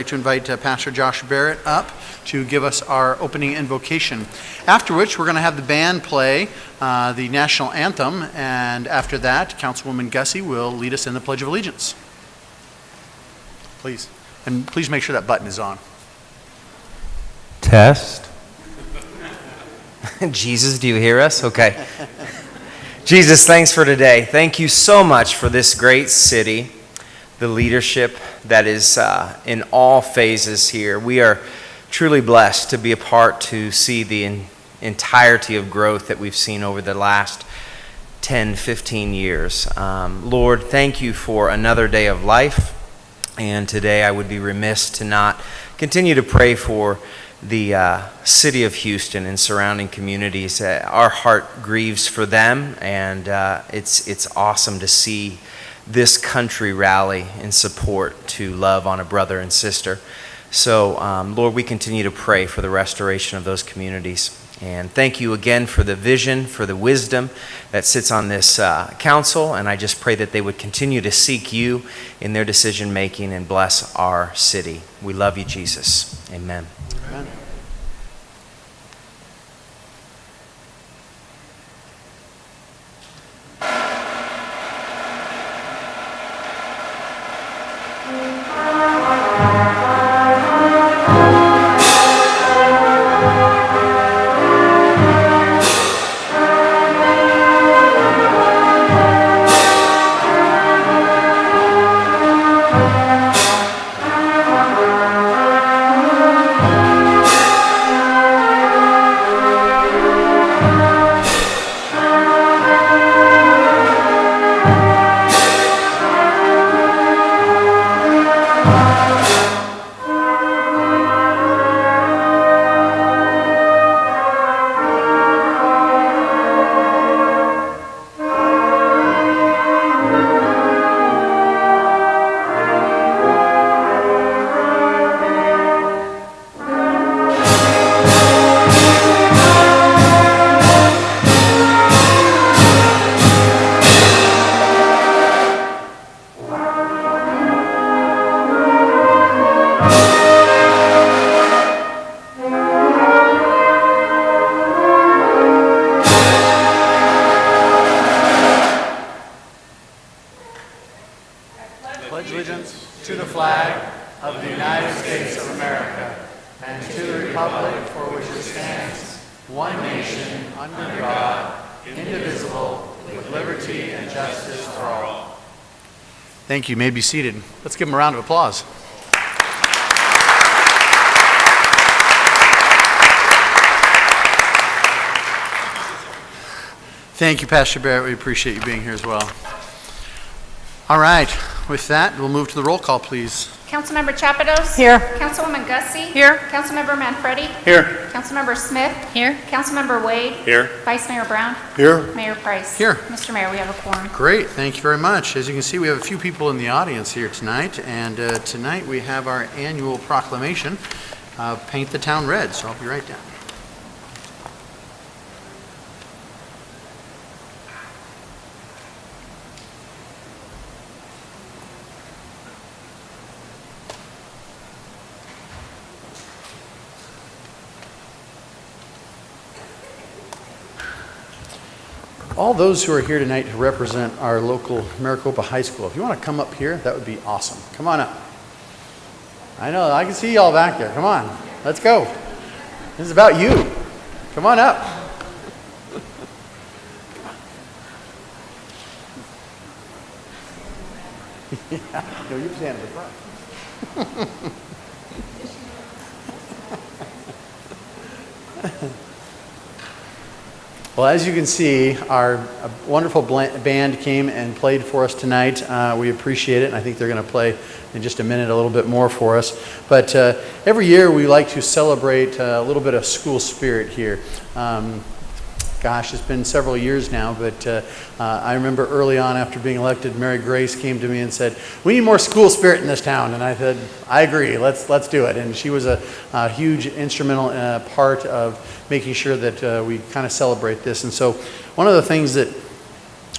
To invite Pastor Josh Barrett up to give us our opening invocation. After which, we're going to have the band play the national anthem, and after that, Councilwoman Gussie will lead us in the Pledge of Allegiance. Please. And please make sure that button is on. Test. Jesus, do you hear us? Okay. Jesus, thanks for today. Thank you so much for this great city, the leadership that is in all phases here. We are truly blessed to be a part to see the entirety of growth that we've seen over the last 10, 15 years. Lord, thank you for another day of life. And today I would be remiss to not continue to pray for the city of Houston and surrounding communities. Our heart grieves for them, and it's awesome to see this country rally in support to love on a brother and sister. So, Lord, we continue to pray for the restoration of those communities. And thank you again for the vision, for the wisdom that sits on this council. And I just pray that they would continue to seek you in their decision making and bless our city. We love you, Jesus. Amen. Amen. Thank you. You may be seated. Let's give them a round of applause. Thank you, Pastor Barrett. We appreciate you being here as well. All right. With that, we'll move to the roll call, please. Councilmember Chapados? Here. Councilwoman Gussie? Here. Councilmember Manfredi? Here. Councilmember Smith? Here. Councilmember Wade? Here. Vice Mayor Brown? Here. Mayor Price? Here. Mr. Mayor, we have a quorum. Great. Thank you very much. As you can see, we have a few people in the audience here tonight, and tonight we have our annual proclamation, Paint the Town Red, so I'll be right down. All those who are here tonight to represent our local Maricopa High School, if you want to come up here, that would be awesome. Come on up. I know, I can see y'all back there. Come on, let's go. This is about you. Come on up. Yeah, no, you stand at the front. Well, as you can see, our wonderful band came and played for us tonight. We appreciate it, and I think they're going to play in just a minute a little bit more for us. But every year we like to celebrate a little bit of school spirit here. Gosh, it's been several years now, but I remember early on after being elected, Mary Grace came to me and said, "We need more school spirit in this town." And I said, "I agree, let's do it." And she was a huge instrumental part of making sure that we kind of celebrate this. And so one of the things that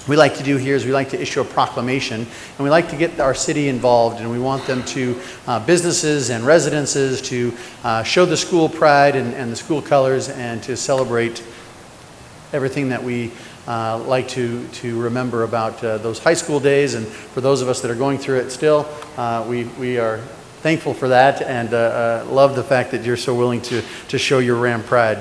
we like to do here is we like to issue a proclamation, and we like to get our city involved, and we want them to, businesses and residences to show the school pride and the school colors, and to celebrate everything that we like to remember about those high school days. And for those of us that are going through it still, we are thankful for that, and love the fact that you're so willing to show your Ram pride.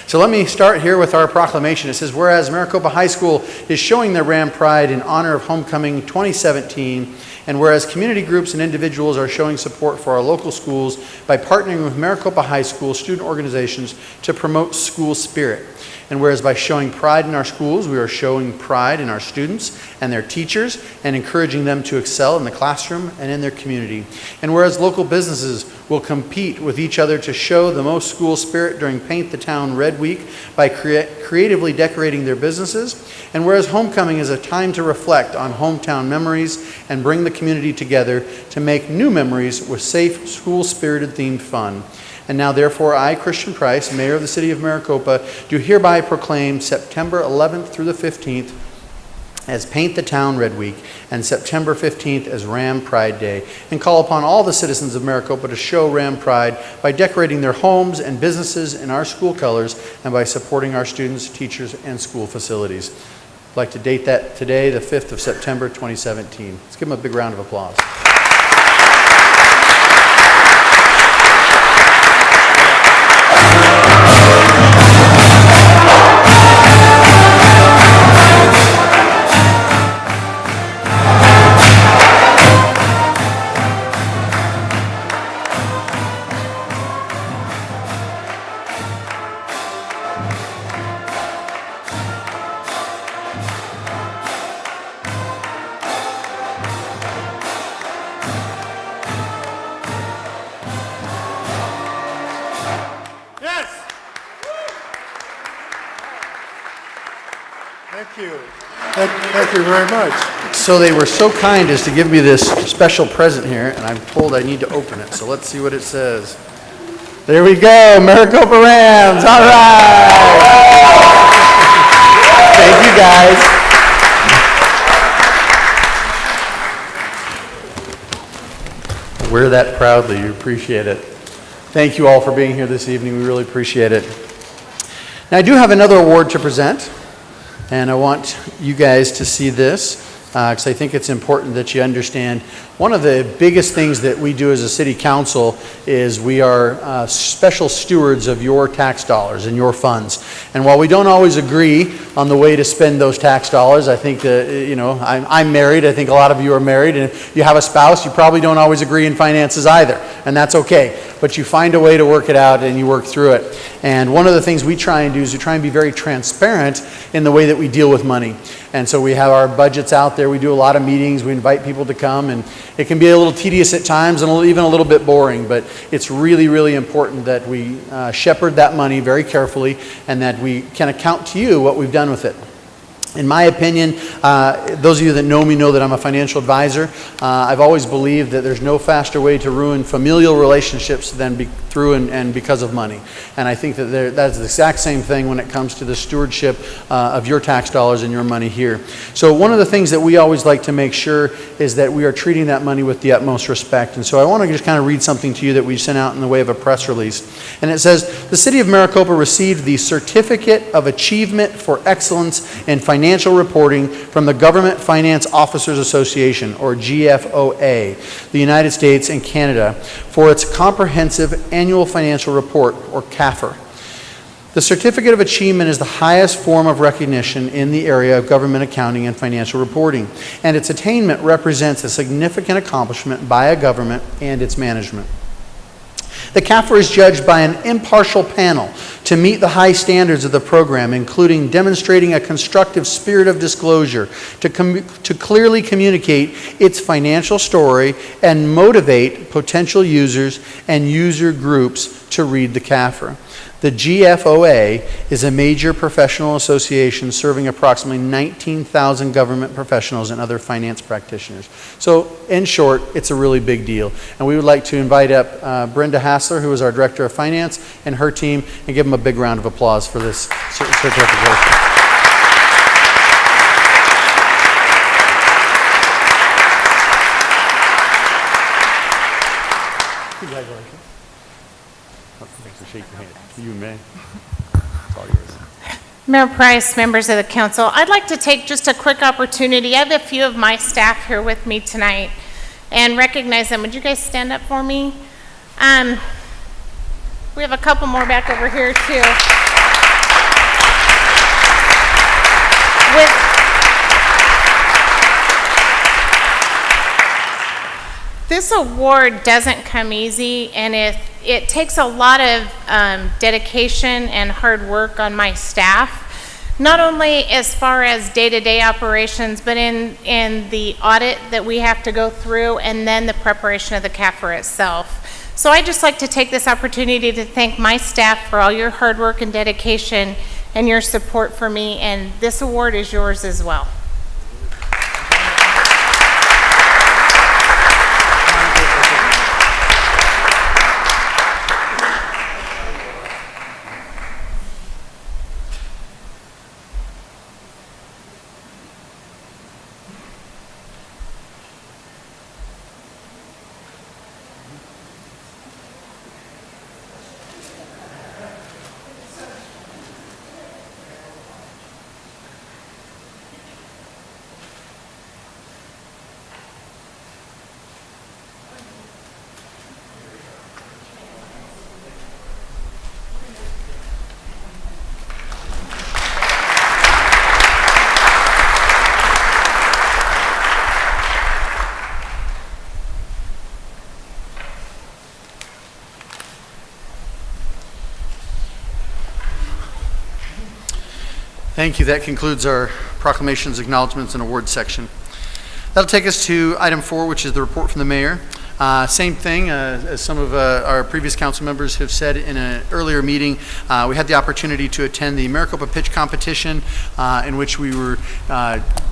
So let me start here with our proclamation. It says, whereas Maricopa High School is showing their Ram pride in honor of Homecoming 2017, and whereas community groups and individuals are showing support for our local schools by partnering with Maricopa High School student organizations to promote school spirit. And whereas by showing pride in our schools, we are showing pride in our students and their teachers and encouraging them to excel in the classroom and in their community. And whereas local businesses will compete with each other to show the most school spirit during Paint the Town Red Week by creatively decorating their businesses. And whereas homecoming is a time to reflect on hometown memories and bring the community together to make new memories with safe, school-spirited themed fun. And now, therefore, I, Christian Price, Mayor of the City of Maricopa, do hereby proclaim September 11th through the 15th as Paint the Town Red Week, and September 15th as Ram Pride Day, and call upon all the citizens of Maricopa to show Ram Pride by decorating their homes and businesses in our school colors and by supporting our students, teachers, and school facilities. I'd like to date that today, the 5th of September, 2017. Let's give them a big round of applause. Thank you. Thank you very much. So they were so kind as to give me this special present here, and I'm told I need to open it. So let's see what it says. There we go, Maricopa Rams. All right. Thank you, guys. Wear that proudly. We appreciate it. Thank you all for being here this evening. We really appreciate it. Now, I do have another award to present. And I want you guys to see this because I think it's important that you understand one of the biggest things that we do as a city council is we are special stewards of your tax dollars and your funds. And while we don't always agree on the way to spend those tax dollars, I think that, you know, I'm married. I think a lot of you are married. And if you have a spouse, you probably don't always agree in finances either. And that's okay. But you find a way to work it out and you work through it. And one of the things we try and do is we try and be very transparent in the way that we deal with money. And so we have our budgets out there. We do a lot of meetings. We invite people to come. And it can be a little tedious at times and even a little bit boring. But it's really, really important that we shepherd that money very carefully and that we can account to you what we've done with it. In my opinion, those of you that know me know that I'm a financial advisor. I've always believed that there's no faster way to ruin familial relationships than through and because of money. And I think that that's the exact same thing when it comes to the stewardship of your tax dollars and your money here. So one of the things that we always like to make sure is that we are treating that money with the utmost respect. And so I want to just kind of read something to you that we sent out in the way of a press release. And it says, the City of Maricopa received the Certificate of Achievement for Excellence in Financial Reporting from the Government Finance Officers Association, or GFOA, the United States and Canada, for its comprehensive annual financial report, or CAFR. The Certificate of Achievement is the highest form of recognition in the area of government accounting and financial reporting, and its attainment represents a significant accomplishment by a government and its management. The CAFR is judged by an impartial panel to meet the high standards of the program, including demonstrating a constructive spirit of disclosure to clearly communicate its financial story and motivate potential users and user groups to read the CAFR. The GFOA is a major professional association serving approximately 19,000 government professionals and other finance practitioners. So, in short, it's a really big deal. And we would like to invite up Brenda Hassler, who is our Director of Finance, and her team, and give them a big round of applause for this certification. Thanks for shaking your hand. You and May. It's all yours. Mayor Price, members of the council, I'd like to take just a quick opportunity. I have a few of my staff here with me tonight and recognize them. Would you guys stand up for me? We have a couple more back over here too. This award doesn't come easy, and it takes a lot of dedication and hard work on my staff, not only as far as day-to-day operations, but in the audit that we have to go through, and then the preparation of the CAFR itself. So I'd just like to take this opportunity to thank my staff for all your hard work and dedication and your support for me, and this award is yours as well. Thank you. That concludes our proclamations, acknowledgements, and awards section. That'll take us to item 4, which is the report from the mayor. Same thing, as some of our previous council members have said in an earlier meeting, we had the opportunity to attend the Maricopa pitch competition, in which we were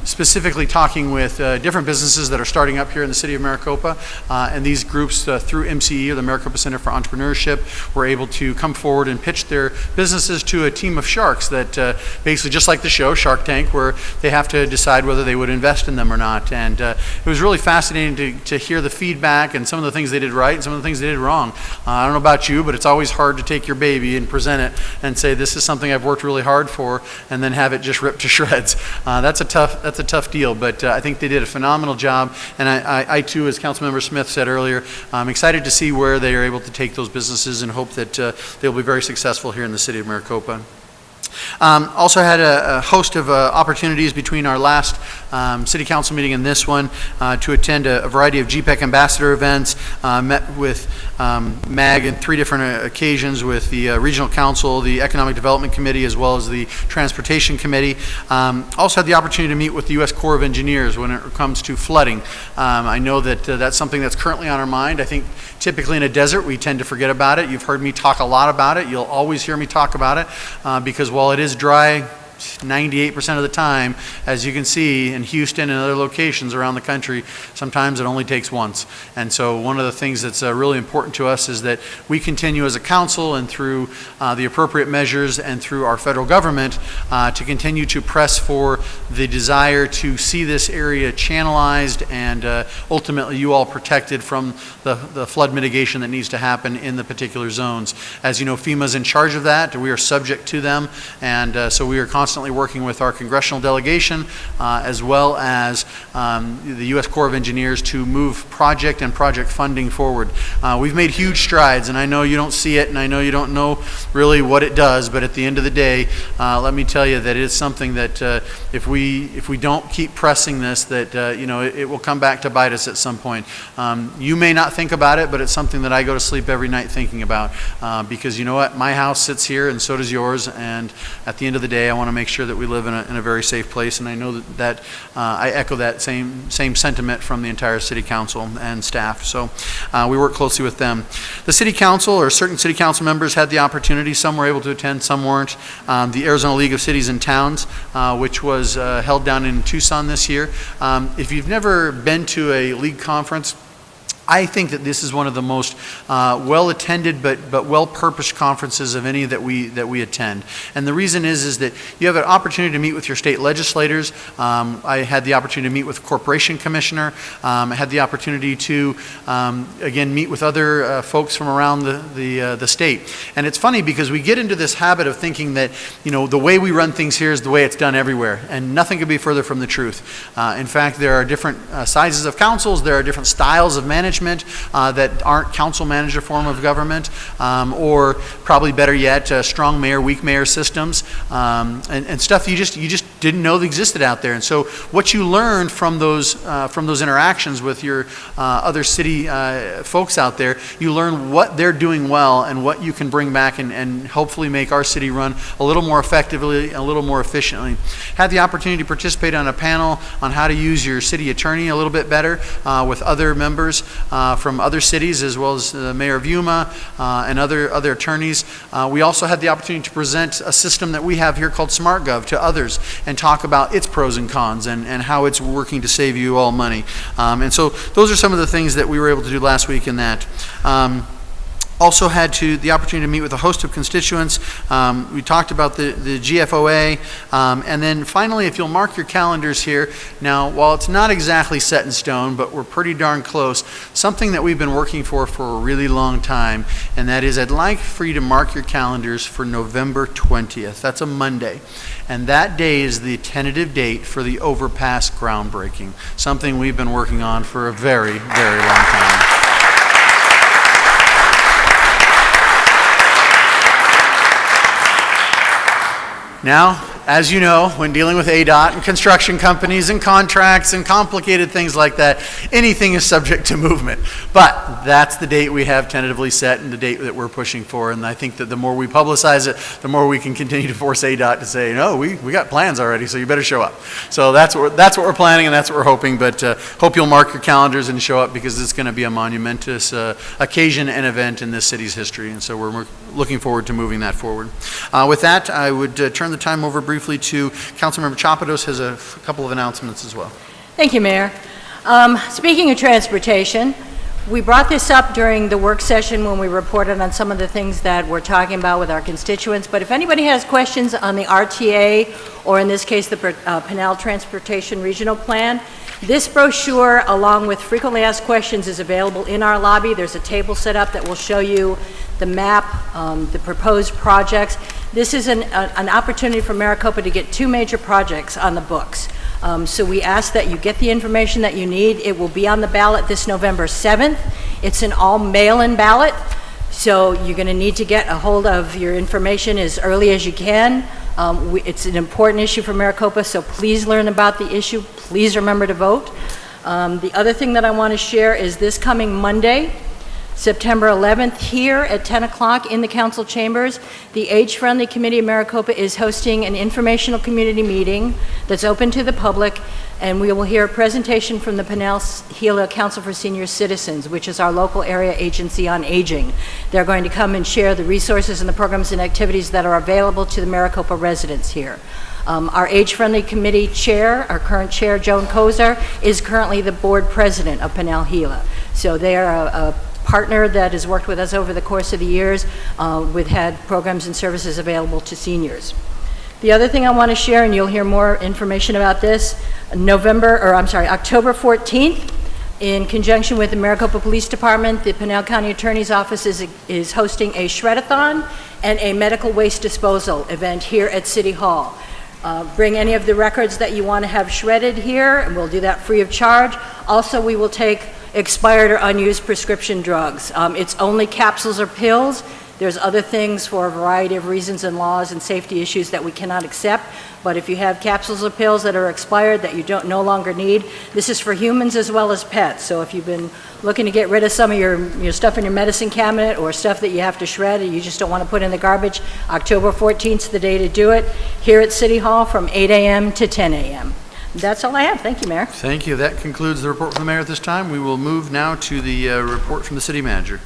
specifically talking with different businesses that are starting up here in the city of Maricopa, and these groups through MCE, or the Maricopa Center for Entrepreneurship, were able to come forward and pitch their businesses to a team of sharks that basically, just like the show Shark Tank, where they have to decide whether they would invest in them or not. And it was really fascinating to hear the feedback and some of the things they did right and some of the things they did wrong. I don't know about you, but it's always hard to take your baby and present it and say, this is something I've worked really hard for, and then have it just ripped to shreds. That's a tough deal, but I think they did a phenomenal job. And I too, as Councilmember Smith said earlier, I'm excited to see where they are able to take those businesses, and hope that they'll be very successful here in the city of Maricopa. Also had a host of opportunities between our last city council meeting and this one to attend a variety of GPEC ambassador events, met with MAG in 3 different occasions with the regional council, the economic development committee, as well as the transportation committee. Also had the opportunity to meet with the U.S. Corps of Engineers when it comes to flooding. I know that that's something that's currently on our mind. I think typically in a desert we tend to forget about it. You've heard me talk a lot about it. You'll always hear me talk about it because while it is dry 98% of the time, as you can see in Houston and other locations around the country, sometimes it only takes once. And so one of the things that's really important to us is that we continue as a council, and through the appropriate measures and through our federal government, to continue to press for the desire to see this area channelized and ultimately you all protected from the flood mitigation that needs to happen in the particular zones. As you know, FEMA's in charge of that. We are subject to them, and so we are constantly working with our congressional delegation as well as the U.S. Corps of Engineers to move project and project funding forward. We've made huge strides, and I know you don't see it, and I know you don't know really what it does, but at the end of the day, let me tell you that it is something that if we don't keep pressing this, that you know, it will come back to bite us at some point. You may not think about it, but it's something that I go to sleep every night thinking about, because you know what, my house sits here and so does yours, and at the end of the day I want to make sure that we live in a very safe place, and I know that I echo that same sentiment from the entire city council and staff. So we work closely with them. The city council, or certain city council members, had the opportunity. Some were able to attend, some weren't. The Arizona League of Cities and Towns, which was held down in Tucson this year. If you've never been to a league conference, I think that this is one of the most well-attended but well-purposed conferences of any that we attend. And the reason is that you have an opportunity to meet with your state legislators. I had the opportunity to meet with the corporation commissioner. I had the opportunity to, again, meet with other folks from around the state. And it's funny because we get into this habit of thinking that, the way we run things here is the way it's done everywhere. And nothing could be further from the truth. In fact, there are different sizes of councils. There are different styles of management that aren't council manager form of government, or probably better yet, strong mayor, weak mayor systems, and stuff you just didn't know that existed out there. And so what you learn from those interactions with your other city folks out there, you learn what they're doing well and what you can bring back and hopefully make our city run a little more effectively, a little more efficiently. Had the opportunity to participate on a panel on how to use your city attorney a little bit better with other members from other cities, as well as Mayor of Yuma and other attorneys. We also had the opportunity to present a system that we have here called SmartGov to others and talk about its pros and cons and how it's working to save you all money. And so those are some of the things that we were able to do last week in that. Also had the opportunity to meet with a host of constituents. We talked about the GFOA. And then finally, if you'll mark your calendars here, now, while it's not exactly set in stone, but we're pretty darn close, something that we've been working for a really long time, and that is I'd like for you to mark your calendars for November 20th. That's a Monday. And that day is the tentative date for the overpass groundbreaking, something we've been working on for a very, very long time. Now, as you know, when dealing with ADOT and construction companies and contracts and complicated things like that, anything is subject to movement. But that's the date we have tentatively set and the date that we're pushing for. And I think that the more we publicize it, the more we can continue to force ADOT to say, no, we got plans already, so you better show up. So that's what we're planning and that's what we're hoping. But hope you'll mark your calendars and show up, because it's going to be a monumentous occasion and event in this city's history. And so we're looking forward to moving that forward. With that, I would turn the time over briefly to Councilmember Chapados has a couple of announcements as well. Thank you, Mayor. Speaking of transportation, we brought this up during the work session when we reported on some of the things that we're talking about with our constituents, but if anybody has questions on the RTA, or in this case the Pinal Transportation Regional Plan, this brochure, along with frequently asked questions, is available in our lobby. There's a table set up that will show you the map, the proposed projects. This is an opportunity for Maricopa to get two major projects on the books. So we ask that you get the information that you need. It will be on the ballot this November 7th. It's an all mail-in ballot, so you're going to need to get a hold of your information as early as you can. It's an important issue for Maricopa, so please learn about the issue. Please remember to vote. The other thing that I want to share is this coming Monday, September 11th, here at 10 o'clock in the council chambers, the Age-Friendly Committee of Maricopa is hosting an informational community meeting that's open to the public, and we will hear a presentation from the Pinal-Gila Council for Senior Citizens, which is our local area agency on aging. They're going to come and share the resources and the programs and activities that are available to the Maricopa residents here. Our Age-Friendly Committee chair, our current chair, Joan Kozer, is currently the board president of Pinal-Gila. So they are a partner that has worked with us over the course of the years. We've had programs and services available to seniors. The other thing I want to share, and you'll hear more information about this, October 14th, in conjunction with the Maricopa Police Department, the Pinal County Attorney's Office is hosting a shred-a-thon and a medical waste disposal event here at City Hall. Bring any of the records that you want to have shredded here, and we'll do that free of charge. Also, we will take expired or unused prescription drugs. It's only capsules or pills. There's other things for a variety of reasons and laws and safety issues that we cannot accept. But if you have capsules or pills that are expired that you no longer need, this is for humans as well as pets. So if you've been looking to get rid of some of your stuff in your medicine cabinet or stuff that you have to shred and you just don't want to put in the garbage, October 14th is the day to do it here at City Hall from 8 a.m. to 10 a.m. That's all I have. Thank you, Mayor. Thank you. That concludes the report from the mayor at this time. We will move now to the report from the city manager.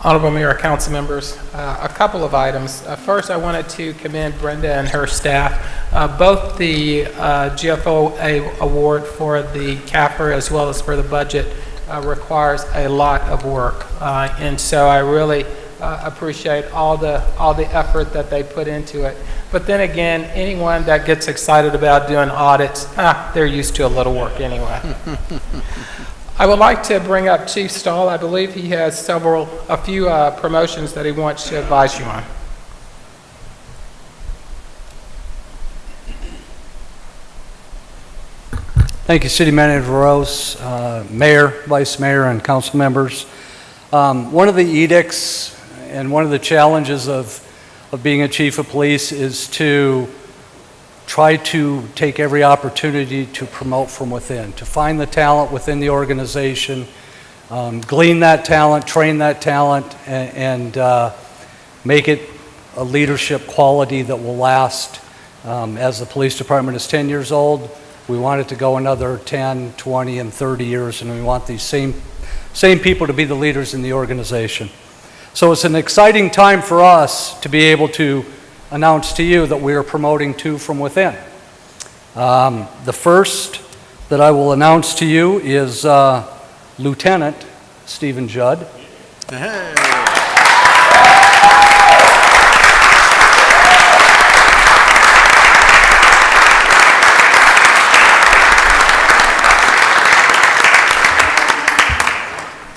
Honorable Mayor, council members, a couple of items. First, I wanted to commend Brenda and her staff. Both the GFOA award for the CAFR as well as for the budget requires a lot of work. And so I really appreciate all the effort that they put into it. But then again, anyone that gets excited about doing audits, they're used to a little work anyway. I would like to bring up Chief Stahl. I believe he has a few promotions that he wants to advise you on. Thank you, City Manager Rose, Mayor, Vice Mayor, and council members. One of the edicts and one of the challenges of being a chief of police is to try to take every opportunity to promote from within, to find the talent within the organization, glean that talent, train that talent, and make it a leadership quality that will last. As the police department is 10 years old, we want it to go another 10, 20, and 30 years, and we want these same people to be the leaders in the organization. So it's an exciting time for us to be able to announce to you that we are promoting two from within. The first that I will announce to you is Lieutenant Stephen Judd.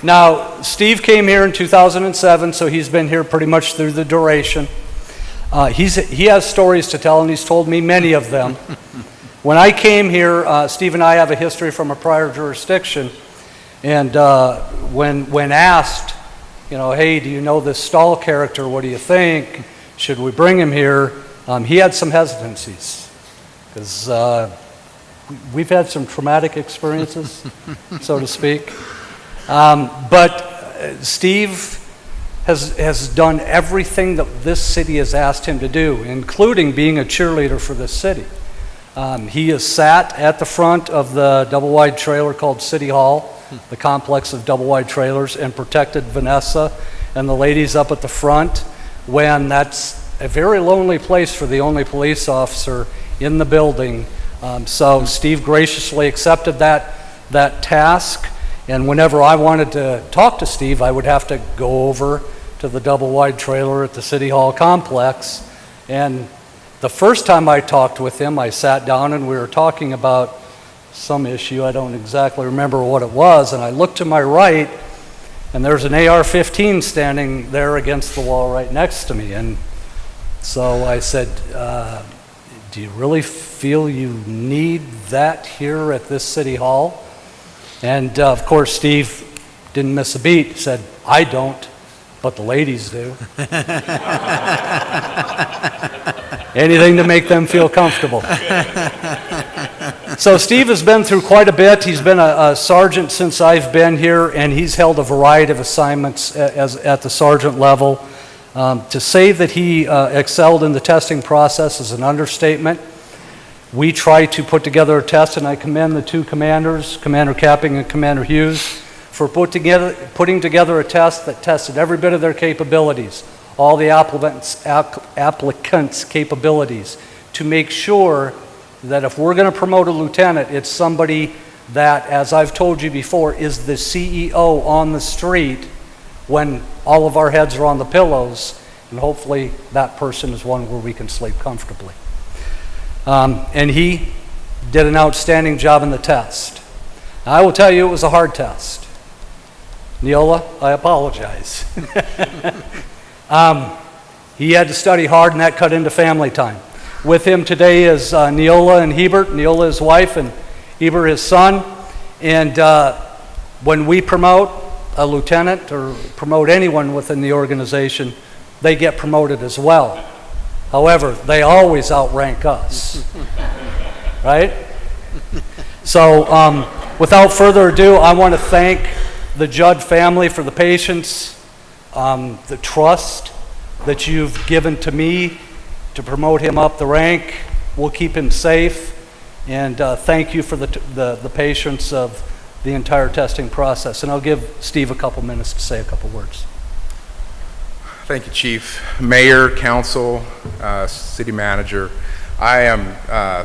Now, Steve came here in 2007, so he's been here pretty much through the duration. He has stories to tell, and he's told me many of them. When I came here, Steve and I have a history from a prior jurisdiction, and when asked, hey, do you know this Stahl character? What do you think? Should we bring him here? He had some hesitancies, because we've had some traumatic experiences, so to speak. But Steve has done everything that this city has asked him to do, including being a cheerleader for this city. He has sat at the front of the double-wide trailer called City Hall, the complex of double-wide trailers, and protected Vanessa and the ladies up at the front when that's a very lonely place for the only police officer in the building. So Steve graciously accepted that task. And whenever I wanted to talk to Steve, I would have to go over to the double-wide trailer at the City Hall complex. And the first time I talked with him, I sat down and we were talking about some issue. I don't exactly remember what it was. And I looked to my right, and there's an AR-15 standing there against the wall right next to me. And so I said, do you really feel you need that here at this City Hall? And of course, Steve didn't miss a beat. He said, I don't, but the ladies do. Anything to make them feel comfortable. So Steve has been through quite a bit. He's been a sergeant since I've been here, and he's held a variety of assignments at the sergeant level. To say that he excelled in the testing process is an understatement. We try to put together a test, and I commend the two commanders, Commander Capping and Commander Hughes, for putting together a test that tested every bit of their capabilities, all the applicants' capabilities, to make sure that if we're going to promote a lieutenant, it's somebody that, as I've told you before, is the CEO on the street when all of our heads are on the pillows, and hopefully that person is one where we can sleep comfortably. And he did an outstanding job in the test. Now, I will tell you it was a hard test. Neola, I apologize. He had to study hard, and that cut into family time. With him today is Neola and Hebert. Neola, his wife, and Hebert, his son. And when we promote a lieutenant or promote anyone within the organization, they get promoted as well. However, they always outrank us, right? So without further ado, I want to thank the Judd family for the patience, the trust that you've given to me to promote him up the rank. We'll keep him safe, and thank you for the patience of the entire testing process. And I'll give Steve a couple minutes to say a couple words. Thank you, Chief. Mayor, Council, City Manager. I am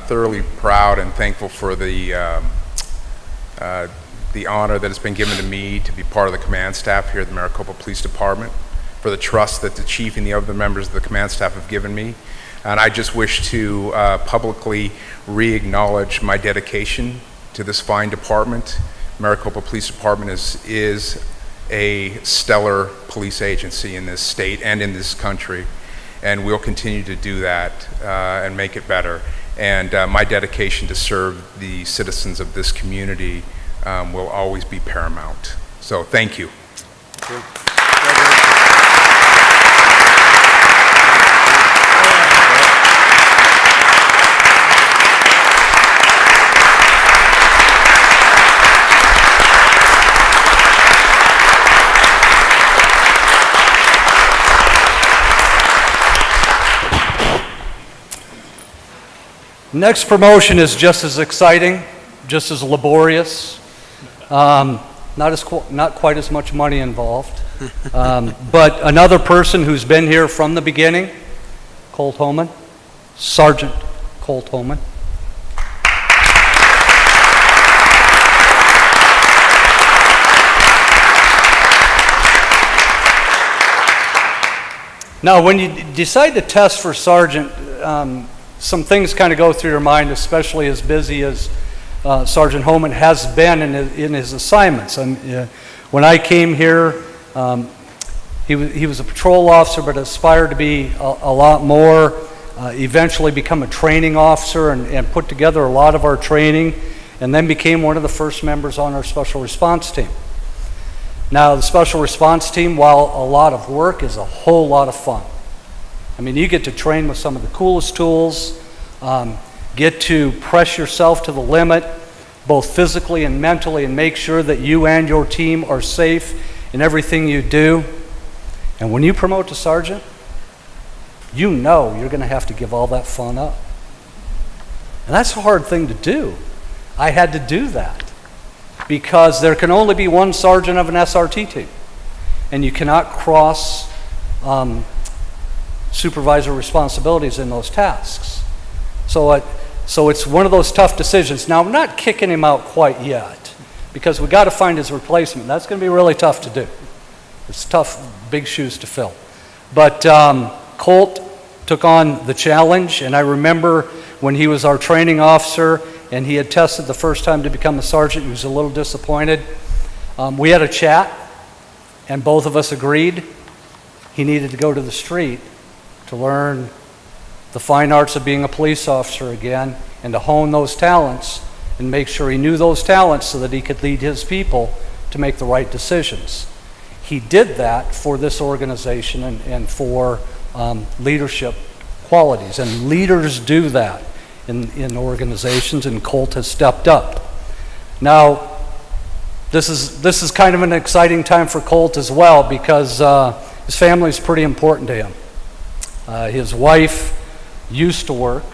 thoroughly proud and thankful for the the honor that has been given to me to be part of the command staff here at the Maricopa Police Department, for the trust that the chief and the other members of the command staff have given me. And I just wish to publicly re-acknowledge my dedication to this fine department. Maricopa Police Department is a stellar police agency in this state and in this country, and we'll continue to do that and make it better. And my dedication to serve the citizens of this community will always be paramount. So thank you. Next promotion is just as exciting, just as laborious. Not quite as much money involved. But another person who's been here from the beginning, Colt Homan, Sergeant Colt Homan. Now, when you decide to test for sergeant, some things kind of go through your mind, especially as busy as Sergeant Homan has been in his assignments. When I came here, he was a patrol officer, but aspired to be a lot more, eventually become a training officer and put together a lot of our training, and then became one of the first members on our special response team. Now, the special response team, while a lot of work, is a whole lot of fun. I mean, you get to train with some of the coolest tools, get to press yourself to the limit, both physically and mentally, and make sure that you and your team are safe in everything you do. And when you promote to sergeant, you know you're going to have to give all that fun up. And that's a hard thing to do. I had to do that because there can only be one sergeant of an SRT team, and you cannot cross supervisor responsibilities in those tasks. So it's one of those tough decisions. Now, I'm not kicking him out quite yet because we got to find his replacement. That's going to be really tough to do. It's tough, big shoes to fill. But Colt took on the challenge, and I remember when he was our training officer and he had tested the first time to become a sergeant, he was a little disappointed. We had a chat, and both of us agreed he needed to go to the street to learn the fine arts of being a police officer again, and to hone those talents and make sure he knew those talents so that he could lead his people to make the right decisions. He did that for this organization and for leadership qualities, and leaders do that in organizations, and Colt has stepped up. Now, this is kind of an exciting time for Colt as well, because his family is pretty important to him. His wife used to work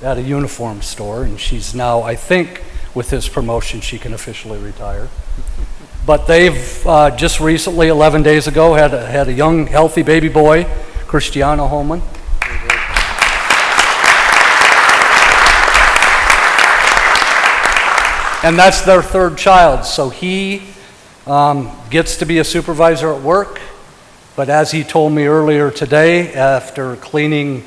at a uniform store, and she's now, I think, with his promotion, she can officially retire. But they've just recently, 11 days ago, had a young, healthy baby boy, Cristiano Homan. And that's their third child, so he gets to be a supervisor at work. But as he told me earlier today, after cleaning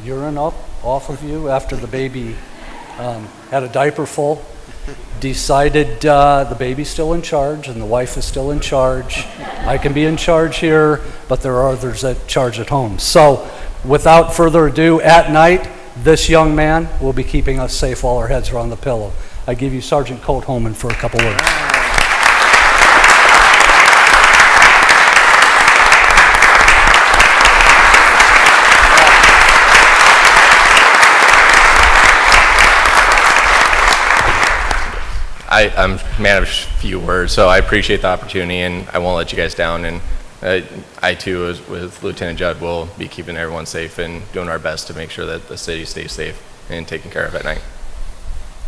urine off of you after the baby had a diaper full, decided the baby's still in charge and the wife is still in charge. I can be in charge here, but there are others that charge at home. So without further ado, at night, this young man will be keeping us safe while our heads are on the pillow. I give you Sergeant Colt Homan for a couple words. I'm a man of few words, so I appreciate the opportunity, and I won't let you guys down. And I too, as with Lieutenant Judd, will be keeping everyone safe and doing our best to make sure that the city stays safe and taken care of at night.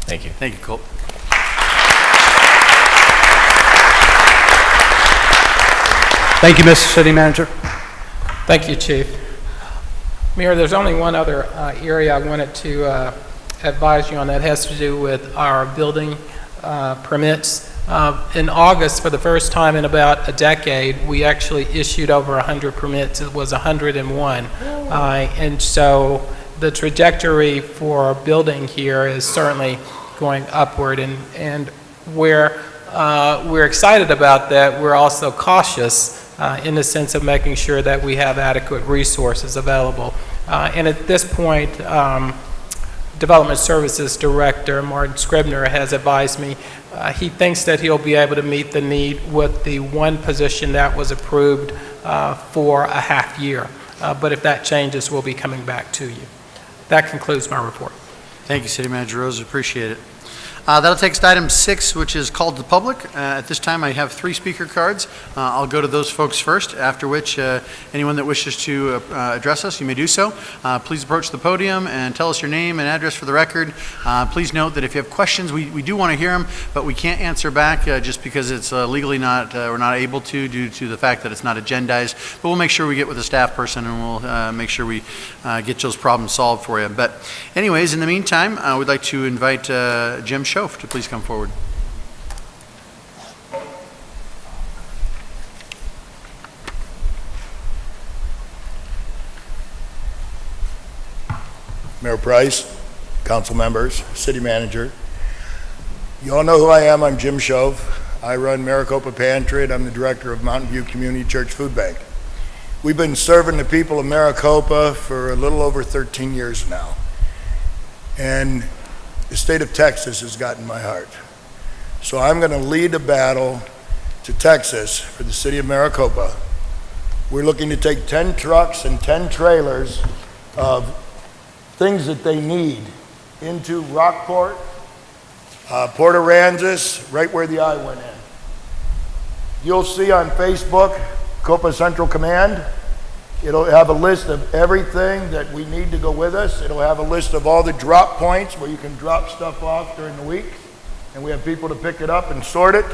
Thank you. Thank you, Colt. Thank you, Mr. City Manager. Thank you, Chief. Mayor, there's only one other area I wanted to advise you on that has to do with our building permits. In August, for the first time in about a decade, we actually issued over 100 permits. It was 101. And so the trajectory for building here is certainly going upward, and we're excited about that. We're also cautious in the sense of making sure that we have adequate resources available. And at this point, Development Services Director Martin Scribner has advised me he thinks that he'll be able to meet the need with the one position that was approved for a half year. But if that changes, we'll be coming back to you. That concludes my report. Thank you, City Manager Rose. Appreciate it. That'll take us to item 6, which is called to the public. At this time, I have 3 speaker cards. I'll go to those folks first, after which anyone that wishes to address us, you may do so. Please approach the podium and tell us your name and address for the record. Please note that if you have questions, we do want to hear them, but we can't answer back just because it's legally we're not able to due to the fact that it's not agendized. But we'll make sure we get with a staff person and we'll make sure we get those problems solved for you. But anyways, in the meantime, we'd like to invite Jim Schoaf to please come forward. Mayor Price, council members, city manager. You all know who I am. I'm Jim Schoaf. I run Maricopa Pantry, and I'm the director of Mountain View Community Church Food Bank. We've been serving the people of Maricopa for a little over 13 years now. And the state of Texas has gotten my heart. So I'm going to lead a battle to Texas for the city of Maricopa. We're looking to take 10 trucks and 10 trailers of things that they need into Rockport, Port Aransas, right where the I went in. You'll see on Facebook, Copa Central Command. It'll have a list of everything that we need to go with us. It'll have a list of all the drop points where you can drop stuff off during the week, and we have people to pick it up and sort it.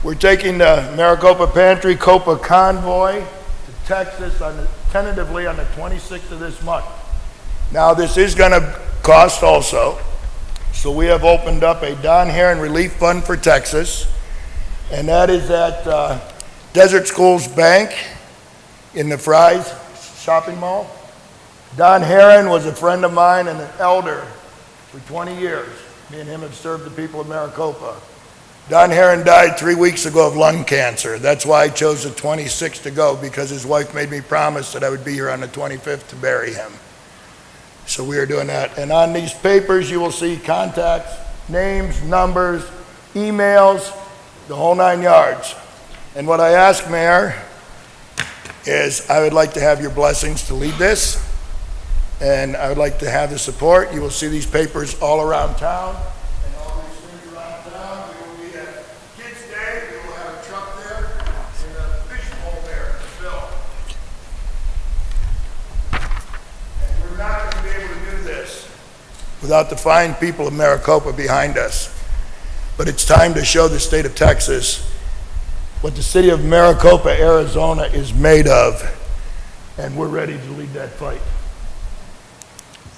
We're taking the Maricopa Pantry Copa Convoy to Texas tentatively on the 26th of this month. Now, this is going to cost also, so we have opened up a Don Herron Relief Fund for Texas, and that is at Desert Schools Bank in the Fry's shopping mall. Don Herron was a friend of mine and an elder for 20 years. Me and him have served the people of Maricopa. Don Herron died 3 weeks ago of lung cancer. That's why I chose the 26th to go, because his wife made me promise that I would be here on the 25th to bury him. So we are doing that. And on these papers, you will see contacts, names, numbers, emails, the whole 9 yards. And what I ask, Mayor, is I would like to have your blessings to lead this, and I would like to have the support. You will see these papers all around town, and all these things around town. We will be at Kids Day. We will have a truck there and a fish bowl there to fill. And we're not going to be able to do this without the fine people of Maricopa behind us. But it's time to show the state of Texas what the city of Maricopa, Arizona is made of, and we're ready to lead that fight.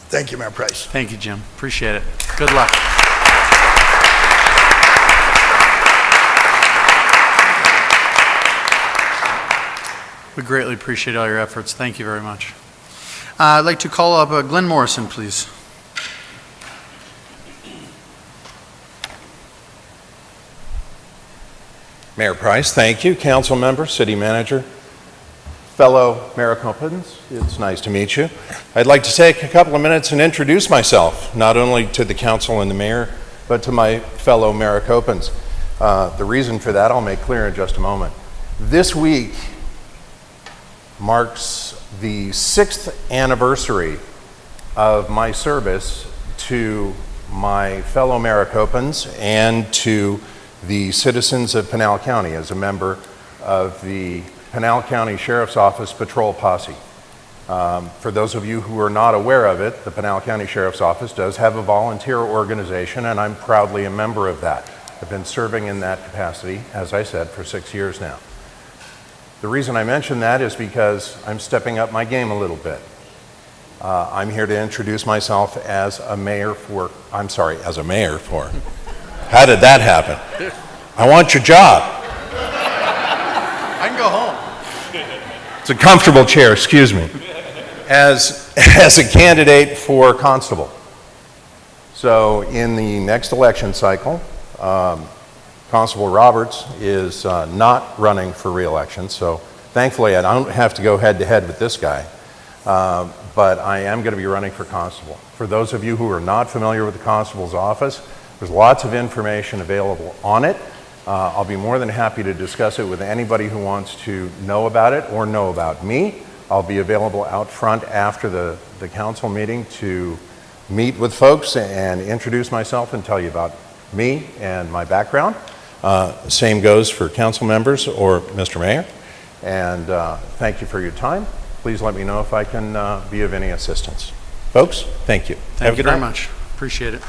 Thank you, Mayor Price. Thank you, Jim. Appreciate it. Good luck. We greatly appreciate all your efforts. Thank you very much. I'd like to call up Glenn Morrison, please. Mayor Price, thank you. Council member, city manager, fellow Maricopans, it's nice to meet you. I'd like to take a couple of minutes and introduce myself, not only to the council and the mayor, but to my fellow Maricopans. The reason for that I'll make clear in just a moment. This week marks the 6th anniversary of my service to my fellow Maricopans and to the citizens of Pinal County as a member of the Pinal County Sheriff's Office Patrol Posse. For those of you who are not aware of it, the Pinal County Sheriff's Office does have a volunteer organization, and I'm proudly a member of that. I've been serving in that capacity, as I said, for 6 years now. The reason I mention that is because I'm stepping up my game a little bit. I'm here to introduce myself as a mayor for How did that happen? I want your job. I can go home. It's a comfortable chair, excuse me. As a candidate for constable. So in the next election cycle, Constable Roberts is not running for re-election, so thankfully I don't have to go head-to-head with this guy, but I am going to be running for constable. For those of you who are not familiar with the constable's office, there's lots of information available on it. I'll be more than happy to discuss it with anybody who wants to know about it or know about me. I'll be available out front after the council meeting to meet with folks and introduce myself and tell you about me and my background. Same goes for council members or Mr. Mayor. And thank you for your time. Please let me know if I can be of any assistance. Folks, thank you. Thank you very much. Appreciate it.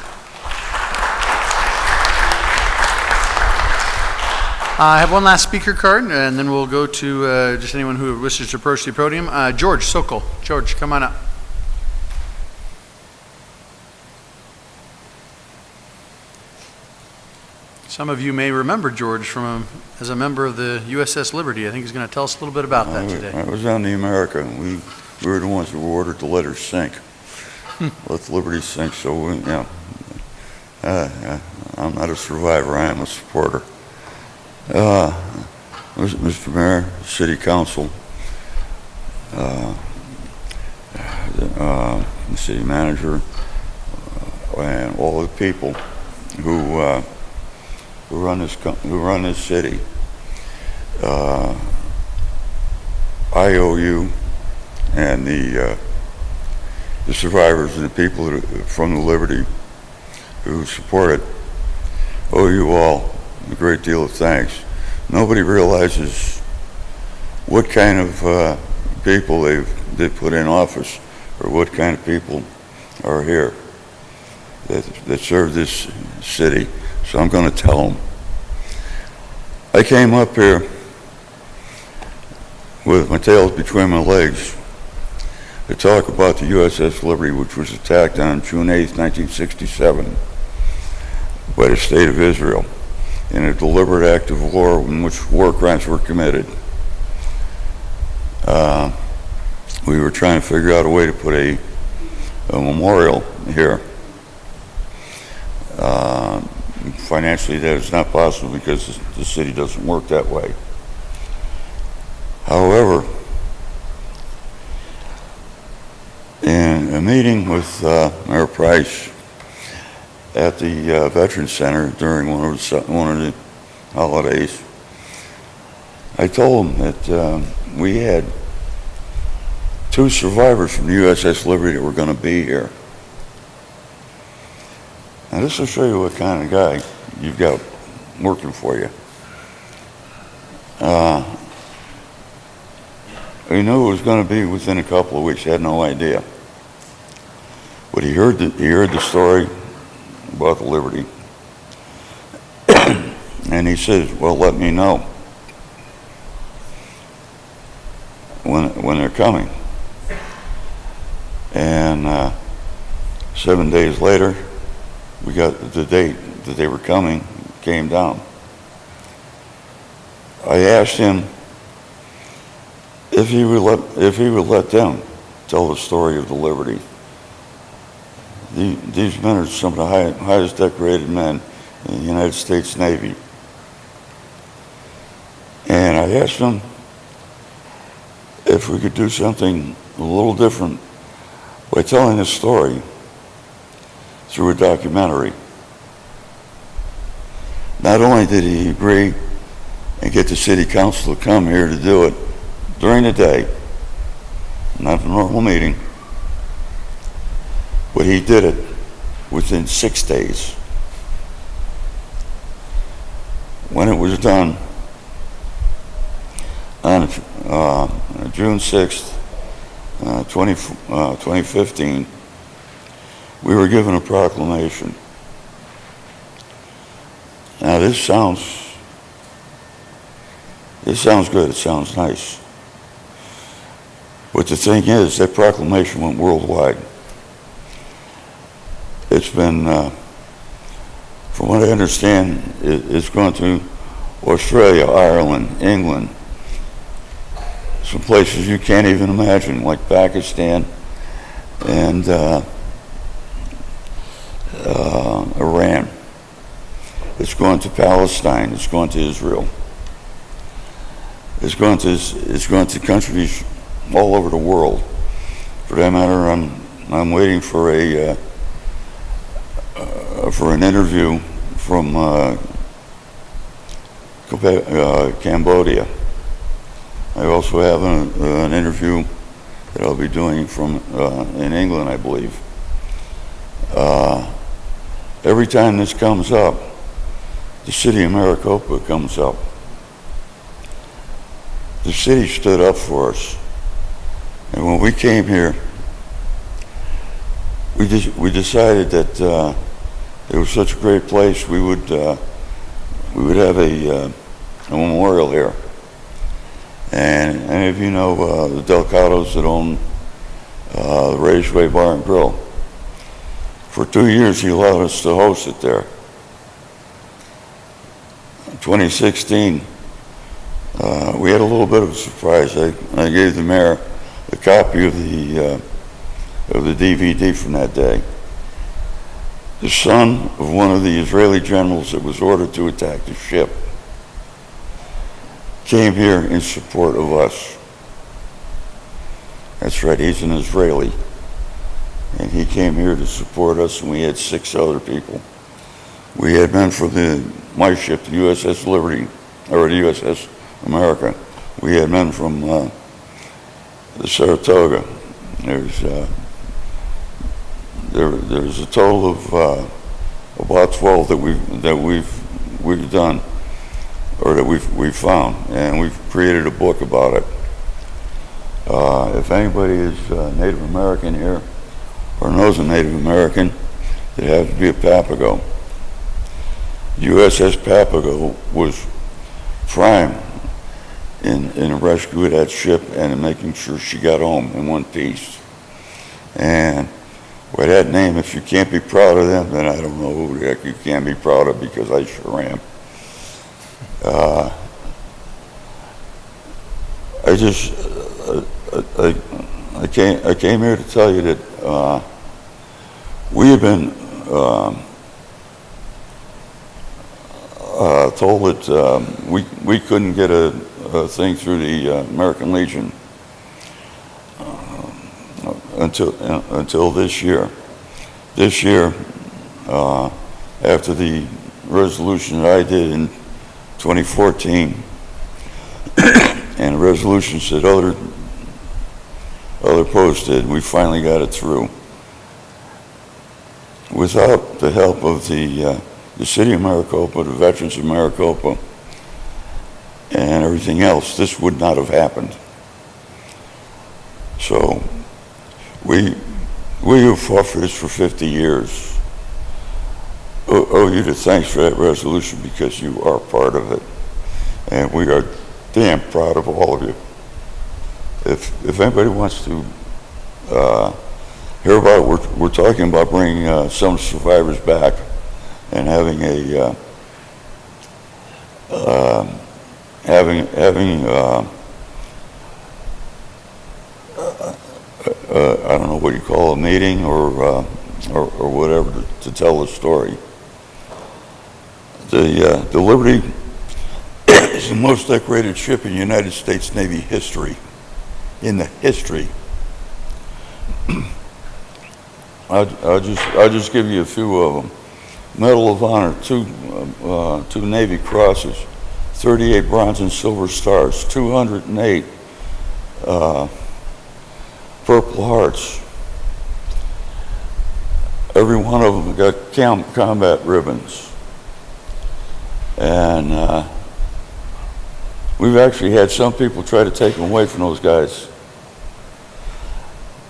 I have one last speaker card, and then we'll go to just anyone who wishes to approach the podium. George Sokol. George, come on up. Some of you may remember George as a member of the USS Liberty. I think he's going to tell us a little bit about that today. I was on the America. We were the ones who were ordered to let her sink. Let the Liberty sink. So, I'm not a survivor. I am a supporter. Mr. Mayor, City Council, the City Manager, and all the people who run this city. I owe you and the survivors and the people from the Liberty who support it, owe you all a great deal of thanks. Nobody realizes what kind of people they've put in office, or what kind of people are here that serve this city. So I'm going to tell them. I came up here with my tail between my legs to talk about the USS Liberty, which was attacked on June 8th, 1967 by the State of Israel in a deliberate act of war in which war crimes were committed. We were trying to figure out a way to put a memorial here. Financially, that is not possible because the city doesn't work that way. However, in a meeting with Mayor Price at the Veterans Center during one of the holidays, I told him that we had 2 survivors from the USS Liberty that were going to be here. Now this will show you what kind of guy you've got working for you. He knew it was going to be within a couple of weeks. He had no idea. But he heard the story about the Liberty. And he says, well, let me know when they're coming. And 7 days later, we got the date that they were coming, came down. I asked him if he would let them tell the story of the Liberty. These men are some of the highest decorated men in the United States Navy. And I asked him if we could do something a little different by telling the story through a documentary. Not only did he agree and get the city council to come here to do it during the day, not a normal meeting, but he did it within 6 days. When it was done on June 6th, 2015, we were given a proclamation. Now this sounds good, it sounds nice. But the thing is, that proclamation went worldwide. It's been, from what I understand, it's going to Australia, Ireland, England, some places you can't even imagine, like Pakistan and Iran. It's going to Palestine. It's going to Israel. It's going to countries all over the world. For that matter, I'm waiting for an interview from Cambodia. I also have an interview that I'll be doing from in England, I believe. Every time this comes up, the city of Maricopa comes up. The city stood up for us. And when we came here, we decided that it was such a great place, we would have a memorial here. And any of you know the Delcados that own the Raceway Bar and Grill. For 2 years, he allowed us to host it there. In 2016, we had a little bit of a surprise. I gave the mayor a copy of the DVD from that day. The son of one of the Israeli generals that was ordered to attack the ship came here in support of us. That's right, he's an Israeli. And he came here to support us, and we had 6 other people. We had men from my ship, the USS Liberty, or the USS America. We had men from the Saratoga. There's a total of about 12 that we've done, or that we've found, and we've created a book about it. If anybody is Native American here, or knows a Native American, it has to be a Papago. USS Papago was prime in rescue of that ship and in making sure she got home in one piece. And by that name, if you can't be proud of them, then I don't know who the heck you can be proud of, because I sure am. I came here to tell you that we have been told that we couldn't get a thing through the American Legion until this year. This year, after the resolution that I did in 2014, and the resolutions that other posts did, we finally got it through. Without the help of the city of Maricopa, the veterans of Maricopa, and everything else, this would not have happened. So we who fought for this for 50 years owe you the thanks for that resolution, because you are part of it. And we are damn proud of all of you. If anybody wants to hear about it, we're talking about bringing some survivors back and having a I don't know what you call a meeting or whatever to tell the story. The Liberty is the most decorated ship in United States Navy history. In the history. I'll just give you a few of them. Medal of Honor, two Navy Crosses, 38 Bronze and Silver Stars, 208 Purple Hearts. Every one of them got combat ribbons. And we've actually had some people try to take them away from those guys.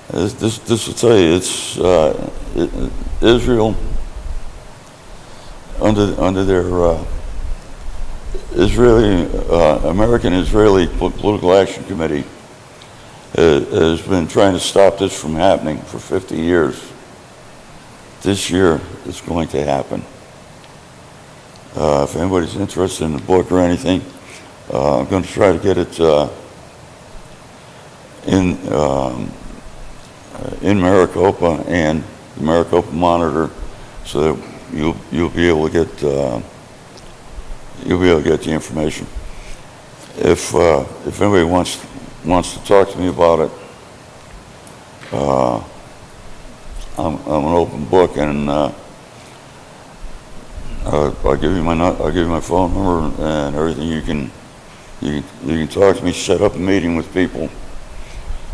This will tell you, it's Israel under their American-Israeli Political Action Committee has been trying to stop this from happening for 50 years. This year, it's going to happen. If anybody's interested in the book or anything, I'm going to try to get it in Maricopa and the Maricopa Monitor, so that you'll be able to get the information. If anybody wants to talk to me about it, I'm an open book, and I'll give you my phone number and everything. You can talk to me, set up a meeting with people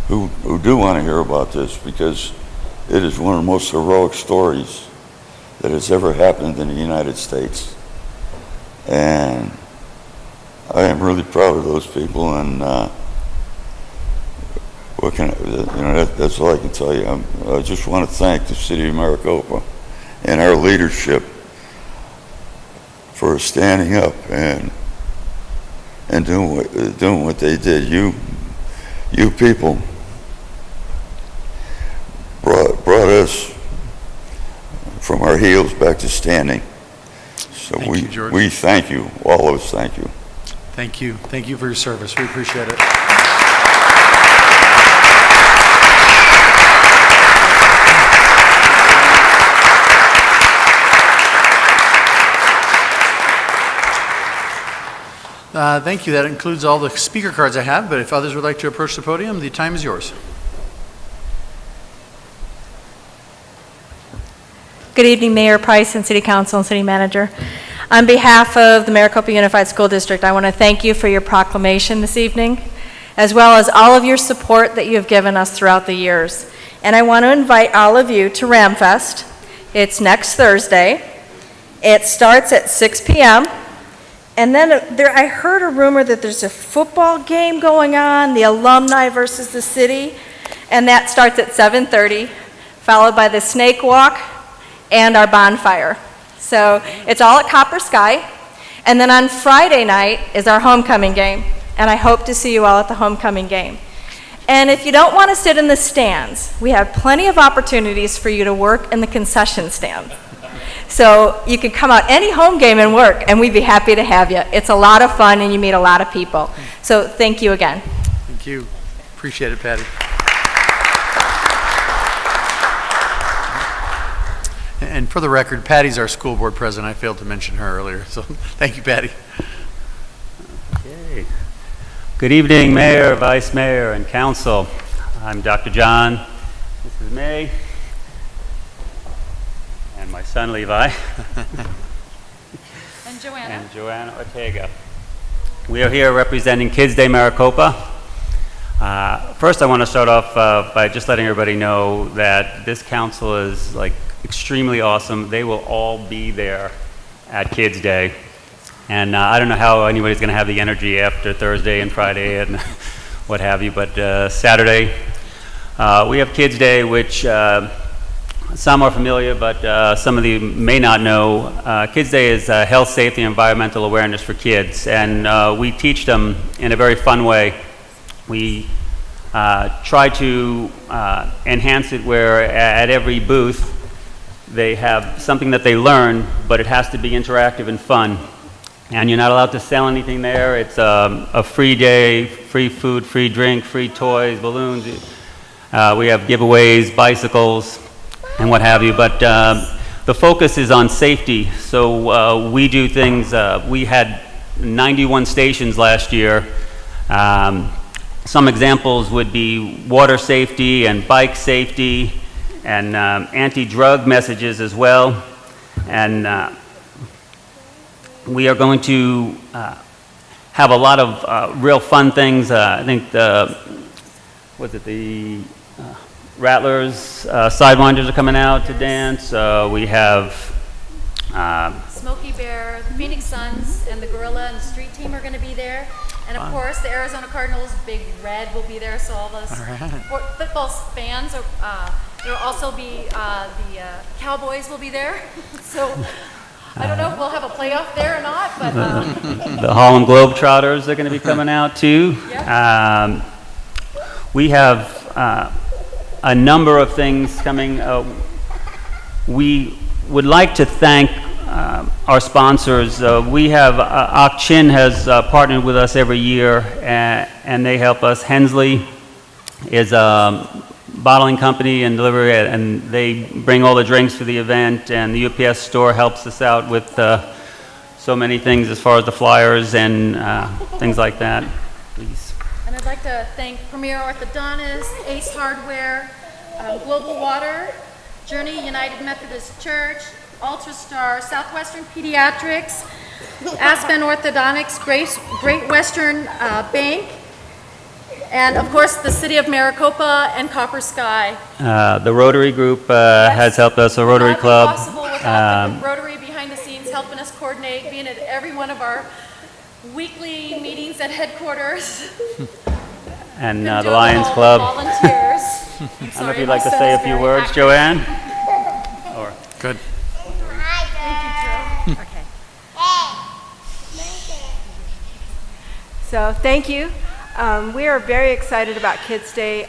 who do want to hear about this, because it is one of the most heroic stories that has ever happened in the United States. And I am really proud of those people, and that's all I can tell you. I just want to thank the city of Maricopa and our leadership for standing up and doing what they did. You people brought us from our heels back to standing. So we thank you. All of us thank you. Thank you. Thank you for your service. We appreciate it. Thank you. That includes all the speaker cards I have, but if others would like to approach the podium, the time is yours. Good evening, Mayor Price and City Council and City Manager. On behalf of the Maricopa Unified School District, I want to thank you for your proclamation this evening, as well as all of your support that you have given us throughout the years. And I want to invite all of you to Ramfest. It's next Thursday. It starts at 6 p.m. And then I heard a rumor that there's a football game going on, the alumni versus the city, and that starts at 7:30, followed by the snake walk and our bonfire. So it's all at Copper Sky. And then on Friday night is our homecoming game, and I hope to see you all at the homecoming game. And if you don't want to sit in the stands, we have plenty of opportunities for you to work in the concession stand. So you can come out any home game and work, and we'd be happy to have you. It's a lot of fun, and you meet a lot of people. So thank you again. Thank you. Appreciate it, Patty. And for the record, Patty's our school board president. I failed to mention her earlier, so thank you, Patty. Okay. Good evening, Mayor, Vice Mayor, and Council. I'm Dr. John. This is May. And my son, Levi. And Joanna. And Joanna Ortega. We are here representing Kids Day Maricopa. First, I want to start off by just letting everybody know that this council is extremely awesome. They will all be there at Kids Day. And I don't know how anybody's going to have the energy after Thursday and Friday and what have you, but Saturday we have Kids Day, which some are familiar, but some of you may not know. Kids Day is health, safety, and environmental awareness for kids, and we teach them in a very fun way. We try to enhance it where at every booth they have something that they learn, but it has to be interactive and fun. And you're not allowed to sell anything there. It's a free day, free food, free drink, free toys, balloons. We have giveaways, bicycles, and what have you. But the focus is on safety. So we do things, we had 91 stations last year. Some examples would be water safety and bike safety and anti-drug messages as well. And we are going to have a lot of real fun things. I think the Rattlers, Sidewinders are coming out to dance. We have Smokey Bear, the Phoenix Suns, and the Gorilla and the Street Team are going to be there. And of course, the Arizona Cardinals, Big Red, will be there. So all those football fans, there will also be the Cowboys will be there. So I don't know if we'll have a playoff there or not, but the Harlem Globetrotters are going to be coming out too. Yep. We have a number of things coming. We would like to thank our sponsors. We have, Chin has partnered with us every year, and they help us. Hensley is a bottling company and delivery, and they bring all the drinks for the event, and the UPS store helps us out with so many things as far as the flyers and things like that. Please. And I'd like to thank Premier Orthodontist, Ace Hardware, Global Water, Journey United Methodist Church, Ultrastar, Southwestern Pediatrics, Aspen Orthodontics, Great Western Bank, and of course the City of Maricopa and Copper Sky. The Rotary Group has helped us, the Rotary Club. Possible without the Rotary behind the scenes helping us coordinate, being at every one of our weekly meetings at headquarters. And the Lions Club. Volunteers. I don't know if you'd like to say a few words, Joanne? Or Good. Thank you, Joe. Okay. So thank you. We are very excited about Kids Day.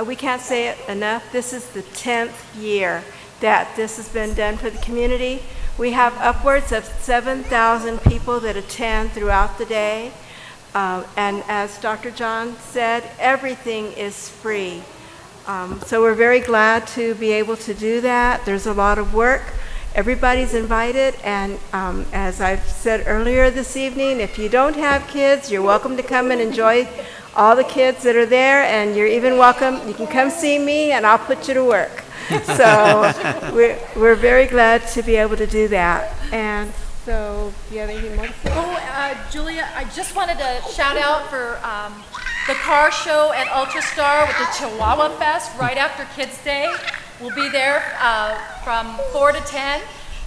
We can't say it enough. This is the 10th year that this has been done for the community. We have upwards of 7,000 people that attend throughout the day. And as Dr. John said, everything is free. So we're very glad to be able to do that. There's a lot of work. Everybody's invited, and as I've said earlier this evening, if you don't have kids, you're welcome to come and enjoy all the kids that are there, and you're even welcome. You can come see me, and I'll put you to work. So we're very glad to be able to do that. And so, do you have anything more to say? Oh, Julia, I just wanted to shout out for the car show at Ultrastar with the Chihuahua Fest right after Kids Day. We'll be there from 4 to 10.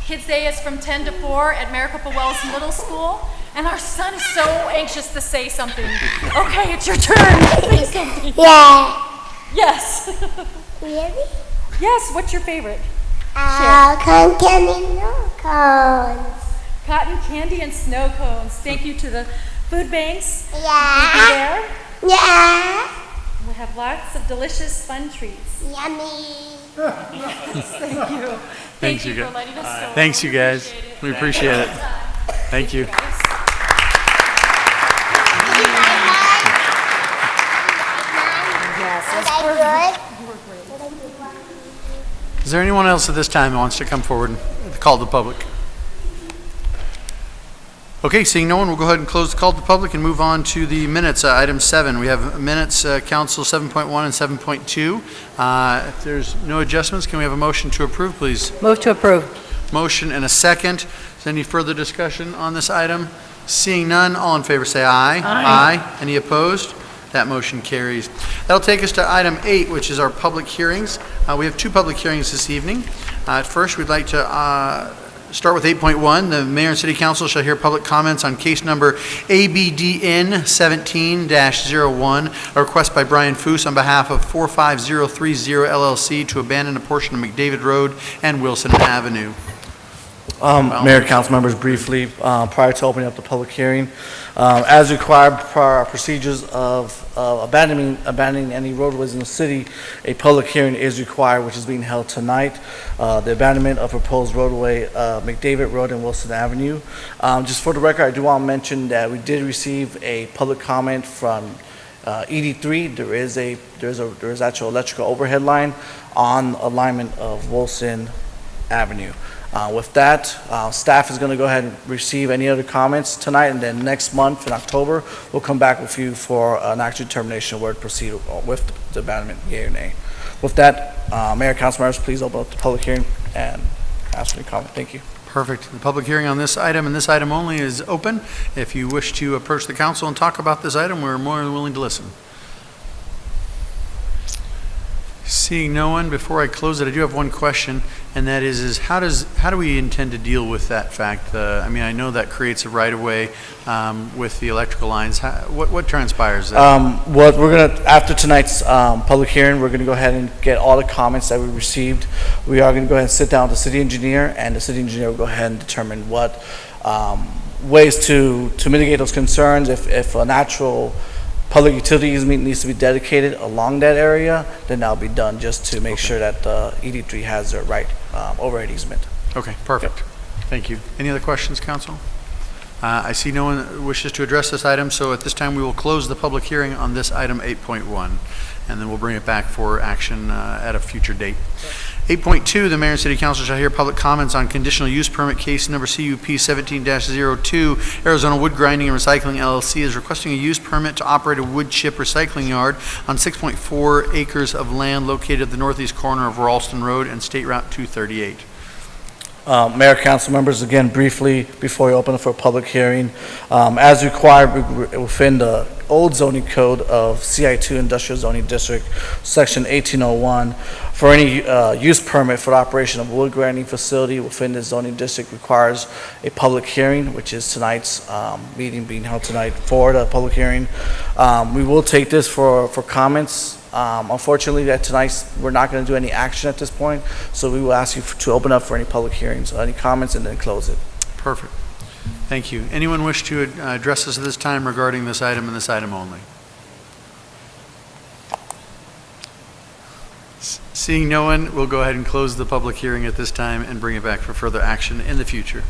Kids Day is from 10 to 4 at Maricopa Wells Middle School. And our son is so anxious to say something. Okay, it's your turn. Say something. Yeah. Yes. Really? Yes, what's your favorite? Cotton candy snow cones. Cotton candy and snow cones. Thank you to the food banks. Yeah. We'll be there. Yeah. We'll have lots of delicious fun treats. Yummy. Yes, thank you. Thank you for letting us know. Thanks, you guys. We appreciate it. Thank you. Is there anyone else at this time who wants to come forward and call the public? Okay, seeing no one, we'll go ahead and close the call to the public and move on to the minutes. Item 7, we have minutes, council 7.1 and 7.2. If there's no adjustments, can we have a motion to approve, please? Move to approve. Motion and a second. Is there any further discussion on this item? Seeing none, all in favor say aye. Aye. Any opposed? That motion carries. That'll take us to item 8, which is our public hearings. We have 2 public hearings this evening. First, we'd like to start with 8.1. The Mayor and City Council shall hear public comments on case number ABDN 17-01, a request by Brian Foose on behalf of 45030 LLC to abandon a portion of McDavid Road and Wilson Avenue. Mayor, council members, briefly, prior to opening up the public hearing, as required per our procedures of abandoning any roadways in the city, a public hearing is required, which is being held tonight. The abandonment of proposed roadway, McDavid Road and Wilson Avenue. Just for the record, I do want to mention that we did receive a public comment from ED3. There is actual electrical overhead line on alignment of Wilson Avenue. With that, staff is going to go ahead and receive any other comments tonight, and then next month in October, we'll come back with you for an actual determination where to proceed with the abandonment, yea or nay. With that, Mayor, council members, please open up the public hearing and ask for any comment. Thank you. Perfect. The public hearing on this item and this item only is open. If you wish to approach the council and talk about this item, we're more than willing to listen. Seeing no one, before I close it, I do have one question, and that is how do we intend to deal with that fact? I mean, I know that creates a right-of-way with the electrical lines. What transpires there? What we're gonna, after tonight's public hearing, we're gonna go ahead and get all the comments that we received. We are gonna go ahead and sit down with the city engineer, and the city engineer will go ahead and determine what ways to mitigate those concerns. If a natural public utility easement needs to be dedicated along that area, then that'll be done just to make sure that ED3 has the right overhead easement. Okay, perfect. Thank you. Any other questions, council? I see no one wishes to address this item, so at this time we will close the public hearing on this item 8.1, and then we'll bring it back for action at a future date. 8.2, the mayor and city council shall hear public comments on conditional use permit case number CUP 17-02. Arizona Wood Grinding and Recycling LLC is requesting a use permit to operate a wood chip recycling yard on 6.4 acres of land located at the northeast corner of Ralston Road and State Route 238. Mayor, council members, again, briefly, before we open it for a public hearing, as required within the old zoning code of CI2 Industrial Zoning District, Section 1801, for any use permit for the operation of a wood grinding facility within the zoning district requires a public hearing, which is tonight's meeting being held tonight for the public hearing. We will take this for comments. Unfortunately, at tonight's, we're not going to do any action at this point, so we will ask you to open up for any public hearings, any comments, and then close it. Perfect. Thank you. Anyone wish to address us at this time regarding this item and this item only? Seeing no one, we'll go ahead and close the public hearing at this time and bring it back for further action in the future.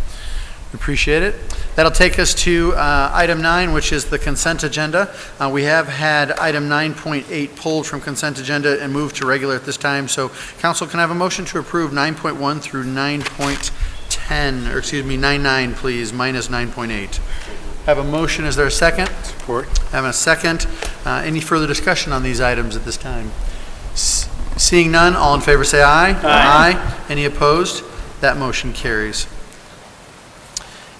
We appreciate it. That'll take us to item 9, which is the consent agenda. We have had item 9.8 pulled from consent agenda and moved to regular at this time. So, council, can I have a motion to approve 9.1 through 9.10, or excuse me, 9.9, please, minus 9.8? Have a motion. Is there a second? Support. Have a second. Any further discussion on these items at this time? Seeing none, all in favor say aye. Aye. Any opposed? That motion carries.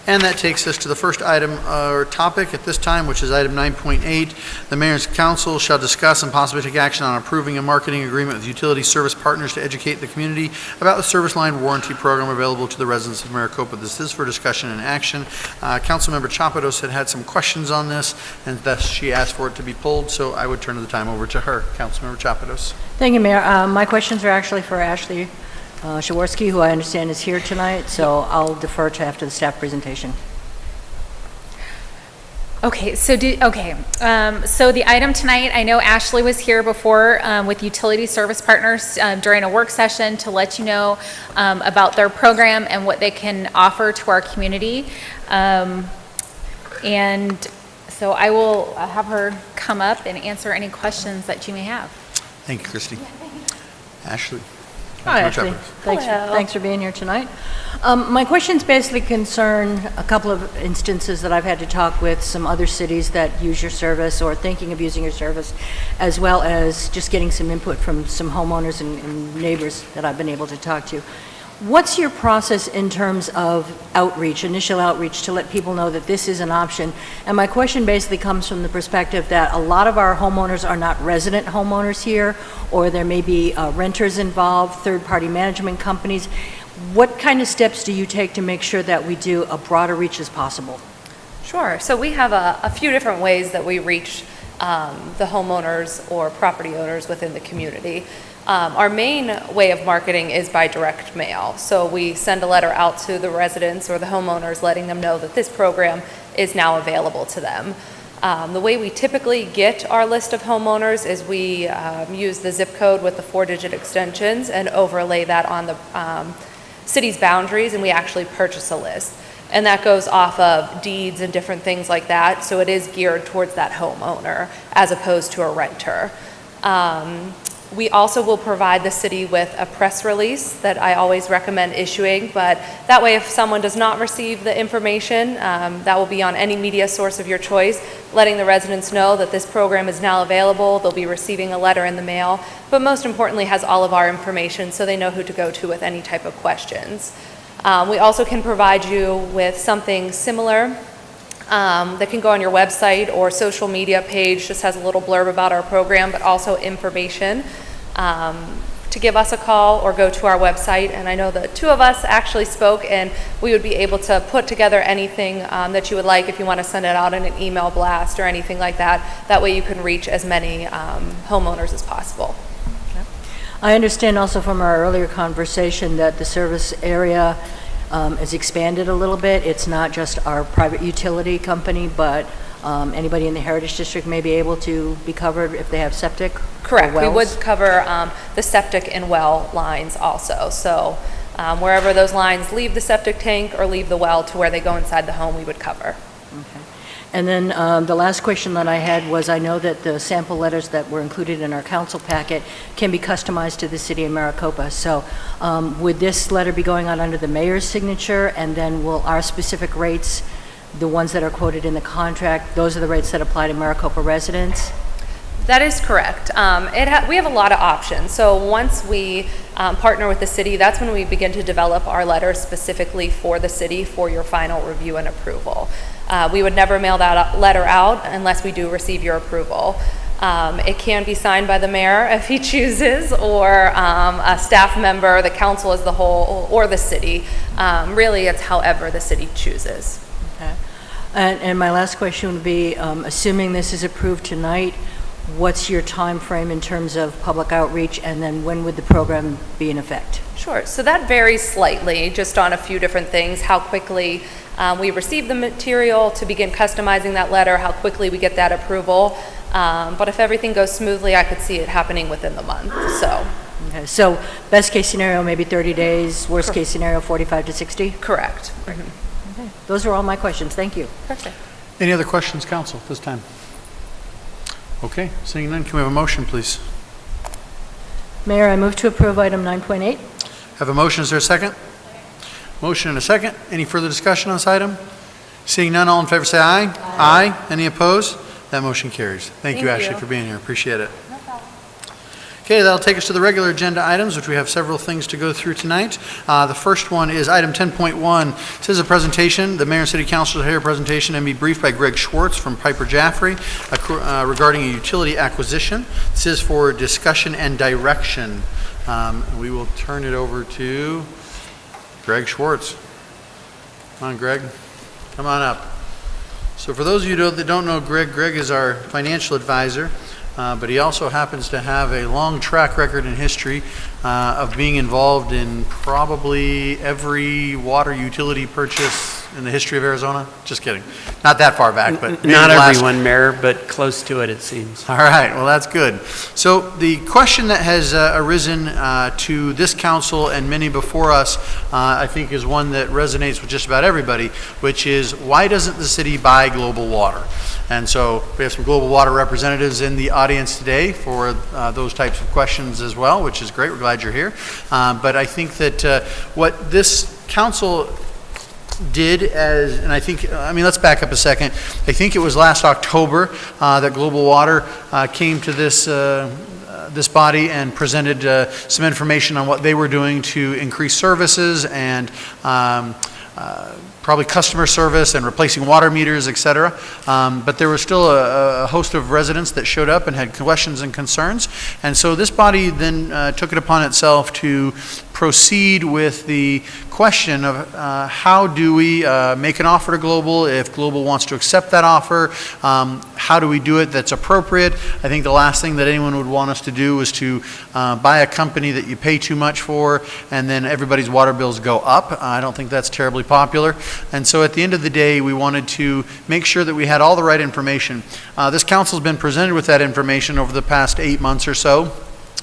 And that takes us to the first item or topic at this time, which is item 9.8. The mayor's council shall discuss and possibly take action on approving a marketing agreement with utility service partners to educate the community about the service line warranty program available to the residents of Maricopa. This is for discussion and action. Councilmember Chapados had some questions on this, and thus she asked for it to be pulled, so I would turn the time over to her. Councilmember Chapados. Thank you, Mayor. My questions are actually for Ashley Shaworski, who I understand is here tonight, so I'll defer to after the staff presentation. Okay, so so the item tonight, I know Ashley was here before with Utility Service Partners during a work session to let you know about their program and what they can offer to our community. And so I will have her come up and answer any questions that you may have. Thank you, Christy. Ashley. Hi, Ashley. Thanks for being here tonight. My questions basically concern a couple of instances that I've had to talk with some other cities that use your service or thinking of using your service, as well as just getting some input from some homeowners and neighbors that I've been able to talk to. What's your process in terms of outreach, initial outreach, to let people know that this is an option? And my question basically comes from the perspective that a lot of our homeowners are not resident homeowners here, or there may be renters involved, third-party management companies. What kind of steps do you take to make sure that we do a broader reach as possible? Sure. So we have a few different ways that we reach the homeowners or property owners within the community. Our main way of marketing is by direct mail. So we send a letter out to the residents or the homeowners letting them know that this program is now available to them. The way we typically get our list of homeowners is we use the zip code with the 4-digit extensions and overlay that on the city's boundaries, and we actually purchase a list. And that goes off of deeds and different things like that, so it is geared towards that homeowner as opposed to a renter. We also will provide the city with a press release that I always recommend issuing, but that way if someone does not receive the information, that will be on any media source of your choice, letting the residents know that this program is now available, they'll be receiving a letter in the mail, but most importantly has all of our information so they know who to go to with any type of questions. We also can provide you with something similar that can go on your website or social media page, just has a little blurb about our program, but also information to give us a call or go to our website. And I know the two of us actually spoke, and we would be able to put together anything that you would like if you want to send it out in an email blast or anything like that. That way you can reach as many homeowners as possible. I understand also from our earlier conversation that the service area is expanded a little bit. It's not just our private utility company, but anybody in the Heritage District may be able to be covered if they have septic. Correct. We would cover the septic and well lines also. So Wherever those lines leave the septic tank or leave the well to where they go inside the home, we would cover. And then the last question that I had was, I know that the sample letters that were included in our council packet can be customized to the city of Maricopa. So would this letter be going out under the mayor's signature, and then will our specific rates, the ones that are quoted in the contract, those are the rates that apply to Maricopa residents? That is correct. We have a lot of options. So once we partner with the city, that's when we begin to develop our letters specifically for the city for your final review and approval. We would never mail that letter out unless we do receive your approval. It can be signed by the mayor if he chooses, or a staff member, the council as the whole, or the city. Really, it's however the city chooses. Okay. And my last question would be, assuming this is approved tonight, what's your time frame in terms of public outreach, and then when would the program be in effect? Sure. So that varies slightly, just on a few different things, how quickly we receive the material to begin customizing that letter, how quickly we get that approval. But if everything goes smoothly, I could see it happening within the month. Okay. So best case scenario, maybe 30 days, worst case scenario, 45 to 60? Correct. Okay. Those are all my questions. Thank you. Perfect. Any other questions, council, at this time? Okay, seeing none, can we have a motion, please? Mayor, I move to approve item 9.8. Have a motion, is there a second? Motion and a second. Any further discussion on this item? Seeing none, all in favor say aye. Aye. Any opposed? That motion carries. Thank you, Ashley, for being here. Appreciate it. No problem. Okay, that'll take us to the regular agenda items, which we have several things to go through tonight. The first one is item 10.1. This is a presentation. The mayor and city council will hear a presentation and be briefed by Greg Schwartz from Piper Jaffray regarding a utility acquisition. This is for discussion and direction. We will turn it over to Greg Schwartz. Come on, Greg. Come on up. So for those of you that don't know Greg, Greg is our financial advisor. But he also happens to have a long track record in history of being involved in probably every water utility purchase in the history of Arizona. Just kidding. Not that far back, but maybe not everyone, Mayor, but close to it, it seems. All right, well, that's good. So the question that has arisen to this council and many before us, I think, is one that resonates with just about everybody, which is, why doesn't the city buy Global Water? And so we have some Global Water representatives in the audience today for those types of questions as well, which is great. We're glad you're here. But I think that what this council did and let's back up a second. I think it was last October that Global Water came to this body and presented some information on what they were doing to increase services and probably customer service and replacing water meters, et cetera. But there was still a host of residents that showed up and had questions and concerns. And so this body then took it upon itself to proceed with the question of how do we make an offer to Global if Global wants to accept that offer? How do we do it that's appropriate? I think the last thing that anyone would want us to do is to buy a company that you pay too much for and then everybody's water bills go up. I don't think that's terribly popular. And so at the end of the day, we wanted to make sure that we had all the right information. This council's been presented with that information over the past 8 months or so.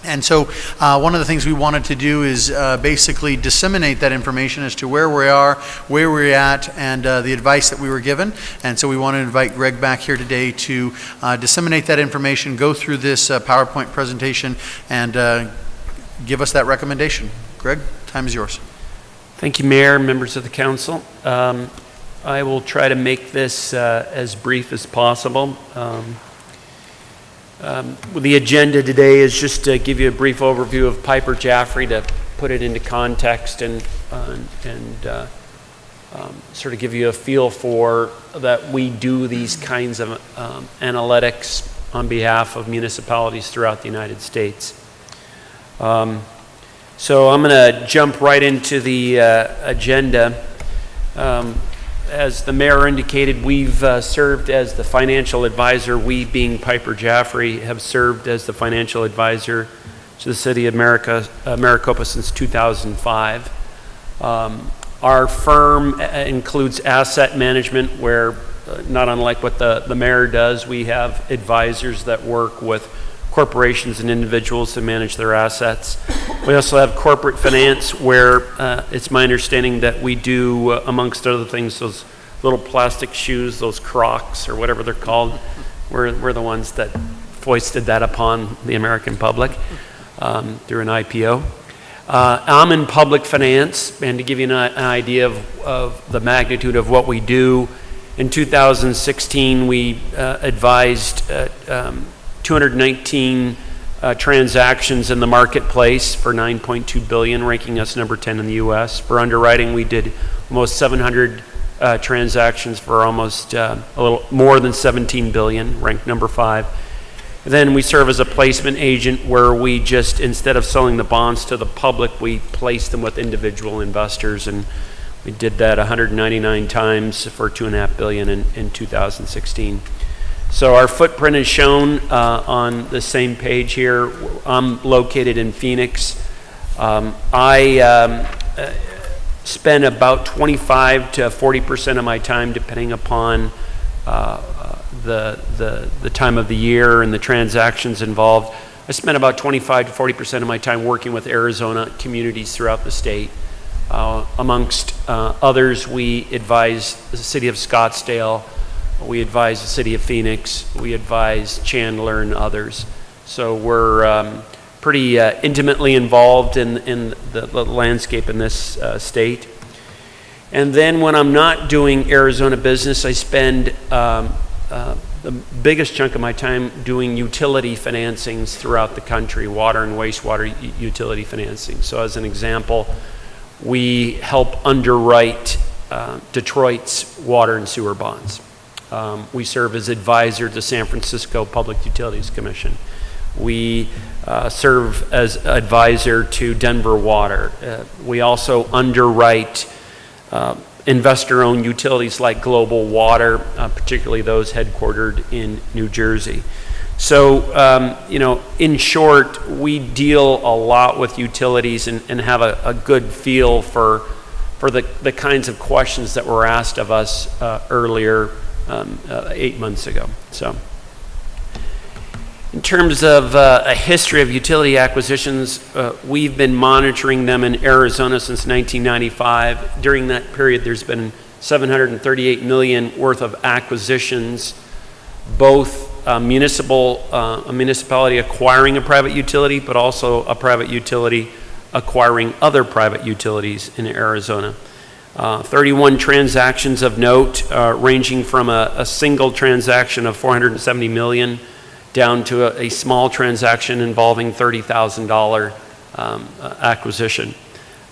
And so one of the things we wanted to do is basically disseminate that information as to where we are, where we're at, and the advice that we were given. And so we want to invite Greg back here today to disseminate that information, go through this PowerPoint presentation, and give us that recommendation. Greg, time is yours. Thank you, Mayor, members of the council. I will try to make this as brief as possible. The agenda today is just to give you a brief overview of Piper Jaffray to put it into context and sort of give you a feel for that we do these kinds of analytics on behalf of municipalities throughout the United States. So I'm going to jump right into the agenda. As the mayor indicated, we've served as the financial advisor. We, being Piper Jaffray, have served as the financial advisor to the city of Maricopa since 2005. Our firm includes asset management, where not unlike what the mayor does, we have advisors that work with corporations and individuals to manage their assets. We also have corporate finance, where it's my understanding that we do, amongst other things, those little plastic shoes, those Crocs or whatever they're called. We're the ones that foisted that upon the American public through an IPO. I'm in public finance, and to give you an idea of the magnitude of what we do, in 2016 we advised 219 transactions in the marketplace for $9.2 billion, ranking us number 10 in the U.S. For underwriting, we did almost 700 transactions for almost a little more than $17 billion, ranked number 5. Then we serve as a placement agent, where we just, instead of selling the bonds to the public, we place them with individual investors, and we did that 199 times for $2.5 billion in 2016. So our footprint is shown on the same page here. I'm located in Phoenix. I spend about 25 to 40% of my time, depending upon the time of the year and the transactions involved. I spend about 25 to 40% of my time working with Arizona communities throughout the state. Amongst others, we advise the city of Scottsdale, we advise the city of Phoenix, we advise Chandler and others. So we're pretty intimately involved in the landscape in this state. And then when I'm not doing Arizona business, I spend the biggest chunk of my time doing utility financings throughout the country, water and wastewater utility financing. So as an example, we help underwrite Detroit's water and sewer bonds. We serve as advisor to San Francisco Public Utilities Commission. We serve as advisor to Denver Water. We also underwrite investor-owned utilities like Global Water, particularly those headquartered in New Jersey. So, in short, we deal a lot with utilities and have a good feel for the kinds of questions that were asked of us earlier 8 months ago. So, in terms of a history of utility acquisitions, we've been monitoring them in Arizona since 1995. During that period, there's been $738 million worth of acquisitions, both a municipality acquiring a private utility, but also a private utility acquiring other private utilities in Arizona. 31 transactions of note, ranging from a single transaction of $470 million down to a small transaction involving $30,000 acquisition.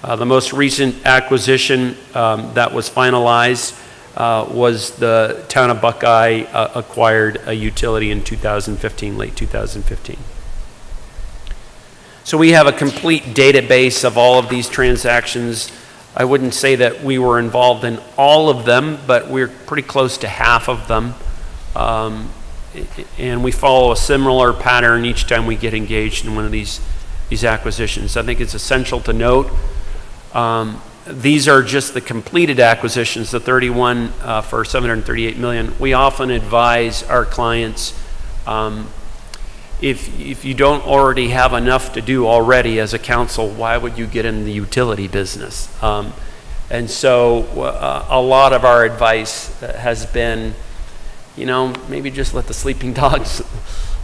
The most recent acquisition that was finalized was the town of Buckeye acquired a utility in 2015, late 2015. So we have a complete database of all of these transactions. I wouldn't say that we were involved in all of them, but we're pretty close to half of them. And we follow a similar pattern each time we get engaged in one of these acquisitions. I think it's essential to note these are just the completed acquisitions, the 31 for $738 million. We often advise our clients, if you don't already have enough to do already as a council, why would you get in the utility business? And so a lot of our advice has been, maybe just let the sleeping dogs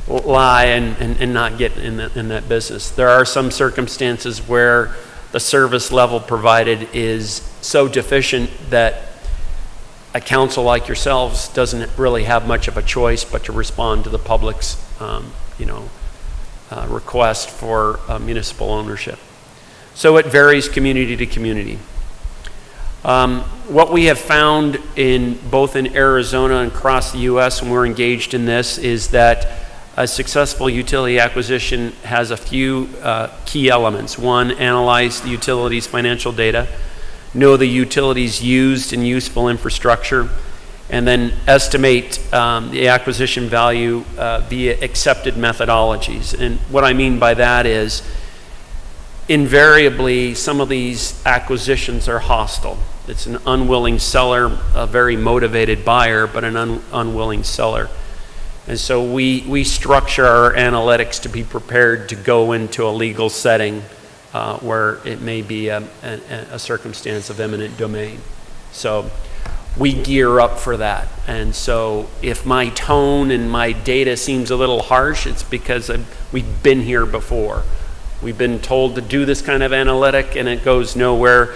lie and not get in that business. There are some circumstances where the service level provided is so deficient that a council like yourselves doesn't really have much of a choice but to respond to the public's request for municipal ownership. So it varies community to community. What we have found both in Arizona and across the U.S. when we're engaged in this is that a successful utility acquisition has a few key elements. One, analyze the utility's financial data, know the utility's used and useful infrastructure, and then estimate the acquisition value via accepted methodologies. And what I mean by that is, invariably, some of these acquisitions are hostile. It's an unwilling seller, a very motivated buyer, but an unwilling seller. And so we structure our analytics to be prepared to go into a legal setting where it may be a circumstance of eminent domain. So we gear up for that. And so if my tone and my data seems a little harsh, it's because we've been here before. We've been told to do this kind of analytic and it goes nowhere.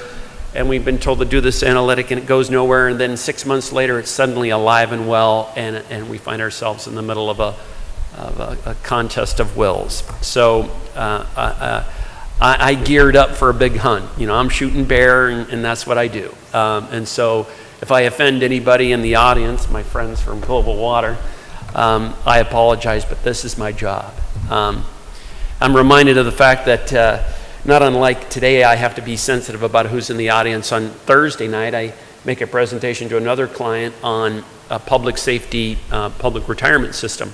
And we've been told to do this analytic and it goes nowhere. And then 6 months later, it's suddenly alive and well, and we find ourselves in the middle of a contest of wills. So I geared up for a big hunt. You know, I'm shooting bear, and that's what I do. And so if I offend anybody in the audience, my friends from Global Water, I apologize, but this is my job. I'm reminded of the fact that not unlike today, I have to be sensitive about who's in the audience. On Thursday night, I make a presentation to another client on a public safety, public retirement system,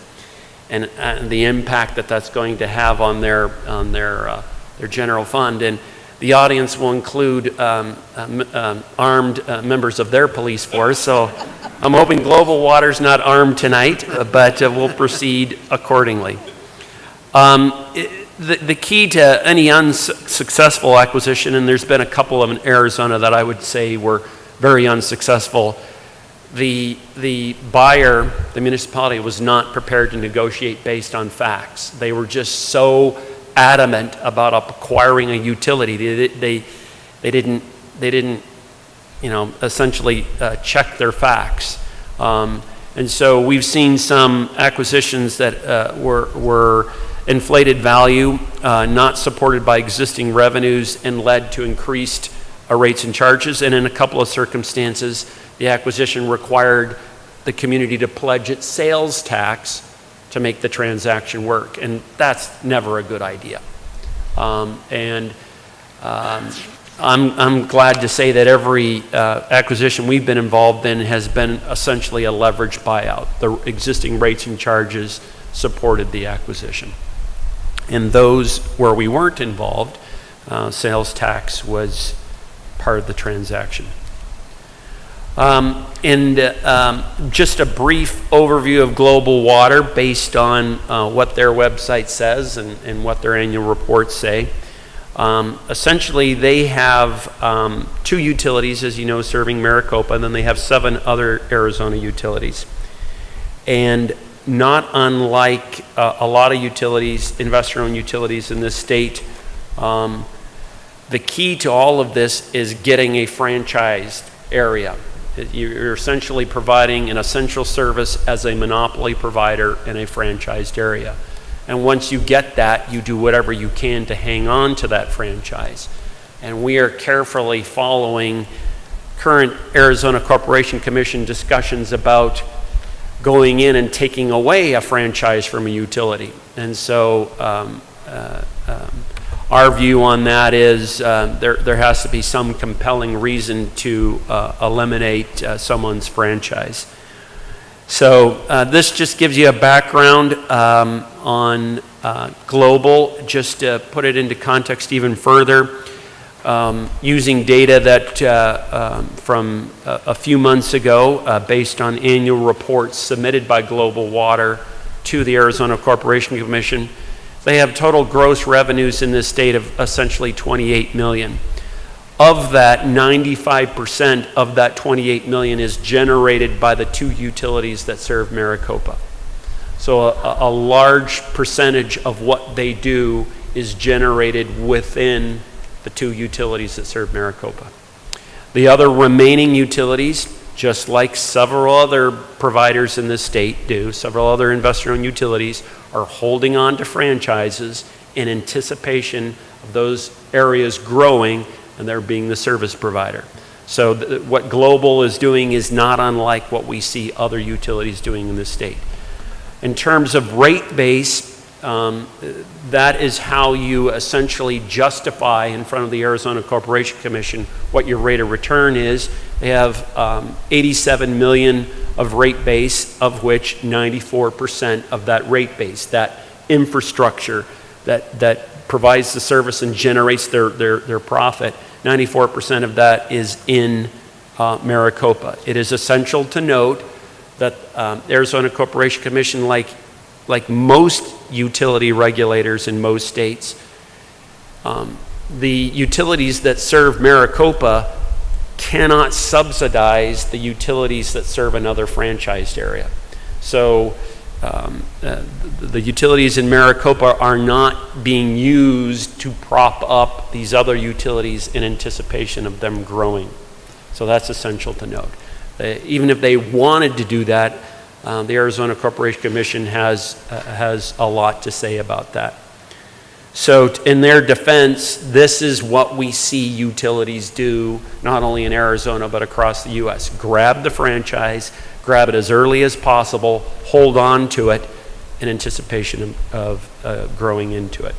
and the impact that that's going to have on their general fund. And the audience will include armed members of their police force. So I'm hoping Global Water's not armed tonight, but we'll proceed accordingly. The key to any unsuccessful acquisition, and there's been a couple of in Arizona that I would say were very unsuccessful, the buyer, the municipality, was not prepared to negotiate based on facts. They were just so adamant about acquiring a utility. They didn't you know, essentially check their facts. And so we've seen some acquisitions that were inflated value, not supported by existing revenues, and led to increased rates and charges. And in a couple of circumstances, the acquisition required the community to pledge its sales tax to make the transaction work. And that's never a good idea. I'm glad to say that every acquisition we've been involved in has been essentially a leveraged buyout. The existing rates and charges supported the acquisition. In those where we weren't involved, sales tax was part of the transaction. Just a brief overview of Global Water based on what their website says and what their annual reports say. Essentially, they have 2 utilities, as you know, serving Maricopa, and then they have 7 other Arizona utilities. And not unlike a lot of utilities, investor-owned utilities in this state, the key to all of this is getting a franchised area. You're essentially providing an essential service as a monopoly provider in a franchised area. And once you get that, you do whatever you can to hang on to that franchise. And we are carefully following current Arizona Corporation Commission discussions about going in and taking away a franchise from a utility. And so our view on that is there has to be some compelling reason to eliminate someone's franchise. So this just gives you a background on Global, just to put it into context even further. Using data that from a few months ago, based on annual reports submitted by Global Water to the Arizona Corporation Commission, they have total gross revenues in this state of essentially $28 million. Of that, 95% of that $28 million is generated by the 2 utilities that serve Maricopa. So a large percentage of what they do is generated within the 2 utilities that serve Maricopa. The other remaining utilities, just like several other providers in this state do, several other investor-owned utilities, are holding on to franchises in anticipation of those areas growing and they're being the service provider. So what Global is doing is not unlike what we see other utilities doing in this state. In terms of rate base, that is how you essentially justify in front of the Arizona Corporation Commission what your rate of return is. They have 87 million of rate base, of which 94% of that rate base, that infrastructure that provides the service and generates their profit, 94% of that is in Maricopa. It is essential to note that Arizona Corporation Commission, like most utility regulators in most states, the utilities that serve Maricopa cannot subsidize the utilities that serve another franchised area. So the utilities in Maricopa are not being used to prop up these other utilities in anticipation of them growing. So that's essential to note. Even if they wanted to do that, the Arizona Corporation Commission has a lot to say about that. So in their defense, this is what we see utilities do, not only in Arizona, but across the U.S. Grab the franchise, grab it as early as possible, hold on to it in anticipation of growing into it.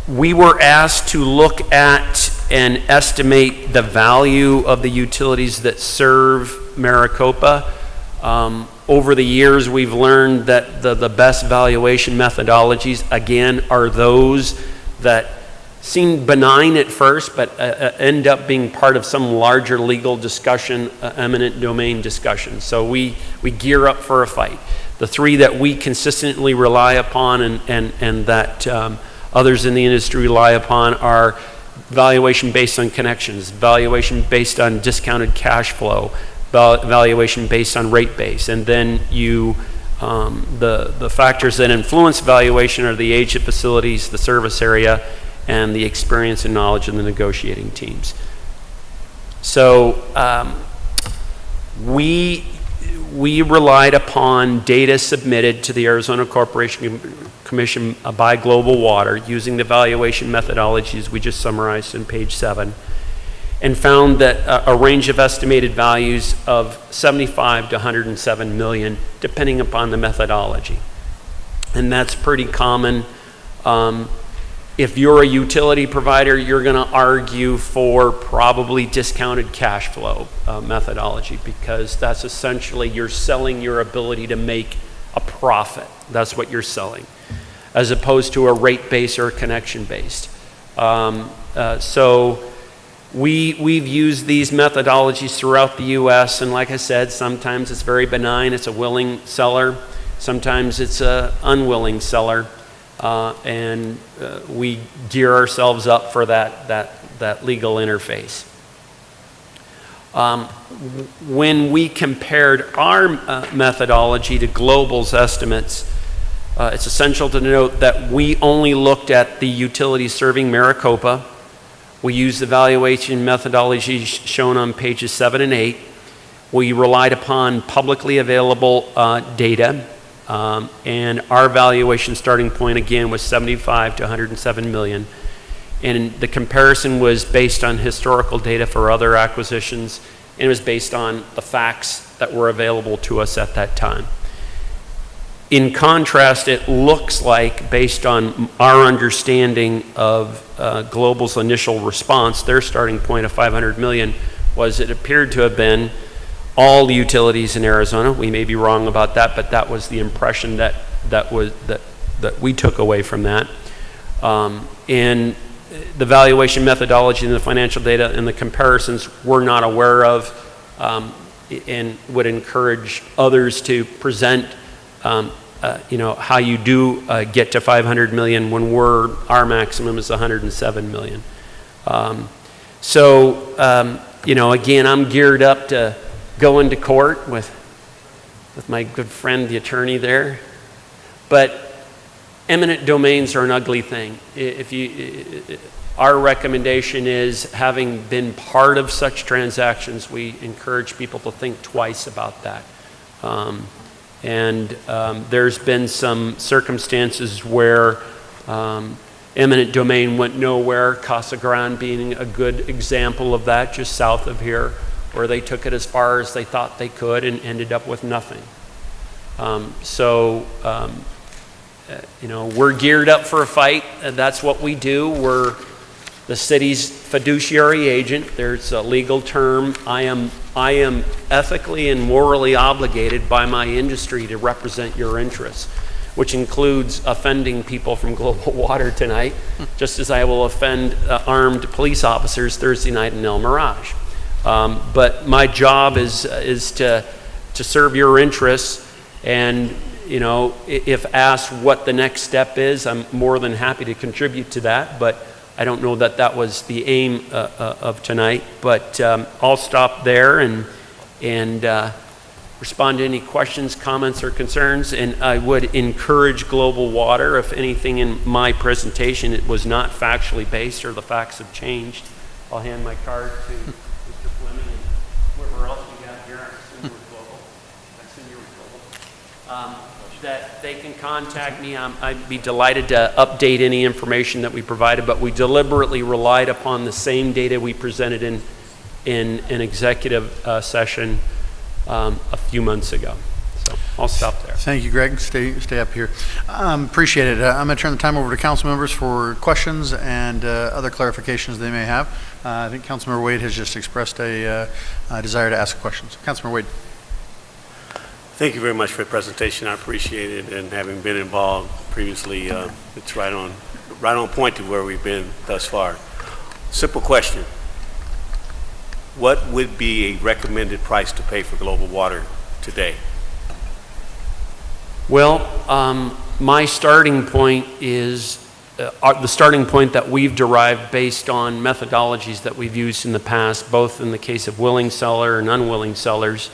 We were asked to look at and estimate the value of the utilities that serve Maricopa. Over the years, we've learned that the best valuation methodologies, again, are those that seem benign at first, but end up being part of some larger legal discussion, eminent domain discussion. So we gear up for a fight. The three that we consistently rely upon and that others in the industry rely upon are valuation based on connections, valuation based on discounted cash flow, valuation based on rate base, and then the factors that influence valuation are the age of facilities, the service area, and the experience and knowledge of the negotiating teams. So we relied upon data submitted to the Arizona Corporation Commission by Global Water using the valuation methodologies we just summarized in page 7, and found that a range of estimated values of 75 to 107 million, depending upon the methodology. And that's pretty common. If you're a utility provider, you're going to argue for probably discounted cash flow methodology, because that's essentially you're selling your ability to make a profit. That's what you're selling, as opposed to a rate base or a connection based. So we've used these methodologies throughout the U.S., and like I said, sometimes it's very benign. It's a willing seller. Sometimes it's an unwilling seller. And we gear ourselves up for that legal interface. When we compared our methodology to Global's estimates, it's essential to note that we only looked at the utilities serving Maricopa. We used the valuation methodology shown on pages 7 and 8. We relied upon publicly available data. And our valuation starting point again was 75 to 107 million. And the comparison was based on historical data for other acquisitions, and it was based on the facts that were available to us at that time. In contrast, it looks like, based on our understanding of Global's initial response, their starting point of 500 million was it appeared to have been all the utilities in Arizona. We may be wrong about that, but that was the impression that we took away from that. And the valuation methodology and the financial data and the comparisons we're not aware of, and would encourage others to present how you do get to 500 million when our maximum is 107 million. Again, I'm geared up to go into court with my good friend, the attorney there. But eminent domains are an ugly thing. Our recommendation is, having been part of such transactions, we encourage people to think twice about that. There's been some circumstances where eminent domain went nowhere, Casa Grande being a good example of that, just south of here, where they took it as far as they thought they could and ended up with nothing. We're geared up for a fight. That's what we do. We're the city's fiduciary agent. There's a legal term. I am ethically and morally obligated by my industry to represent your interests, which includes offending people from Global Water tonight, just as I will offend armed police officers Thursday night in El Mirage. But my job is to serve your interests, and you know, if asked what the next step is, I'm more than happy to contribute to that, but I don't know that that was the aim of tonight. But I'll stop there and respond to any questions, comments, or concerns. And I would encourage Global Water, if anything in my presentation it was not factually based or the facts have changed, I'll hand my card to Mr. Fleming and whoever else we got here. I assume you're Global. That they can contact me. I'd be delighted to update any information that we provided, but we deliberately relied upon the same data we presented in an executive session a few months ago. So I'll stop there. Thank you, Greg. Stay up here. Appreciate it. I'm going to turn the time over to council members for questions and other clarifications they may have. I think Councilmember Wade has just expressed a desire to ask questions. Councilmember Wade. Thank you very much for the presentation. I appreciate it, and having been involved previously, it's right on point to where we've been thus far. Simple question. What would be a recommended price to pay for Global Water today? Well, my starting point is the starting point that we've derived based on methodologies that we've used in the past, both in the case of willing seller and unwilling sellers,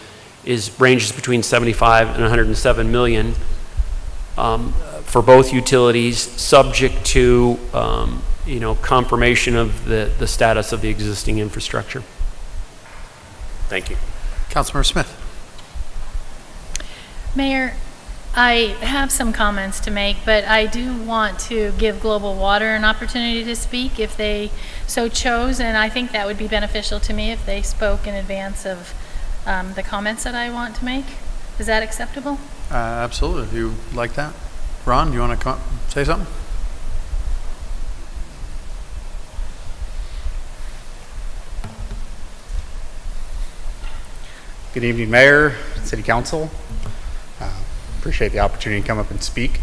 ranges between 75 and 107 million for both utilities, subject to confirmation of the status of the existing infrastructure. Thank you. Councilmember Smith. Mayor, I have some comments to make, but I do want to give Global Water an opportunity to speak if they so chose, and I think that would be beneficial to me if they spoke in advance of the comments that I want to make. Is that acceptable? Absolutely. If you like that. Ron, do you want to say something? Good evening, Mayor, City Council. Appreciate the opportunity to come up and speak.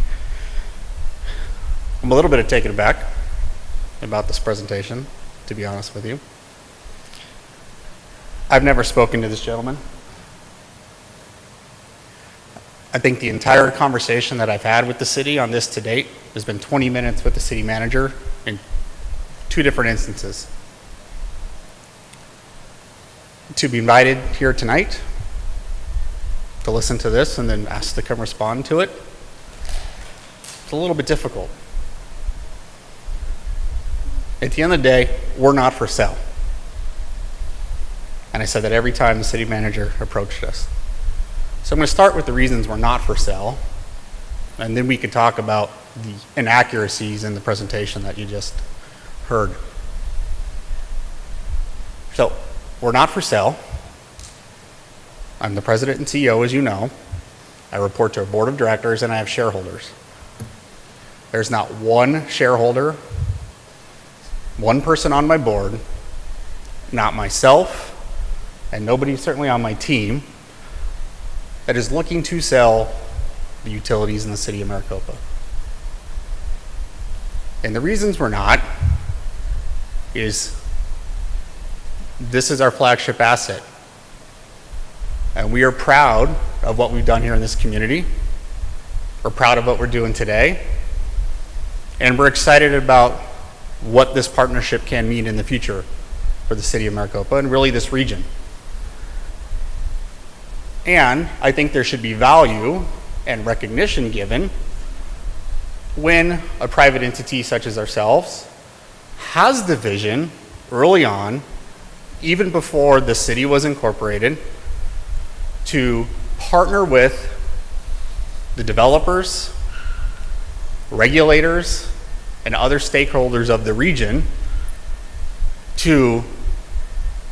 I'm a little bit taken aback about this presentation, to be honest with you. I've never spoken to this gentleman. I think the entire conversation that I've had with the city on this to date has been 20 minutes with the city manager in 2 different instances. To be invited here tonight to listen to this and then asked to come respond to it, it's a little bit difficult. At the end of the day, we're not for sale. And I said that every time the city manager approached us. So I'm going to start with the reasons we're not for sale, and then we can talk about the inaccuracies in the presentation that you just heard. So, we're not for sale. I'm the president and CEO, as you know. I report to a board of directors, and I have shareholders. There's not one shareholder, one person on my board, not myself, and nobody certainly on my team, that is looking to sell the utilities in the city of Maricopa. And the reasons we're not is this is our flagship asset. And we are proud of what we've done here in this community. We're proud of what we're doing today. And we're excited about what this partnership can mean in the future for the city of Maricopa and really this region. And I think there should be value and recognition given when a private entity such as ourselves has the vision early on, even before the city was incorporated, to partner with the developers, regulators, and other stakeholders of the region to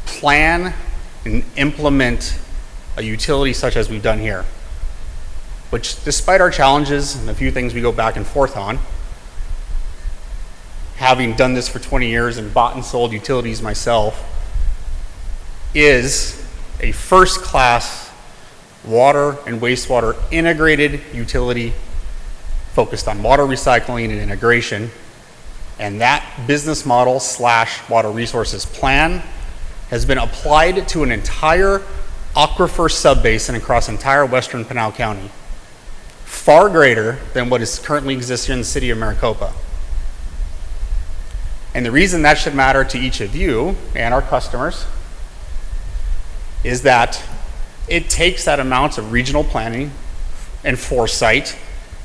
plan and implement a utility such as we've done here, which, despite our challenges and a few things we go back and forth on, having done this for 20 years and bought and sold utilities myself, is a first-class water and wastewater integrated utility focused on water recycling and integration. And that business model / water resources plan has been applied to an entire aquifer subbasin across entire western Pinal County, far greater than what is currently existing in the city of Maricopa. And the reason that should matter to each of you and our customers is that it takes that amount of regional planning and foresight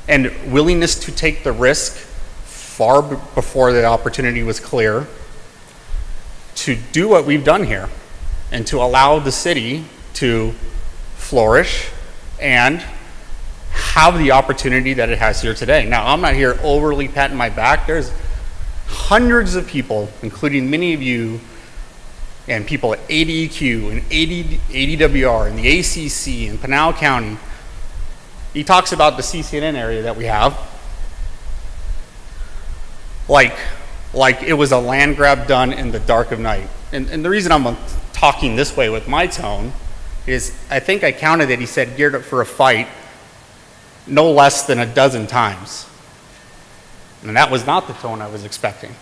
and willingness to take the risk far before the opportunity was clear to do what we've done here and to allow the city to flourish and have the opportunity that it has here today. Now, I'm not here overly patting my back. There's hundreds of people, including many of you and people at ADEQ and ADWR and the ACC and Pinal County. He talks about the CCNN area that we have like it was a land grab done in the dark of night. And the reason I'm talking this way with my tone is I think I counted that he said geared up for a fight no less than a dozen times. And that was not the tone I was expecting.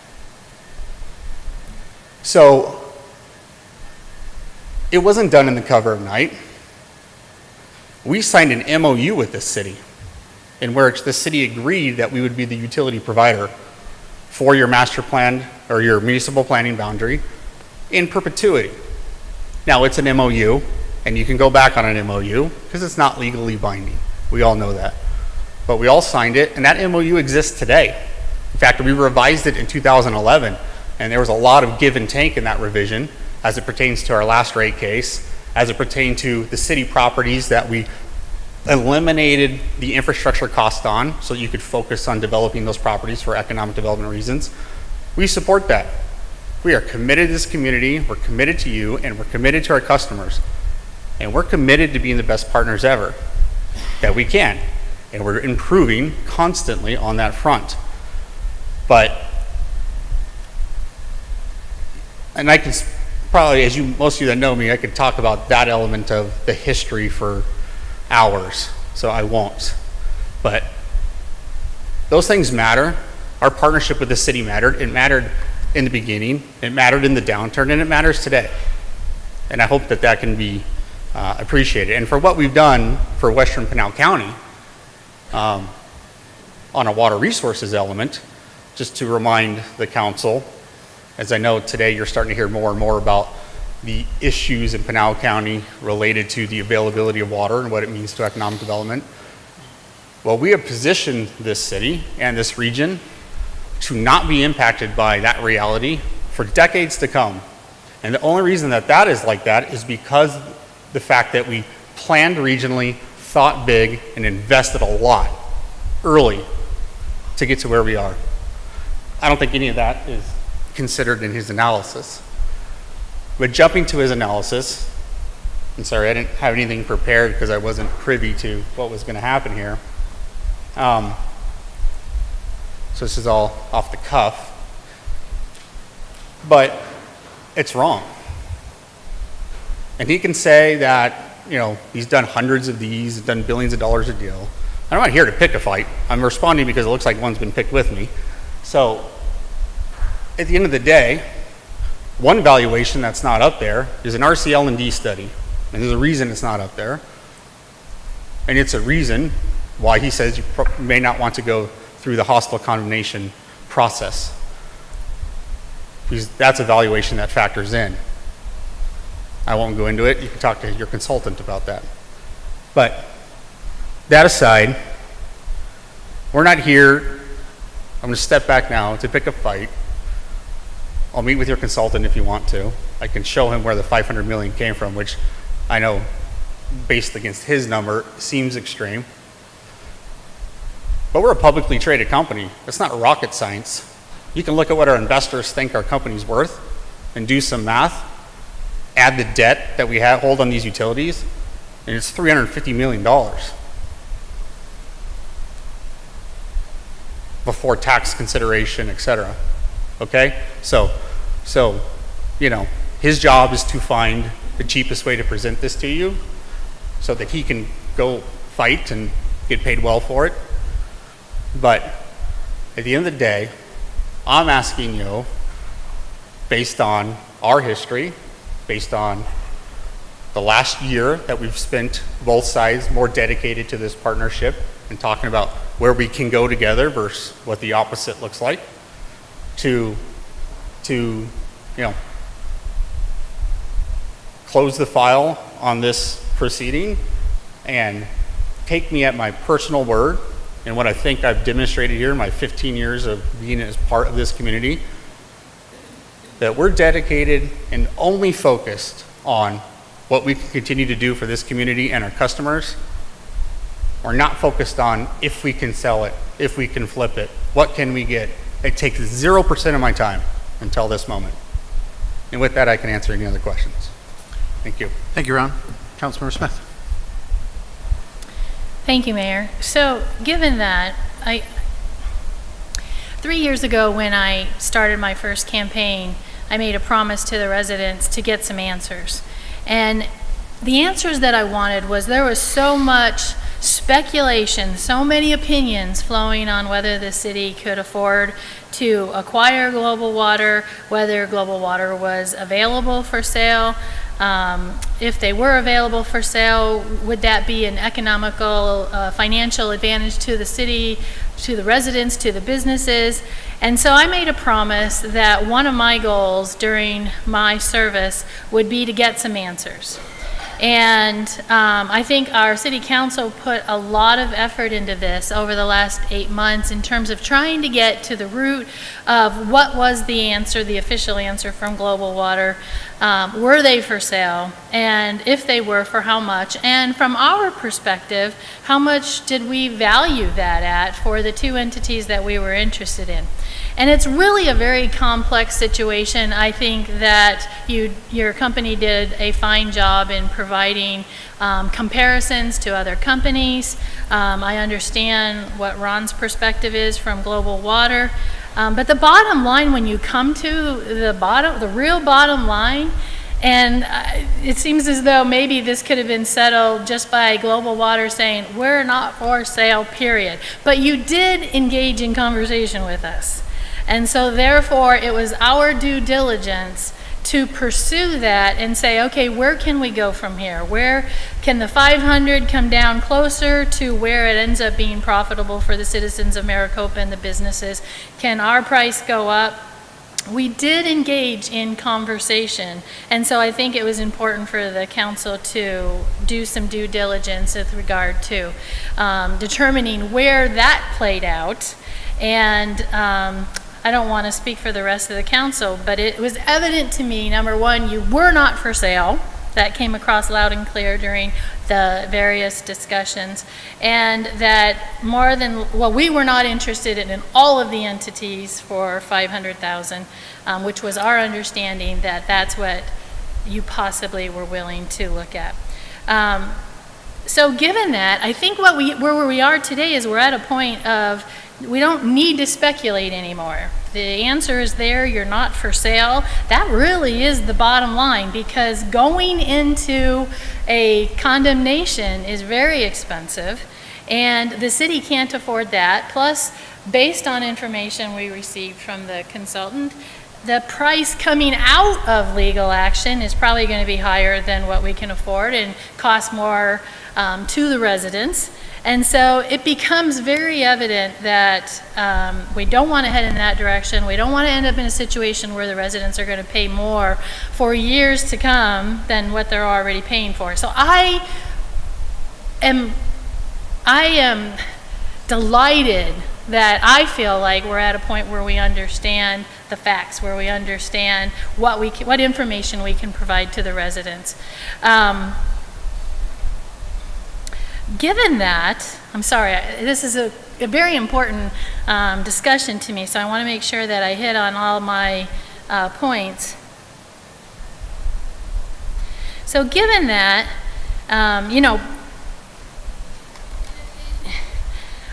So it wasn't done in the cover of night. We signed an MOU with this city in which the city agreed that we would be the utility provider for your master plan or your municipal planning boundary in perpetuity. Now, it's an MOU, and you can go back on an MOU because it's not legally binding. We all know that. But we all signed it, and that MOU exists today. In fact, we revised it in 2011, and there was a lot of give and take in that revision as it pertains to our last rate case, as it pertained to the city properties that we eliminated the infrastructure cost on so that you could focus on developing those properties for economic development reasons. We support that. We are committed to this community, we're committed to you, and we're committed to our customers. And we're committed to being the best partners ever that we can. And we're improving constantly on that front. But, and I can probably, as you, most of you that know me, I could talk about that element of the history for hours, so I won't. But those things matter. Our partnership with the city mattered. It mattered in the beginning, it mattered in the downturn, and it matters today. And I hope that that can be appreciated. And for what we've done for Western Pinal County on a water resources element, just to remind the council, as I know today you're starting to hear more and more about the issues in Pinal County related to the availability of water and what it means to economic development. Well, we have positioned this city and this region to not be impacted by that reality for decades to come. And the only reason that that is like that is because the fact that we planned regionally, thought big, and invested a lot early to get to where we are. I don't think any of that is considered in his analysis. But jumping to his analysis, I'm sorry, I didn't have anything prepared because I wasn't privy to what was going to happen here. So this is all off the cuff. But it's wrong. And he can say that, you know, he's done hundreds of these, done billions of dollars a deal. I'm not here to pick a fight. I'm responding because it looks like one's been picked with me. So at the end of the day, one valuation that's not up there is an RCL&D study. And there's a reason it's not up there. And it's a reason why he says you may not want to go through the hostile condemnation process. Because that's a valuation that factors in. I won't go into it. You can talk to your consultant about that. But that aside, we're not here, I'm going to step back now, to pick a fight. I'll meet with your consultant if you want to. I can show him where the $500 million came from, which I know, based against his number, seems extreme. But we're a publicly traded company. It's not rocket science. You can look at what our investors think our company's worth and do some math, add the debt that we hold on these utilities, and it's $350 million before tax consideration, et cetera. Okay? So, you know, his job is to find the cheapest way to present this to you so that he can go fight and get paid well for it. But at the end of the day, I'm asking you, based on our history, based on the last year that we've spent both sides more dedicated to this partnership and talking about where we can go together versus what the opposite looks like, to you know, close the file on this proceeding and take me at my personal word and what I think I've demonstrated here in my 15 years of being as part of this community, that we're dedicated and only focused on what we can continue to do for this community and our customers. We're not focused on if we can sell it, if we can flip it, what can we get. It takes 0% of my time until this moment. And with that, I can answer any other questions. Thank you. Thank you, Ron. Councilmember Smith. Thank you, Mayor. So, given that, 3 years ago when I started my first campaign, I made a promise to the residents to get some answers. And the answers that I wanted was there was so much speculation, so many opinions flowing on whether the city could afford to acquire Global Water, whether Global Water was available for sale. If they were available for sale, would that be an economical, financial advantage to the city, to the residents, to the businesses? And so I made a promise that one of my goals during my service would be to get some answers. And I think our city council put a lot of effort into this over the last 8 months in terms of trying to get to the root of what was the answer, the official answer from Global Water. Were they for sale? And if they were, for how much? And from our perspective, how much did we value that at for the two entities that we were interested in? And it's really a very complex situation. I think that your company did a fine job in providing comparisons to other companies. I understand what Ron's perspective is from Global Water. But the bottom line, when you come to the real bottom line, and it seems as though maybe this could have been settled just by Global Water saying, we're not for sale, period. But you did engage in conversation with us. And so therefore, it was our due diligence to pursue that and say, okay, where can we go from here? Where can the 500 come down closer to where it ends up being profitable for the citizens of Maricopa and the businesses? Can our price go up? We did engage in conversation, and so I think it was important for the council to do some due diligence with regard to determining where that played out. And I don't want to speak for the rest of the council, but it was evident to me, number one, you were not for sale. That came across loud and clear during the various discussions. And that we were not interested in all of the entities for $500,000, which was our understanding that that's what you possibly were willing to look at. So given that, I think where we are today is we're at a point of we don't need to speculate anymore. The answer is there, you're not for sale. That really is the bottom line, because going into a condemnation is very expensive, and the city can't afford that. Plus, based on information we received from the consultant, the price coming out of legal action is probably going to be higher than what we can afford and cost more to the residents. And so it becomes very evident that we don't want to head in that direction. We don't want to end up in a situation where the residents are going to pay more for years to come than what they're already paying for. So I am delighted that I feel like we're at a point where we understand the facts, where we understand what information we can provide to the residents. Given that, I'm sorry, this is a very important discussion to me, so I want to make sure that I hit on all my points. So given that,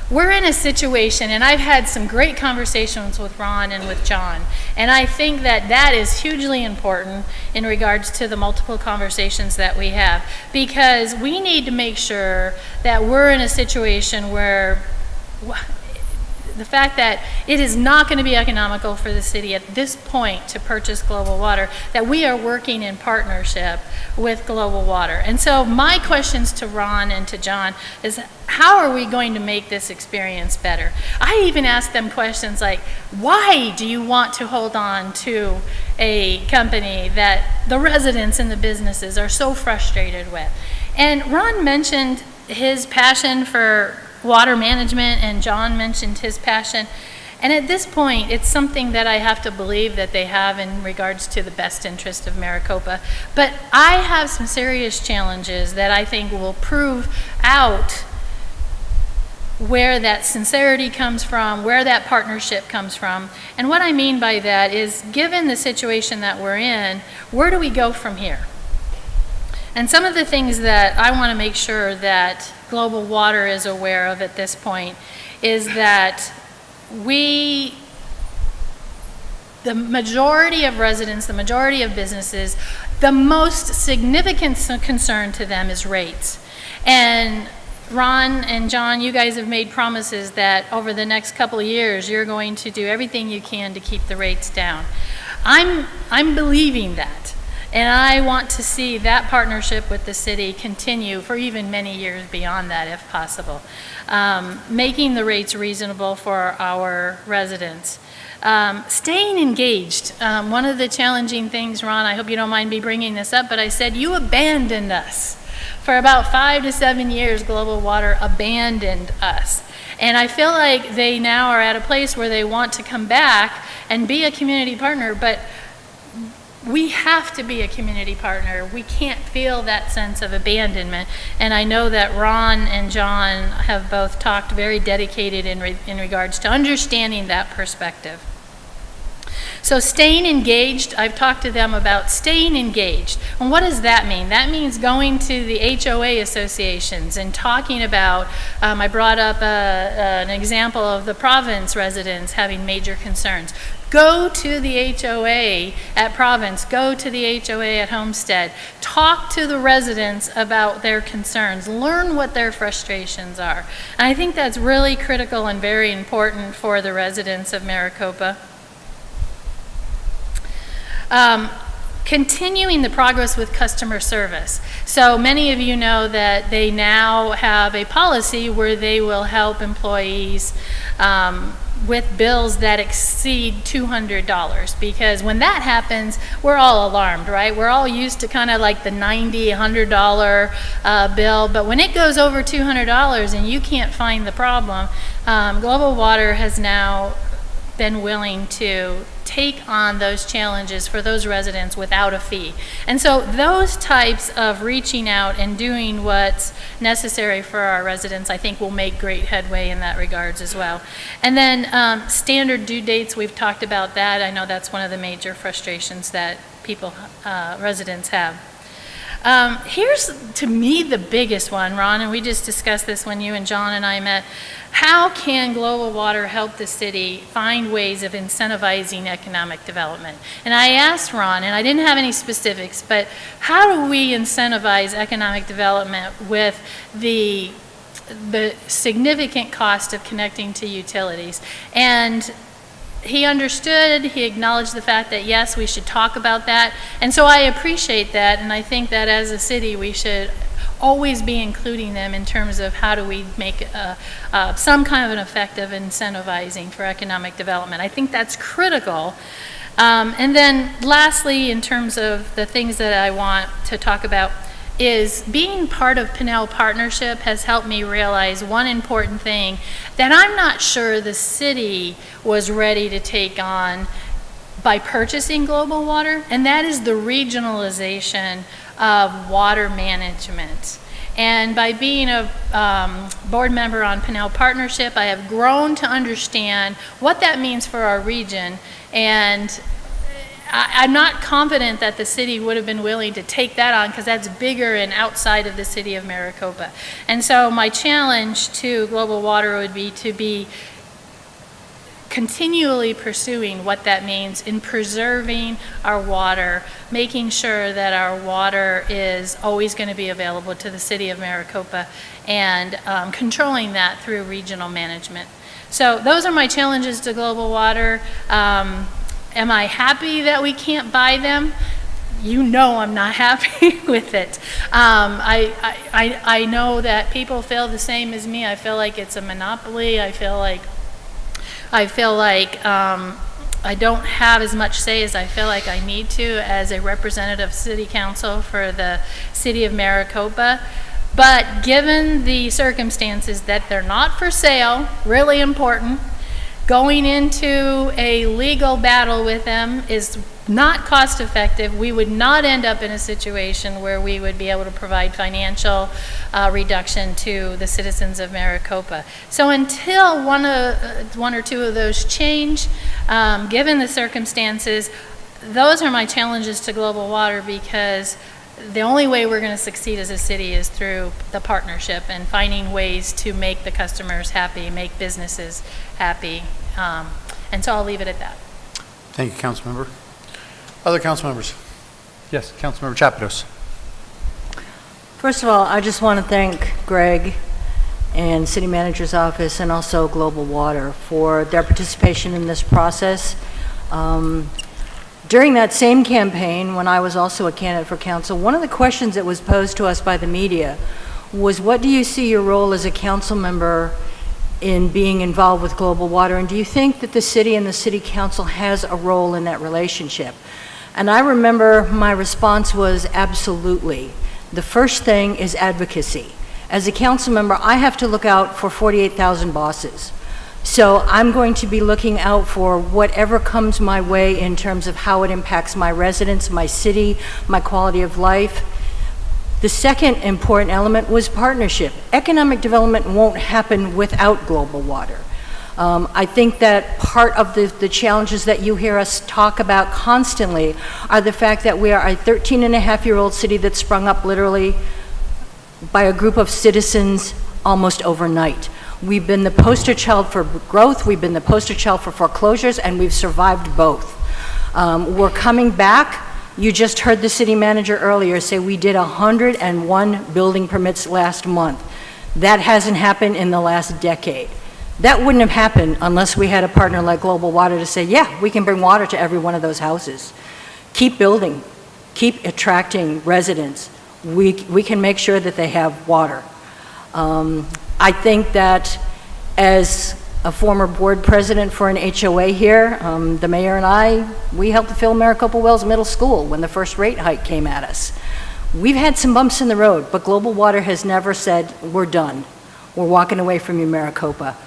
we're in a situation, and I've had some great conversations with Ron and with John, and I think that that is hugely important in regards to the multiple conversations that we have, because we need to make sure that we're in a situation where the fact that it is not going to be economical for the city at this point to purchase Global Water, that we are working in partnership with Global Water. And so my questions to Ron and to John is, how are we going to make this experience better? I even asked them questions like, why do you want to hold on to a company that the residents and the businesses are so frustrated with? And Ron mentioned his passion for water management, and John mentioned his passion. And at this point, it's something that I have to believe that they have in regards to the best interest of Maricopa. But I have some serious challenges that I think will prove out where that sincerity comes from, where that partnership comes from. And what I mean by that is, given the situation that we're in, where do we go from here? And some of the things that I want to make sure that Global Water is aware of at this point is that the majority of residents, the majority of businesses, the most significant concern to them is rates. And Ron and John, you guys have made promises that over the next couple of years, you're going to do everything you can to keep the rates down. I'm believing that. And I want to see that partnership with the city continue for even many years beyond that, if possible. Making the rates reasonable for our residents. Staying engaged. One of the challenging things, Ron, I hope you don't mind me bringing this up, but I said you abandoned us. For about 5 to 7 years, Global Water abandoned us. And I feel like they now are at a place where they want to come back and be a community partner, but we have to be a community partner. We can't feel that sense of abandonment. And I know that Ron and John have both talked very dedicated in regards to understanding that perspective. So staying engaged, I've talked to them about staying engaged. And what does that mean? That means going to the HOA associations and talking about, I brought up an example of the Province residents having major concerns. Go to the HOA at Province, go to the HOA at Homestead, talk to the residents about their concerns, learn what their frustrations are. And I think that's really critical and very important for the residents of Maricopa. Continuing the progress with customer service. So many of you know that they now have a policy where they will help employees with bills that exceed $200, because when that happens, we're all alarmed, right? We're all used to kind of like the $90, $100 bill, but when it goes over $200 and you can't find the problem, Global Water has now been willing to take on those challenges for those residents without a fee. And so those types of reaching out and doing what's necessary for our residents, I think will make great headway in that regards as well. And then standard due dates, we've talked about that. I know that's one of the major frustrations that people, residents have. Here's, to me, the biggest one, Ron, and we just discussed this when you and John and I met. How can Global Water help the city find ways of incentivizing economic development? And I asked Ron, and I didn't have any specifics, but how do we incentivize economic development with the significant cost of connecting to utilities? And he understood, he acknowledged the fact that yes, we should talk about that. And so I appreciate that, and I think that as a city we should always be including them in terms of how do we make some kind of an effective incentivizing for economic development. I think that's critical. And then lastly, in terms of the things that I want to talk about, is being part of Pinnell Partnership has helped me realize one important thing that I'm not sure the city was ready to take on by purchasing Global Water, and that is the regionalization of water management. And by being a board member on Pinnell Partnership, I have grown to understand what that means for our region, and I'm not confident that the city would have been willing to take that on, because that's bigger and outside of the city of Maricopa. And so my challenge to Global Water would be to be continually pursuing what that means in preserving our water, making sure that our water is always going to be available to the city of Maricopa, and controlling that through regional management. So those are my challenges to global water. Am I happy that we can't buy them? You know I'm not happy with it. I know that people feel the same as me. I feel like it's a monopoly. I feel like I don't have as much say as I feel like I need to as a representative city council for the city of Maricopa. But given the circumstances that they're not for sale, really important, going into a legal battle with them is not cost effective. We would not end up in a situation where we would be able to provide financial reduction to the citizens of Maricopa. So until one or two of those change, given the circumstances, those are my challenges to global water, because the only way we're going to succeed as a city is through the partnership and finding ways to make the customers happy, make businesses happy. And so I'll leave it at that. Thank you, Councilmember. Other council members? Yes, Councilmember Chapados. First of all, I just want to thank Greg and City Manager's Office and also Global Water for their participation in this process. During that same campaign, when I was also a candidate for council, one of the questions that was posed to us by the media was, what do you see your role as a council member in being involved with Global Water, and do you think that the city and the city council has a role in that relationship? And I remember my response was absolutely. The first thing is advocacy. As a council member, I have to look out for 48,000 bosses. So I'm going to be looking out for whatever comes my way in terms of how it impacts my residents, my city, my quality of life. The second important element was partnership. Economic development won't happen without Global Water. I think that part of the challenges that you hear us talk about constantly are the fact that we are a 13-and-a-half-year-old city that sprung up literally by a group of citizens almost overnight. We've been the poster child for growth, we've been the poster child for foreclosures, and we've survived both. We're coming back. You just heard the city manager earlier say we did 101 building permits last month. That hasn't happened in the last decade. That wouldn't have happened unless we had a partner like Global Water to say, yeah, we can bring water to every one of those houses. Keep building, keep attracting residents. We can make sure that they have water. I think that as a former board president for an HOA here, the mayor and I, we helped to fill Maricopa Wells Middle School when the first rate hike came at us. We've had some bumps in the road, but Global Water has never said, we're done. We're walking away from you, Maricopa.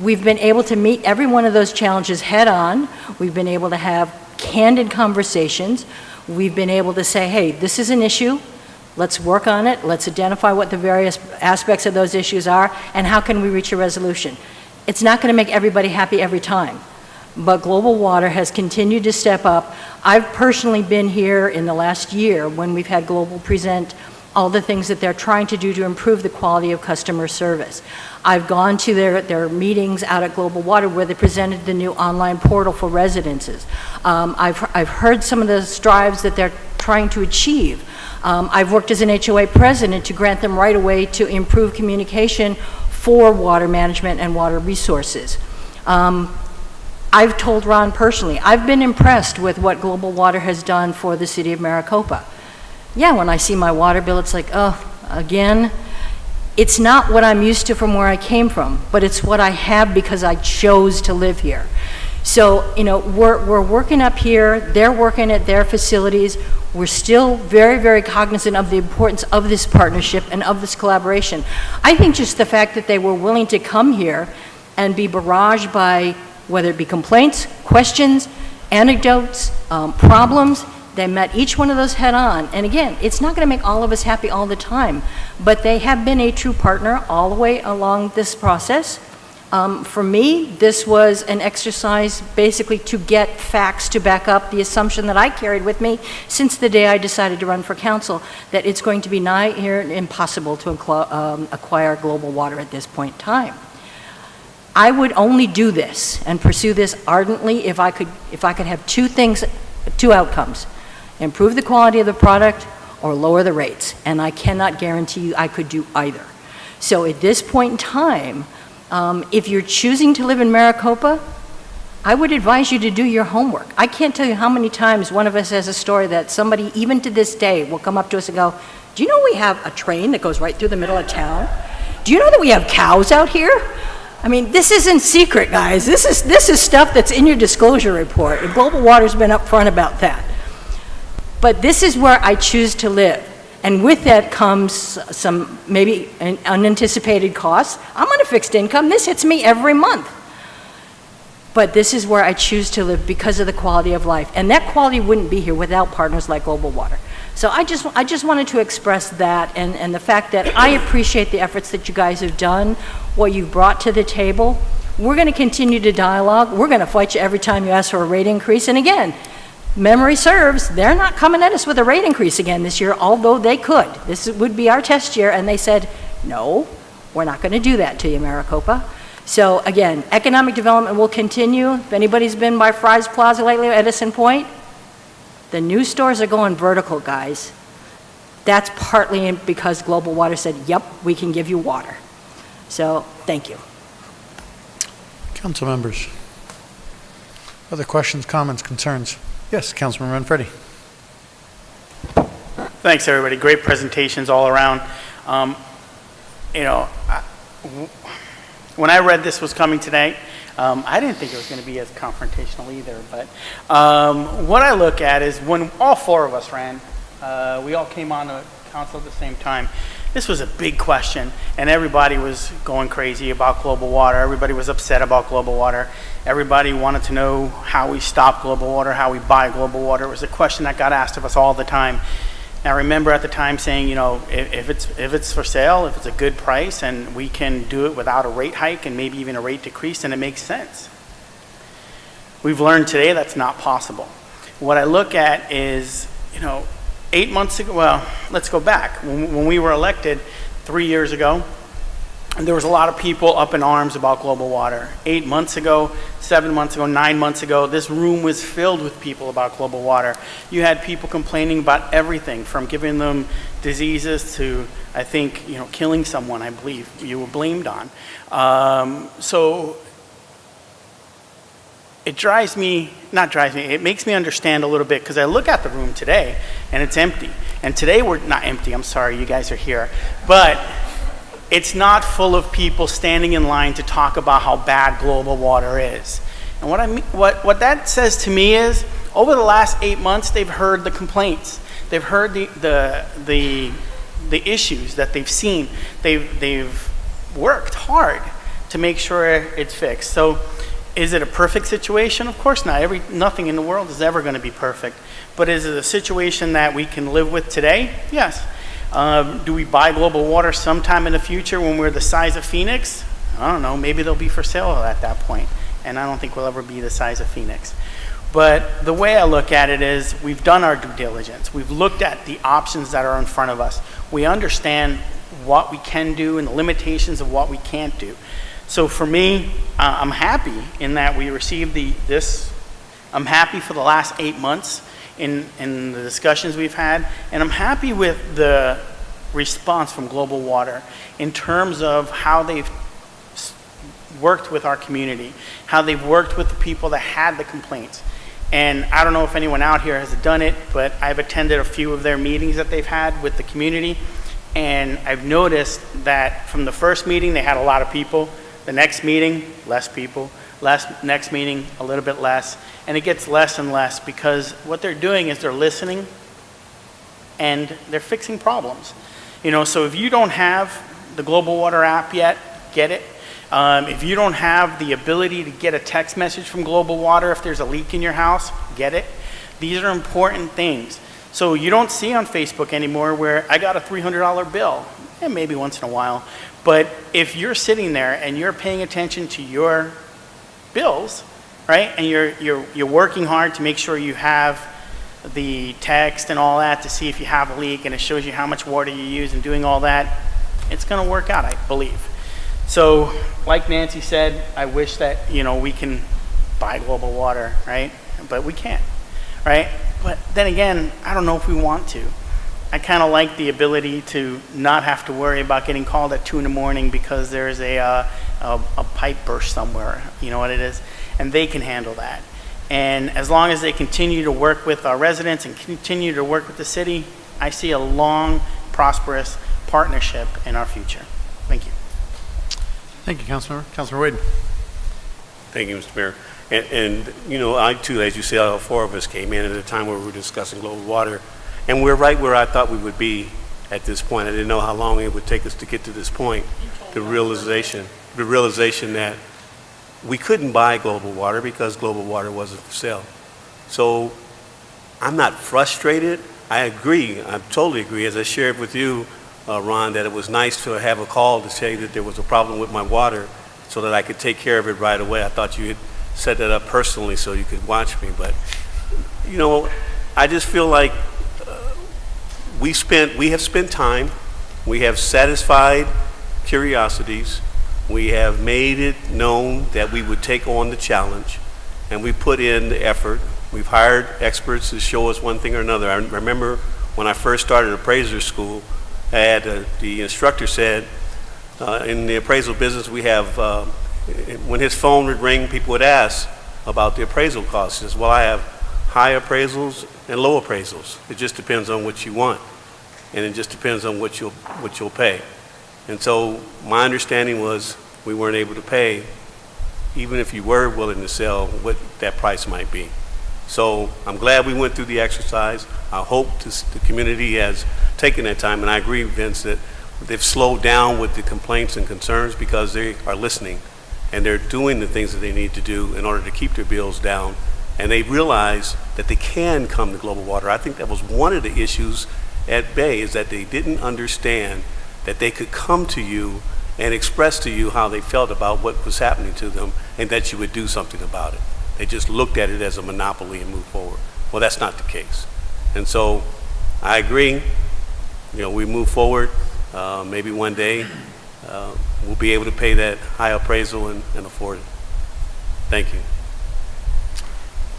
We've been able to meet every one of those challenges head on. We've been able to have candid conversations. We've been able to say, hey, this is an issue. Let's work on it. Let's identify what the various aspects of those issues are and how can we reach a resolution. It's not going to make everybody happy every time, but Global Water has continued to step up. I've personally been here in the last year when we've had Global present all the things that they're trying to do to improve the quality of customer service. I've gone to their meetings out at Global Water where they presented the new online portal for residences. I've heard some of the strides that they're trying to achieve. I've worked as an HOA president to grant them right away to improve communication for water management and water resources. I've told Ron personally, I've been impressed with what Global Water has done for the city of Maricopa. Yeah, when I see my water bill, it's like, oh, again. It's not what I'm used to from where I came from, but it's what I have because I chose to live here. So, you know, we're working up here, they're working at their facilities. We're still very, very cognizant of the importance of this partnership and of this collaboration. I think just the fact that they were willing to come here and be barraged by, whether it be complaints, questions, anecdotes, problems, they met each one of those head on. And again, it's not going to make all of us happy all the time, but they have been a true partner all the way along this process. For me, this was an exercise basically to get facts to back up the assumption that I carried with me since the day I decided to run for council, that it's going to be nigh here impossible to acquire Global Water at this point in time. I would only do this and pursue this ardently if I could have two outcomes: improve the quality of the product or lower the rates. And I cannot guarantee you I could do either. So at this point in time, If you're choosing to live in Maricopa, I would advise you to do your homework. I can't tell you how many times one of us has a story that somebody, even to this day, will come up to us and go, do you know we have a train that goes right through the middle of town? Do you know that we have cows out here? I mean, this isn't secret, guys. This is stuff that's in your disclosure report, and Global Water's been upfront about that. But this is where I choose to live. And with that comes some maybe unanticipated costs. I'm on a fixed income. This hits me every month. But this is where I choose to live because of the quality of life. And that quality wouldn't be here without partners like Global Water. So I just wanted to express that and the fact that I appreciate the efforts that you guys have done, what you've brought to the table. We're going to continue to dialogue. We're going to fight you every time you ask for a rate increase. And again, memory serves, they're not coming at us with a rate increase again this year, although they could. This would be our test year, and they said, no, we're not going to do that to you, Maricopa. So again, economic development will continue. If anybody's been by Fry's Plaza lately, Edison Point, the new stores are going vertical, guys. That's partly because Global Water said, yep, we can give you water. So thank you. Council members. Other questions, comments, concerns? Yes, Councilman Manfredi. Thanks, everybody. Great presentations all around. When I read this was coming today, I didn't think it was going to be as confrontational either. But what I look at is when all four of us ran, we all came on to council at the same time. This was a big question, and everybody was going crazy about global water. Everybody was upset about global water. Everybody wanted to know how we stop global water, how we buy global water. It was a question that got asked of us all the time. And I remember at the time saying, if it's for sale, if it's a good price, and we can do it without a rate hike and maybe even a rate decrease, then it makes sense. We've learned today that's not possible. What I look at is, 8 months ago, well, let's go back. When we were elected 3 years ago, there was a lot of people up in arms about global water. 8 months ago, 7 months ago, 9 months ago, this room was filled with people about global water. You had people complaining about everything from giving them diseases to, I think, killing someone, I believe you were blamed on. So it it makes me understand a little bit, because I look at the room today and it's empty. And today we're not empty, I'm sorry, you guys are here. But it's not full of people standing in line to talk about how bad global water is. And what that says to me is, over the last 8 months, they've heard the complaints. They've heard the issues that they've seen. They've worked hard to make sure it's fixed. So is it a perfect situation? Of course not. Nothing in the world is ever going to be perfect. But is it a situation that we can live with today? Yes. Do we buy global water sometime in the future when we're the size of Phoenix? I don't know. Maybe they'll be for sale at that point. And I don't think we'll ever be the size of Phoenix. But the way I look at it is, we've done our due diligence. We've looked at the options that are in front of us. We understand what we can do and the limitations of what we can't do. So for me, I'm happy in that we received this. I'm happy for the last 8 months in the discussions we've had, and I'm happy with the response from Global Water in terms of how they've worked with our community, how they've worked with the people that had the complaints. And I don't know if anyone out here has done it, but I've attended a few of their meetings that they've had with the community, and I've noticed that from the first meeting they had a lot of people, the next meeting less people, next meeting a little bit less, and it gets less and less, because what they're doing is they're listening and they're fixing problems. So if you don't have the Global Water app yet, get it. If you don't have the ability to get a text message from Global Water if there's a leak in your house, get it. These are important things. So you don't see on Facebook anymore where I got a $300 bill, and maybe once in a while. But if you're sitting there and you're paying attention to your bills, right, and you're working hard to make sure you have the text and all that to see if you have a leak, and it shows you how much water you use and doing all that, it's going to work out, I believe. So like Nancy said, I wish that we can buy global water, right? But we can't, right? But then again, I don't know if we want to. I kind of like the ability to not have to worry about getting called at 2 in the morning because there's a a pipe burst somewhere, you know what it is? And they can handle that. And as long as they continue to work with our residents and continue to work with the city, I see a long, prosperous partnership in our future. Thank you. Thank you, Councilmember. Councilmember Wade. Thank you, Mr. Mayor. And you know, I too, as you say, all four of us came in at a time where we were discussing global water. And we're right where I thought we would be at this point. I didn't know how long it would take us to get to this point. The realization that we couldn't buy global water because global water wasn't for sale. So I'm not frustrated. I agree. I totally agree. As I shared with you, Ron, that it was nice to have a call to say that there was a problem with my water so that I could take care of it right away. I thought you had set that up personally so you could watch me. But, you know, I just feel like we have spent time, we have satisfied curiosities, we have made it known that we would take on the challenge, and we put in the effort. We've hired experts to show us one thing or another. I remember when I first started appraiser school, I had the instructor said, in the appraisal business we have, when his phone would ring, people would ask about the appraisal costs. He says, well, I have high appraisals and low appraisals. It just depends on what you want, and it just depends on what you'll pay. And so my understanding was we weren't able to pay, even if you were willing to sell, what that price might be. So I'm glad we went through the exercise. I hope the community has taken that time, and I agree, Vince, that they've slowed down with the complaints and concerns because they are listening and they're doing the things that they need to do in order to keep their bills down. And they realize that they can come to global water. I think that was one of the issues at Bay, is that they didn't understand that they could come to you and express to you how they felt about what was happening to them and that you would do something about it. They just looked at it as a monopoly and moved forward. Well, that's not the case. And so I agree, you know, we move forward. Maybe one day we'll be able to pay that high appraisal and afford it. Thank you.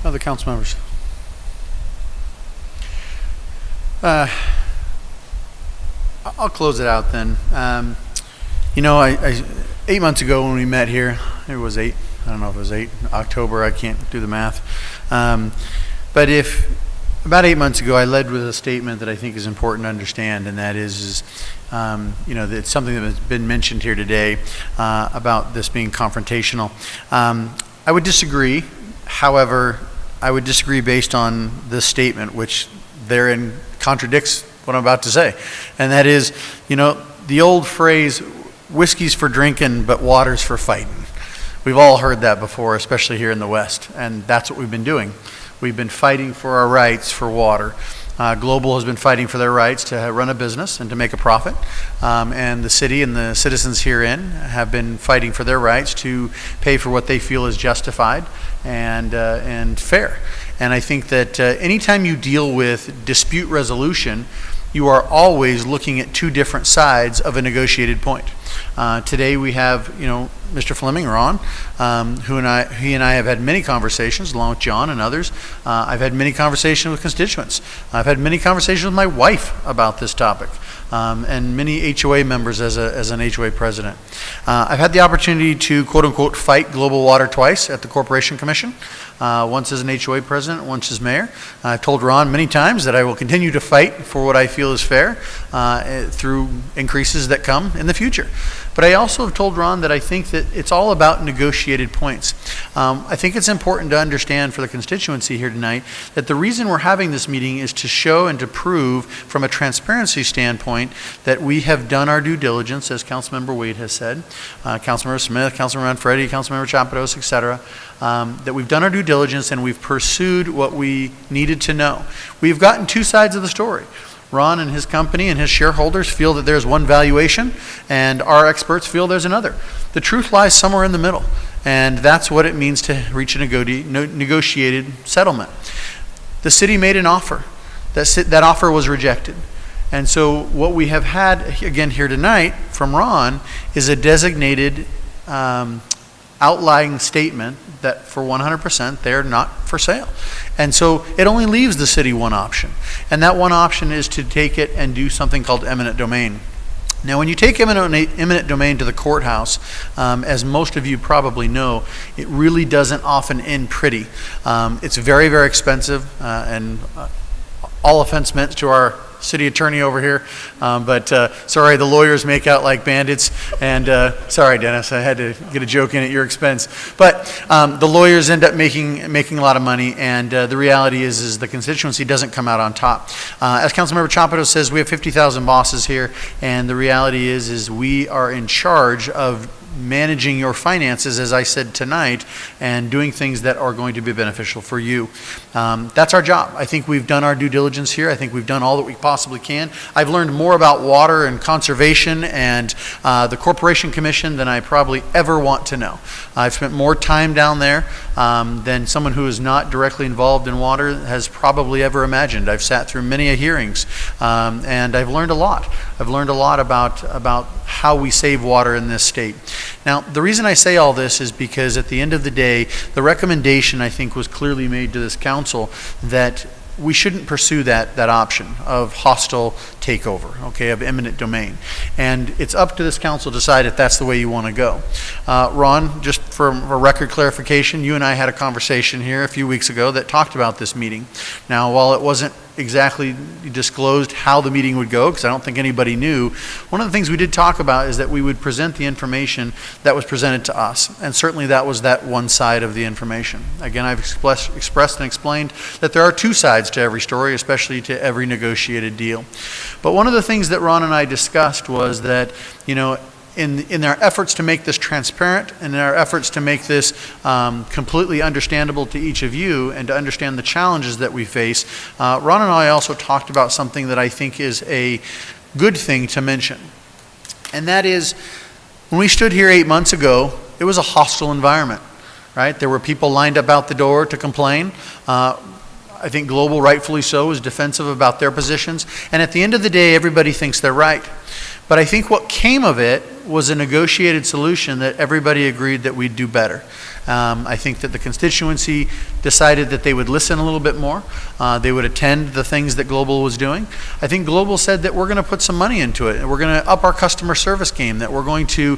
Other council members? I'll close it out then. You know, 8 months ago when we met here, it was 8, I don't know if it was 8, October, I can't do the math. But about 8 months ago, I led with a statement that I think is important to understand, and that is you know, it's something that has been mentioned here today about this being confrontational. I would disagree. However, I would disagree based on this statement, which therein contradicts what I'm about to say. And that is, you know, the old phrase, whiskey's for drinking, but water's for fighting. We've all heard that before, especially here in the West, and that's what we've been doing. We've been fighting for our rights for water. Global has been fighting for their rights to run a business and to make a profit. And the city and the citizens herein have been fighting for their rights to pay for what they feel is justified and fair. And I think that anytime you deal with dispute resolution, you are always looking at two different sides of a negotiated point. Today we have, you know, Mr. Fleming, Ron, he and I have had many conversations, along with John and others. I've had many conversations with constituents. I've had many conversations with my wife about this topic, and many HOA members as an HOA president. I've had the opportunity to, quote unquote, fight global water twice at the Corporation Commission, once as an HOA president, once as mayor. I've told Ron many times that I will continue to fight for what I feel is fair through increases that come in the future. But I also have told Ron that I think that it's all about negotiated points. I think it's important to understand for the constituency here tonight that the reason we're having this meeting is to show and to prove from a transparency standpoint that we have done our due diligence, as Councilmember Wade has said, Councilmember Smith, Councilmember Manfredi, Councilmember Chapados, et cetera, that we've done our due diligence and we've pursued what we needed to know. We've gotten two sides of the story. Ron and his company and his shareholders feel that there's one valuation, and our experts feel there's another. The truth lies somewhere in the middle, and that's what it means to reach a negotiated settlement. The city made an offer. That offer was rejected. And so what we have had, again here tonight, from Ron, is a designated outlying statement that for 100% they're not for sale. And so it only leaves the city one option. And that one option is to take it and do something called eminent domain. Now, when you take eminent domain to the courthouse, as most of you probably know, it really doesn't often end pretty. It's very, very expensive, and all offense meant to our city attorney over here, but sorry, the lawyers make out like bandits, and sorry, Dennis, I had to get a joke in at your expense. But the lawyers end up making a lot of money, and the reality is the constituency doesn't come out on top. As Councilmember Chapito says, we have 50,000 bosses here, and the reality is we are in charge of managing your finances, as I said tonight, and doing things that are going to be beneficial for you. That's our job. I think we've done our due diligence here. I think we've done all that we possibly can. I've learned more about water and conservation and the Corporation Commission than I probably ever want to know. I've spent more time down there than someone who is not directly involved in water has probably ever imagined. I've sat through many hearings, and I've learned a lot. I've learned a lot about how we save water in this state. Now, the reason I say all this is because at the end of the day, the recommendation, I think, was clearly made to this council that we shouldn't pursue that option of hostile takeover, okay, of eminent domain. And it's up to this council to decide if that's the way you want to go. Ron, just for a record clarification, you and I had a conversation here a few weeks ago that talked about this meeting. Now, while it wasn't exactly disclosed how the meeting would go, because I don't think anybody knew, one of the things we did talk about is that we would present the information that was presented to us, and certainly that was that one side of the information. Again, I've expressed and explained that there are two sides to every story, especially to every negotiated deal. But one of the things that Ron and I discussed was that, you know, in our efforts to make this transparent and in our efforts to make this completely understandable to each of you and to understand the challenges that we face, Ron and I also talked about something that I think is a good thing to mention. And that is, when we stood here 8 months ago, it was a hostile environment, right? There were people lined up out the door to complain. I think Global, rightfully so, is defensive about their positions. And at the end of the day, everybody thinks they're right. But I think what came of it was a negotiated solution that everybody agreed that we'd do better. I think that the constituency decided that they would listen a little bit more. They would attend the things that Global was doing. I think Global said that we're going to put some money into it, and we're going to up our customer service game, that we're going to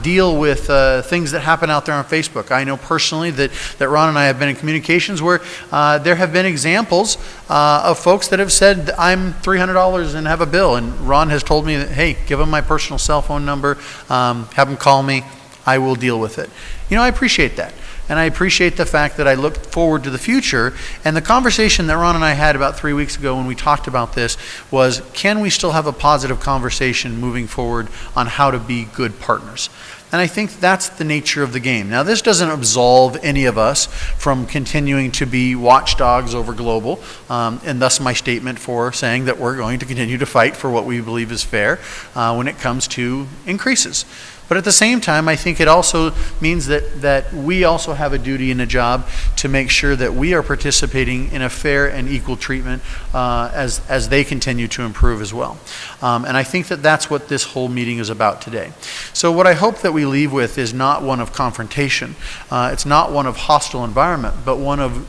deal with things that happen out there on Facebook. I know personally that Ron and I have been in communications where there have been examples of folks that have said, I'm $300 and have a bill, and Ron has told me that, hey, give them my personal cell phone number, have them call me, I will deal with it. You know, I appreciate that. And I appreciate the fact that I look forward to the future. And the conversation that Ron and I had about 3 weeks ago when we talked about this was, can we still have a positive conversation moving forward on how to be good partners? And I think that's the nature of the game. Now, this doesn't absolve any of us from continuing to be watchdogs over Global, and thus my statement for saying that we're going to continue to fight for what we believe is fair when it comes to increases. But at the same time, I think it also means that we also have a duty and a job to make sure that we are participating in a fair and equal treatment as they continue to improve as well. And I think that that's what this whole meeting is about today. So what I hope that we leave with is not one of confrontation. It's not one of hostile environment, but one of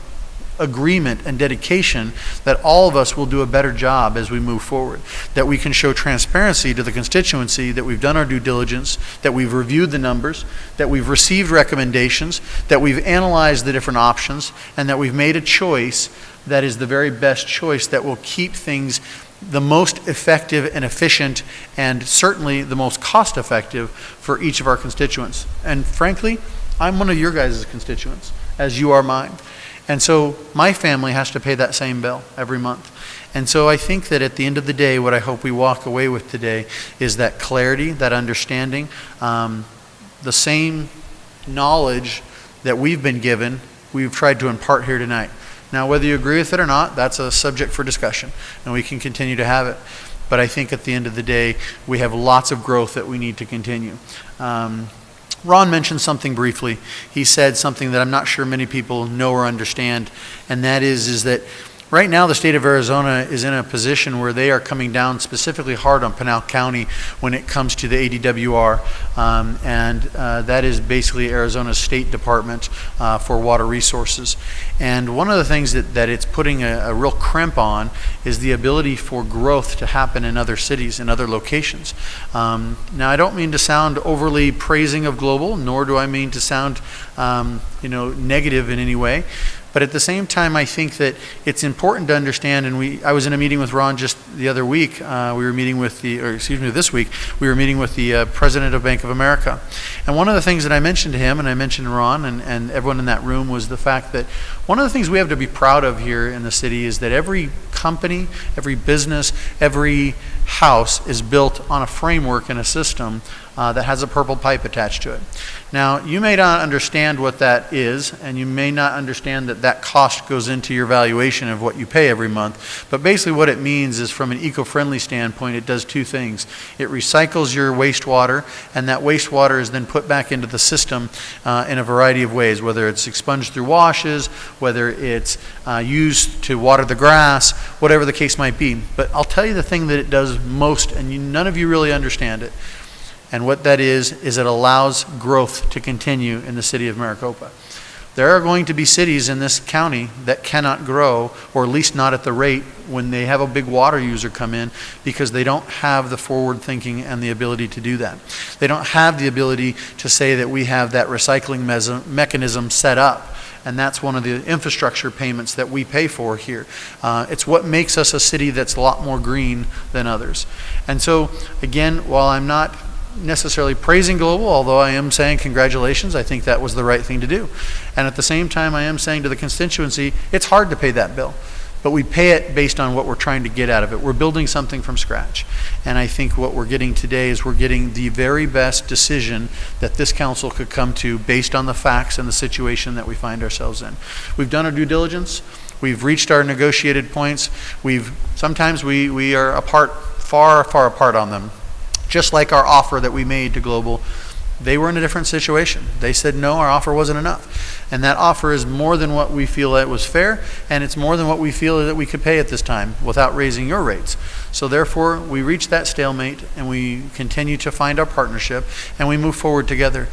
agreement and dedication that all of us will do a better job as we move forward, that we can show transparency to the constituency, that we've done our due diligence, that we've reviewed the numbers, that we've received recommendations, that we've analyzed the different options, and that we've made a choice that is the very best choice that will keep things the most effective and efficient, and certainly the most cost effective for each of our constituents. And frankly, I'm one of your guys' constituents, as you are mine. And so my family has to pay that same bill every month. And so I think that at the end of the day, what I hope we walk away with today is that clarity, that understanding, the same knowledge that we've been given, we've tried to impart here tonight. Now, whether you agree with it or not, that's a subject for discussion, and we can continue to have it. But I think at the end of the day, we have lots of growth that we need to continue. Ron mentioned something briefly. He said something that I'm not sure many people know or understand, and that is that Right now, the state of Arizona is in a position where they are coming down specifically hard on Pinal County when it comes to the ADWR, and that is basically Arizona's state department for water resources. And one of the things that it's putting a real crimp on is the ability for growth to happen in other cities, in other locations. Now, I don't mean to sound overly praising of Global, nor do I mean to sound negative in any way. But at the same time, I think that it's important to understand, and I was in a meeting with Ron just the other week. This week, we were meeting with the president of Bank of America. And one of the things that I mentioned to him, and I mentioned to Ron and everyone in that room, was the fact that one of the things we have to be proud of here in the city is that every company, every business, every house is built on a framework and a system that has a purple pipe attached to it. Now, you may not understand what that is, and you may not understand that cost goes into your valuation of what you pay every month, but basically what it means is, from an eco-friendly standpoint, it does two things. It recycles your wastewater, and that wastewater is then put back into the system in a variety of ways, whether it's expunged through washes, whether it's used to water the grass, whatever the case might be. But I'll tell you the thing that it does most, and none of you really understand it. And what that is it allows growth to continue in the city of Maricopa. There are going to be cities in this county that cannot grow, or at least not at the rate when they have a big water user come in, because they don't have the forward thinking and the ability to do that. They don't have the ability to say that we have that recycling mechanism set up. And that's one of the infrastructure payments that we pay for here. It's what makes us a city that's a lot more green than others. And so, again, while I'm not necessarily praising Global, although I am saying congratulations, I think that was the right thing to do. And at the same time, I am saying to the constituency, it's hard to pay that bill, but we pay it based on what we're trying to get out of it. We're building something from scratch. And I think what we're getting today is we're getting the very best decision that this council could come to based on the facts and the situation that we find ourselves in. We've done our due diligence. We've reached our negotiated points. Sometimes we are apart, far apart on them. Just like our offer that we made to Global, they were in a different situation. They said, no, our offer wasn't enough. And that offer is more than what we feel that was fair, and it's more than what we feel that we could pay at this time without raising your rates. So therefore, we reached that stalemate, and we continue to find our partnership, and we move forward together,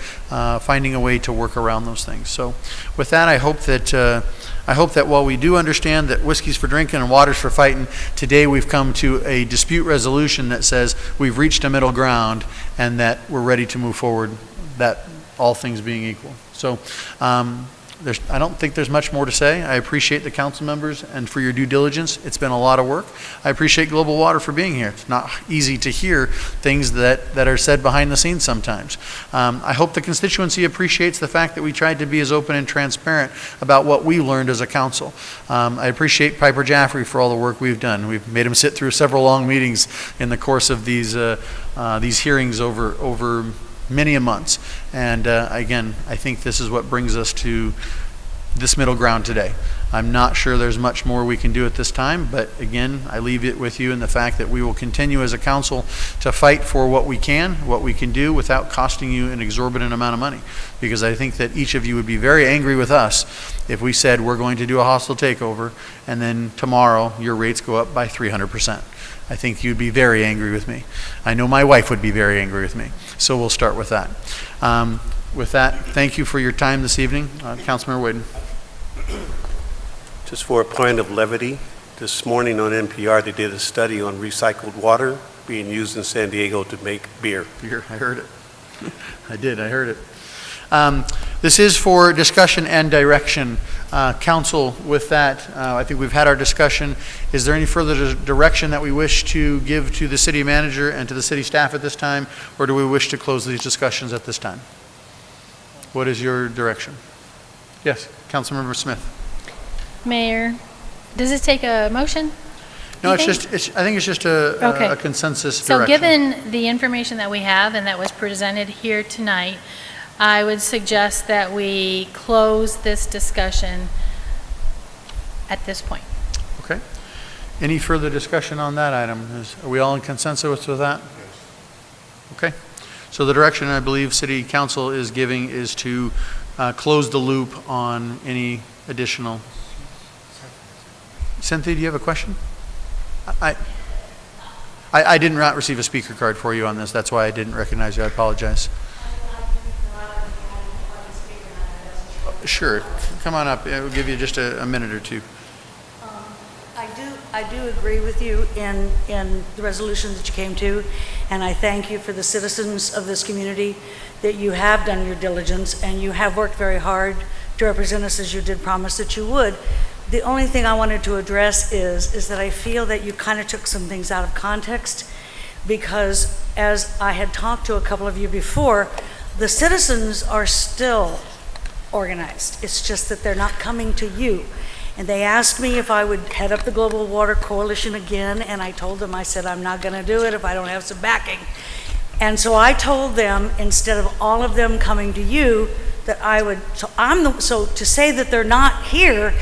finding a way to work around those things. So with that, I hope that while we do understand that whiskey's for drinking and water's for fighting, today we've come to a dispute resolution that says we've reached a middle ground and that we're ready to move forward, that all things being equal. So I don't think there's much more to say. I appreciate the council members and for your due diligence. It's been a lot of work. I appreciate Global Water for being here. It's not easy to hear things that are said behind the scenes sometimes. I hope the constituency appreciates the fact that we tried to be as open and transparent about what we learned as a council. I appreciate Piper Jaffrey for all the work we've done. We've made him sit through several long meetings in the course of these hearings over many months. And again, I think this is what brings us to this middle ground today. I'm not sure there's much more we can do at this time, but again, I leave it with you in the fact that we will continue as a council to fight for what we can do without costing you an exorbitant amount of money. Because I think that each of you would be very angry with us if we said we're going to do a hostile takeover and then tomorrow your rates go up by 300%. I think you'd be very angry with me. I know my wife would be very angry with me. So we'll start with that. With that, thank you for your time this evening. Councilmember Whedon. Just for a point of levity, this morning on NPR they did a study on recycled water being used in San Diego to make beer. Beer, I heard it. I heard it. This is for discussion and direction. Council, with that, I think we've had our discussion. Is there any further direction that we wish to give to the city manager and to the city staff at this time, or do we wish to close these discussions at this time? What is your direction? Yes, Councilmember Smith. Mayor, does it take a motion? No, I think it's just a consensus direction. So given the information that we have and that was presented here tonight, I would suggest that we close this discussion at this point. Okay. Any further discussion on that item? Are we all in consensus with that? Yes. Okay. So the direction I believe City Council is giving is to close the loop on any additional. Cynthia, do you have a question? I did not receive a speaker card for you on this. That's why I didn't recognize you. I apologize. Sure. Come on up. We'll give you just a minute or two. I do agree with you in the resolution that you came to, and I thank you for the citizens of this community that you have done your diligence and you have worked very hard to represent us as you did promise that you would. The only thing I wanted to address is that I feel that you kind of took some things out of context, because as I had talked to a couple of you before, the citizens are still organized. It's just that they're not coming to you. And they asked me if I would head up the Global Water Coalition again, and I told them, I said, I'm not going to do it if I don't have some backing. And so I told them, instead of all of them coming to you, that I would, so to say that they're not here,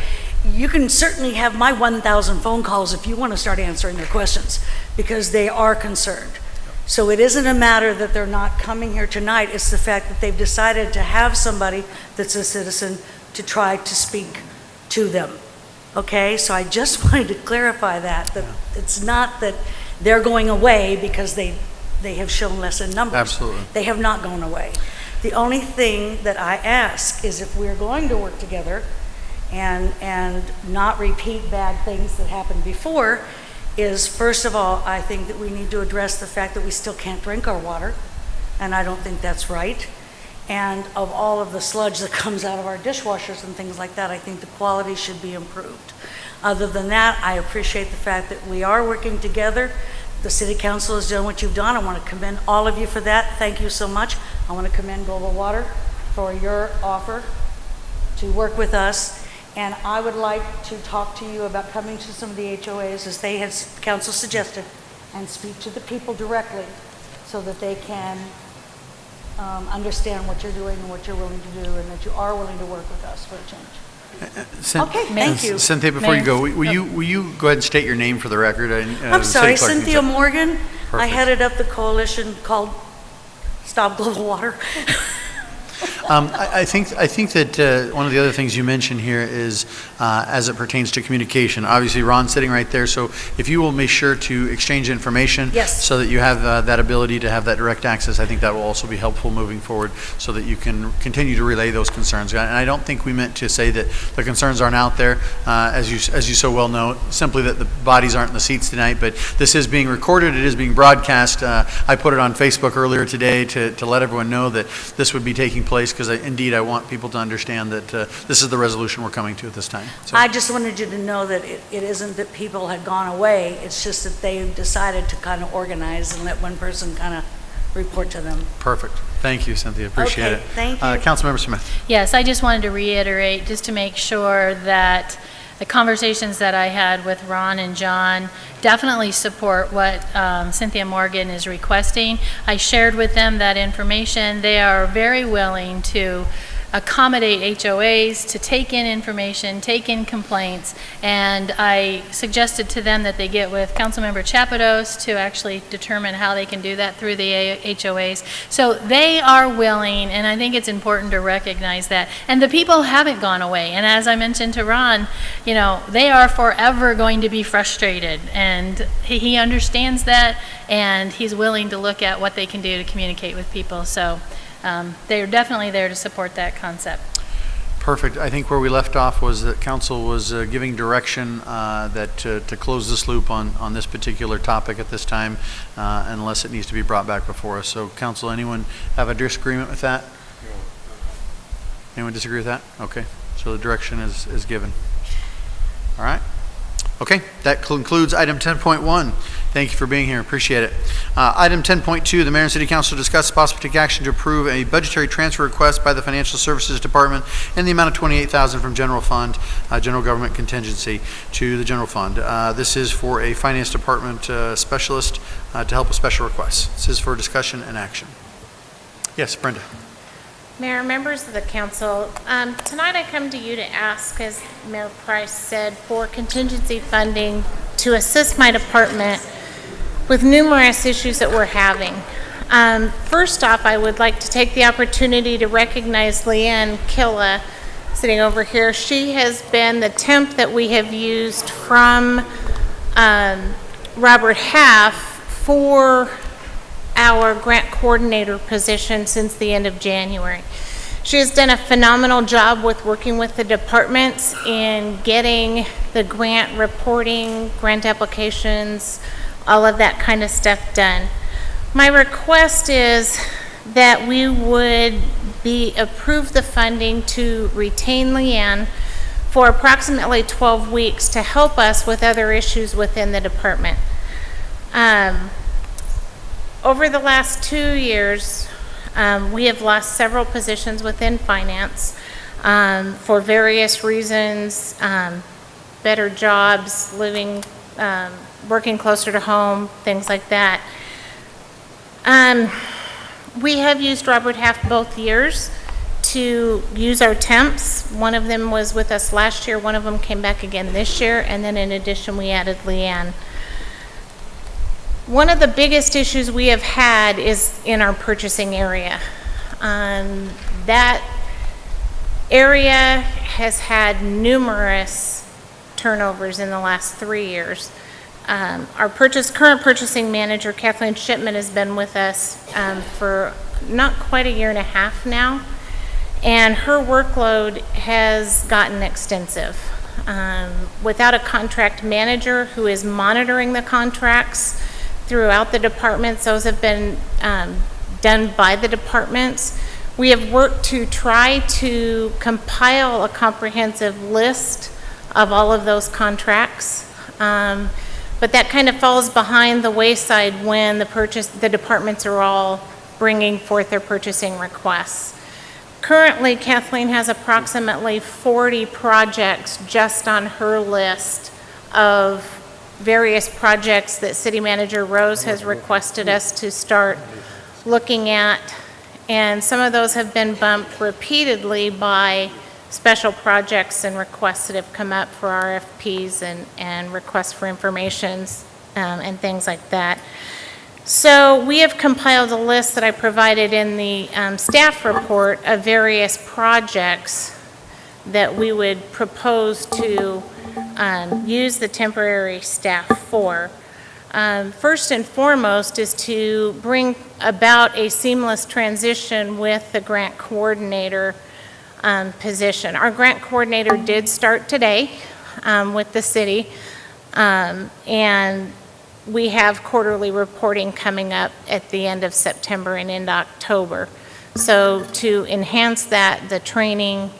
you can certainly have my 1,000 phone calls if you want to start answering their questions, because they are concerned. So it isn't a matter that they're not coming here tonight, it's the fact that they've decided to have somebody that's a citizen to try to speak to them. Okay, so I just wanted to clarify that it's not that they're going away because they have shown less in numbers. Absolutely. They have not gone away. The only thing that I ask is if we're going to work together and not repeat bad things that happened before, is first of all, I think that we need to address the fact that we still can't drink our water, and I don't think that's right. And of all of the sludge that comes out of our dishwashers and things like that, I think the quality should be improved. Other than that, I appreciate the fact that we are working together. The City Council has done what you've done. I want to commend all of you for that. Thank you so much. I want to commend Global Water for your offer to work with us. And I would like to talk to you about coming to some of the HOAs, as they had, council suggested, and speak to the people directly so that they can understand what you're doing and what you're willing to do, and that you are willing to work with us for a change. Okay, thank you. Cynthia, before you go, will you go ahead and state your name for the record? I'm sorry, Cynthia Morgan. Perfect. I headed up the coalition called Stop Global Water. I think that one of the other things you mentioned here is as it pertains to communication. Obviously, Ron's sitting right there, so if you will make sure to exchange information, yes, so that you have that ability to have that direct access, I think that will also be helpful moving forward, so that you can continue to relay those concerns. And I don't think we meant to say that the concerns aren't out there, as you so well know, simply that the bodies aren't in the seats tonight. But this is being recorded, it is being broadcast. I put it on Facebook earlier today to let everyone know that this would be taking place, because indeed I want people to understand that this is the resolution we're coming to at this time. So. I just wanted you to know that it isn't that people had gone away, it's just that they decided to kind of organize and let one person kind of report to them. Perfect. Thank you, Cynthia. Appreciate it. Thank you. Councilmember Smith. Yes, I just wanted to reiterate, just to make sure that the conversations that I had with Ron and John definitely support what Cynthia Morgan is requesting. I shared with them that information. They are very willing to accommodate HOAs, to take in information, take in complaints, and I suggested to them that they get with Councilmember Chapados to actually determine how they can do that through the HOAs. So they are willing, and I think it's important to recognize that. And the people haven't gone away, and as I mentioned to Ron, you know, they are forever going to be frustrated, and he understands that, and he's willing to look at what they can do to communicate with people. So they're definitely there to support that concept. Perfect. I think where we left off was that council was giving direction that to close this loop on this particular topic at this time, unless it needs to be brought back before us. So council, anyone have a disagreement with that? Anyone disagree with that? Okay. So the direction is given. All right. Okay, that concludes item 10.1. Thank you for being here, appreciate it. Item 10.2, the Mayor and City Council discuss possible take action to approve a budgetary transfer request by the Financial Services Department in the amount of $28,000 from General Fund, General Government Contingency, to the General Fund. This is for a Finance Department specialist to help with special requests. This is for discussion and action. Yes, Brenda. Mayor, members of the council, tonight I come to you to ask, as Mayor Price said, for contingency funding to assist my department with numerous issues that we're having. First off, I would like to take the opportunity to recognize Leanne Killa sitting over here. She has been the temp that we have used from Robert Half for our grant coordinator position since the end of January. She has done a phenomenal job with working with the departments in getting the grant reporting, grant applications, all of that kind of stuff done. My request is that we would approve the funding to retain Leanne for approximately 12 weeks to help us with other issues within the department. Over the last 2 years, we have lost several positions within finance for various reasons, better jobs, living, working closer to home, things like that. We have used Robert Half both years to use our temps. One of them was with us last year, one of them came back again this year, and then in addition we added Leanne. One of the biggest issues we have had is in our purchasing area. That area has had numerous turnovers in the last 3 years. Our current purchasing manager, Kathleen Shipman, has been with us for not quite a year and a half now, and her workload has gotten extensive. Without a contract manager who is monitoring the contracts throughout the departments, those have been done by the departments. We have worked to try to compile a comprehensive list of all of those contracts. But that kind of falls behind the wayside when the departments are all bringing forth their purchasing requests. Currently, Kathleen has approximately 40 projects just on her list of various projects that City Manager Rose has requested us to start looking at, and some of those have been bumped repeatedly by special projects and requests that have come up for RFPs and requests for informations and things like that. So we have compiled a list that I provided in the staff report of various projects that we would propose to use the temporary staff for. First and foremost is to bring about a seamless transition with the grant coordinator position. Our grant coordinator did start today with the city, and we have quarterly reporting coming up at the end of September and into October. So to enhance that, the training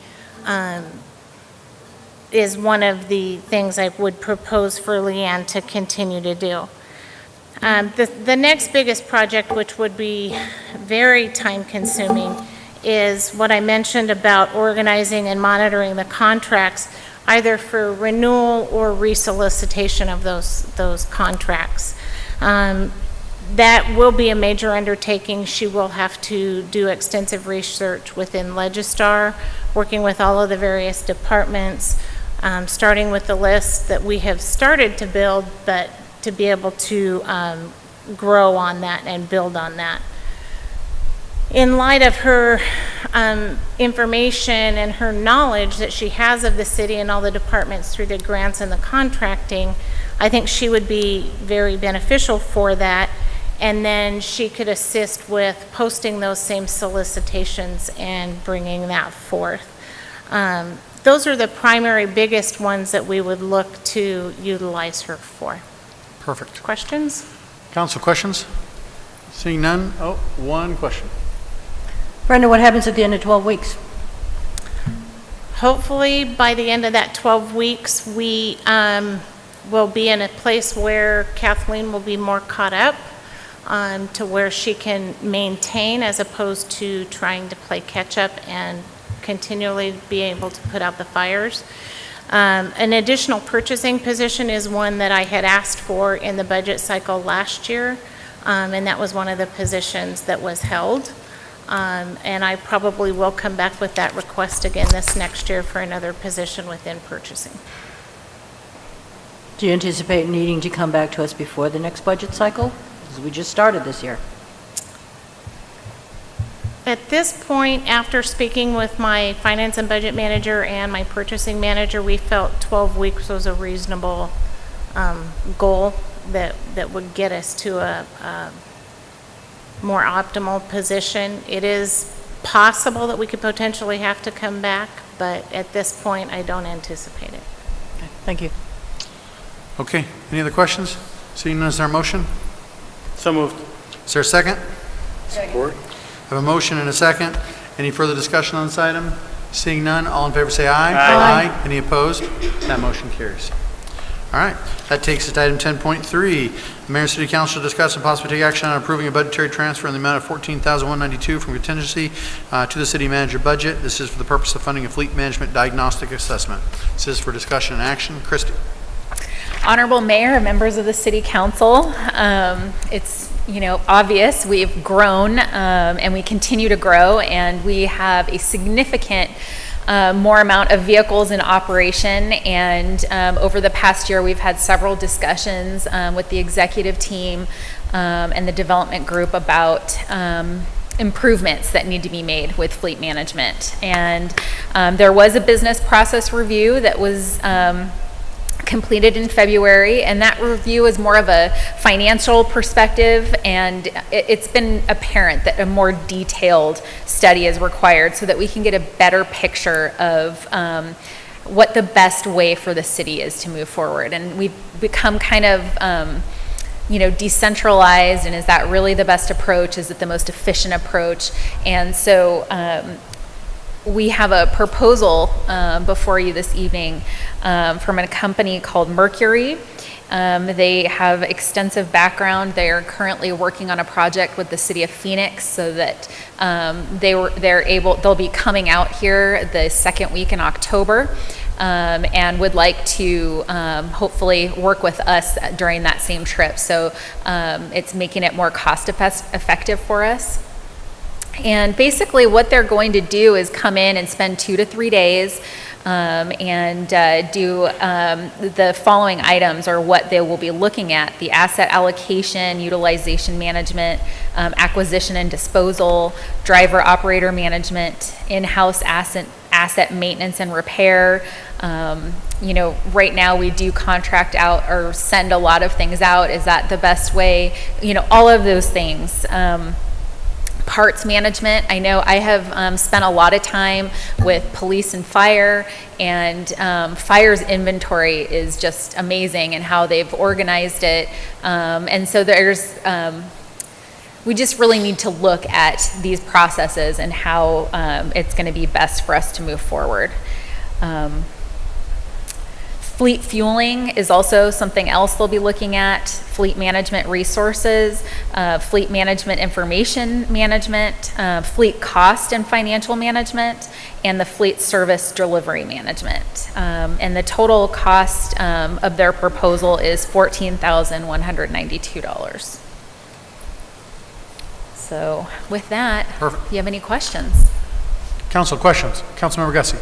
is one of the things I would propose for Leanne to continue to do. The next biggest project, which would be very time-consuming, is what I mentioned about organizing and monitoring the contracts, either for renewal or resolicitation of those contracts. That will be a major undertaking. She will have to do extensive research within Legistar, working with all of the various departments, starting with the list that we have started to build, but to be able to grow on that and build on that. In light of her information and her knowledge that she has of the city and all the departments through the grants and the contracting, I think she would be very beneficial for that. And then she could assist with posting those same solicitations and bringing that forth. Those are the primary biggest ones that we would look to utilize her for. Perfect. Questions? Council, questions? Seeing none? Oh, one question. Brenda, what happens at the end of 12 weeks? Hopefully, by the end of that 12 weeks, we will be in a place where Kathleen will be more caught up to where she can maintain as opposed to trying to play catch up and continually be able to put out the fires. An additional purchasing position is one that I had asked for in the budget cycle last year, and that was one of the positions that was held. And I probably will come back with that request again this next year for another position within purchasing. Do you anticipate needing to come back to us before the next budget cycle? Because we just started this year. At this point, after speaking with my finance and budget manager and my purchasing manager, we felt 12 weeks was a reasonable goal that would get us to a more optimal position. It is possible that we could potentially have to come back, but at this point, I don't anticipate it. Thank you. Okay, any other questions? Seeing none, is there a motion? So moved. Is there a second? Support. I have a motion and a second. Any further discussion on this item? Seeing none, all in favor say aye. Aye. Any opposed? That motion carries. All right, that takes us to item 10.3. The Mayor and City Council discuss and possibly take action on approving a budgetary transfer in the amount of $14,192 from contingency to the city manager budget. This is for the purpose of funding a fleet management diagnostic assessment. This is for discussion and action. Christie. Honorable Mayor, members of the City Council, it's obvious we've grown and we continue to grow, and we have a significant more amount of vehicles in operation, and over the past year we've had several discussions with the executive team and the development group about improvements that need to be made with fleet management. And there was a business process review that was completed in February, and that review is more of a financial perspective, and it's been apparent that a more detailed study is required so that we can get a better picture of what the best way for the city is to move forward. And we've become kind of decentralized, and is that really the best approach? Is it the most efficient approach? And so we have a proposal before you this evening from a company called Mercury. They have extensive background. They are currently working on a project with the city of Phoenix, so that they'll be coming out here the second week in October, and would like to hopefully work with us during that same trip. So it's making it more cost effective for us. And basically what they're going to do is come in and spend 2 to 3 days and do the following items, or what they will be looking at: the asset allocation, utilization management, acquisition and disposal, driver operator management, in-house asset maintenance and repair. Right now we do contract out or send a lot of things out. Is that the best way? All of those things. Parts management. I know I have spent a lot of time with police and fire, and fire's inventory is just amazing, and how they've organized it. And so we just really need to look at these processes and how it's going to be best for us to move forward. Fleet fueling is also something else they'll be looking at. Fleet management resources, fleet management information management, fleet cost and financial management, and the fleet service delivery management. And the total cost of their proposal is $14,192. So with that, Perfect. Do you have any questions? Council questions? Councilmember Gussie.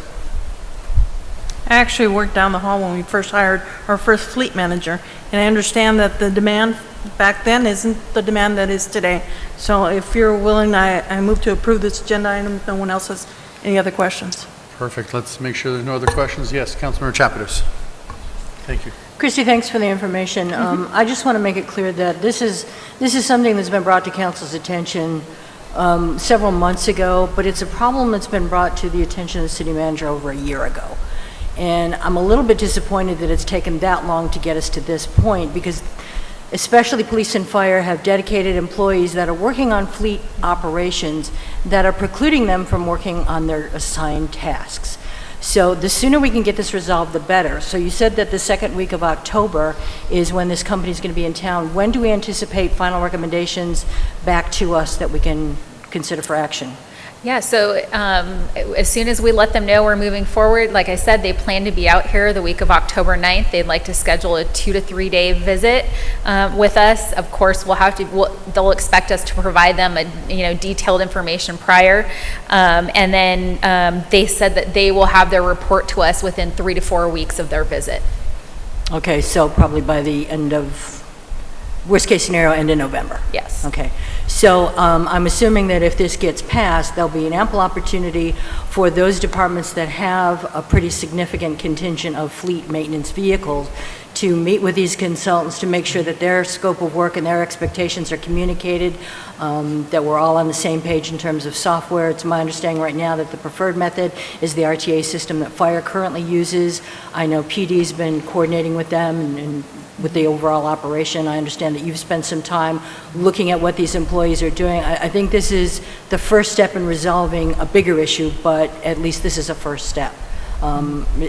I actually worked down the hall when we first hired our first fleet manager, and I understand that the demand back then isn't the demand that is today. So if you're willing, I move to approve this agenda item if no one else has any other questions. Perfect. Let's make sure there's no other questions. Yes, Councilmember Chapados. Thank you. Christy, thanks for the information. I just want to make it clear that this is something that's been brought to council's attention several months ago, but it's a problem that's been brought to the attention of the city manager over a year ago. And I'm a little bit disappointed that it's taken that long to get us to this point, because especially police and fire have dedicated employees that are working on fleet operations that are precluding them from working on their assigned tasks. So the sooner we can get this resolved, the better. So you said that the second week of October is when this company is going to be in town. When do we anticipate final recommendations back to us that we can consider for action? Yeah, so as soon as we let them know we're moving forward, like I said, they plan to be out here the week of October 9th. They'd like to schedule a 2 to 3 day visit with us. Of course, they'll expect us to provide them detailed information prior. And then they said that they will have their report to us within 3 to 4 weeks of their visit. Okay, so probably by the end of worst-case scenario, end in November? Yes. Okay. So I'm assuming that if this gets passed, there'll be an ample opportunity for those departments that have a pretty significant contingent of fleet maintenance vehicles to meet with these consultants to make sure that their scope of work and their expectations are communicated, that we're all on the same page in terms of software. It's my understanding right now that the preferred method is the RTA system that fire currently uses. I know PD's been coordinating with them and with the overall operation. I understand that you've spent some time looking at what these employees are doing. I think this is the first step in resolving a bigger issue, but at least this is a first step.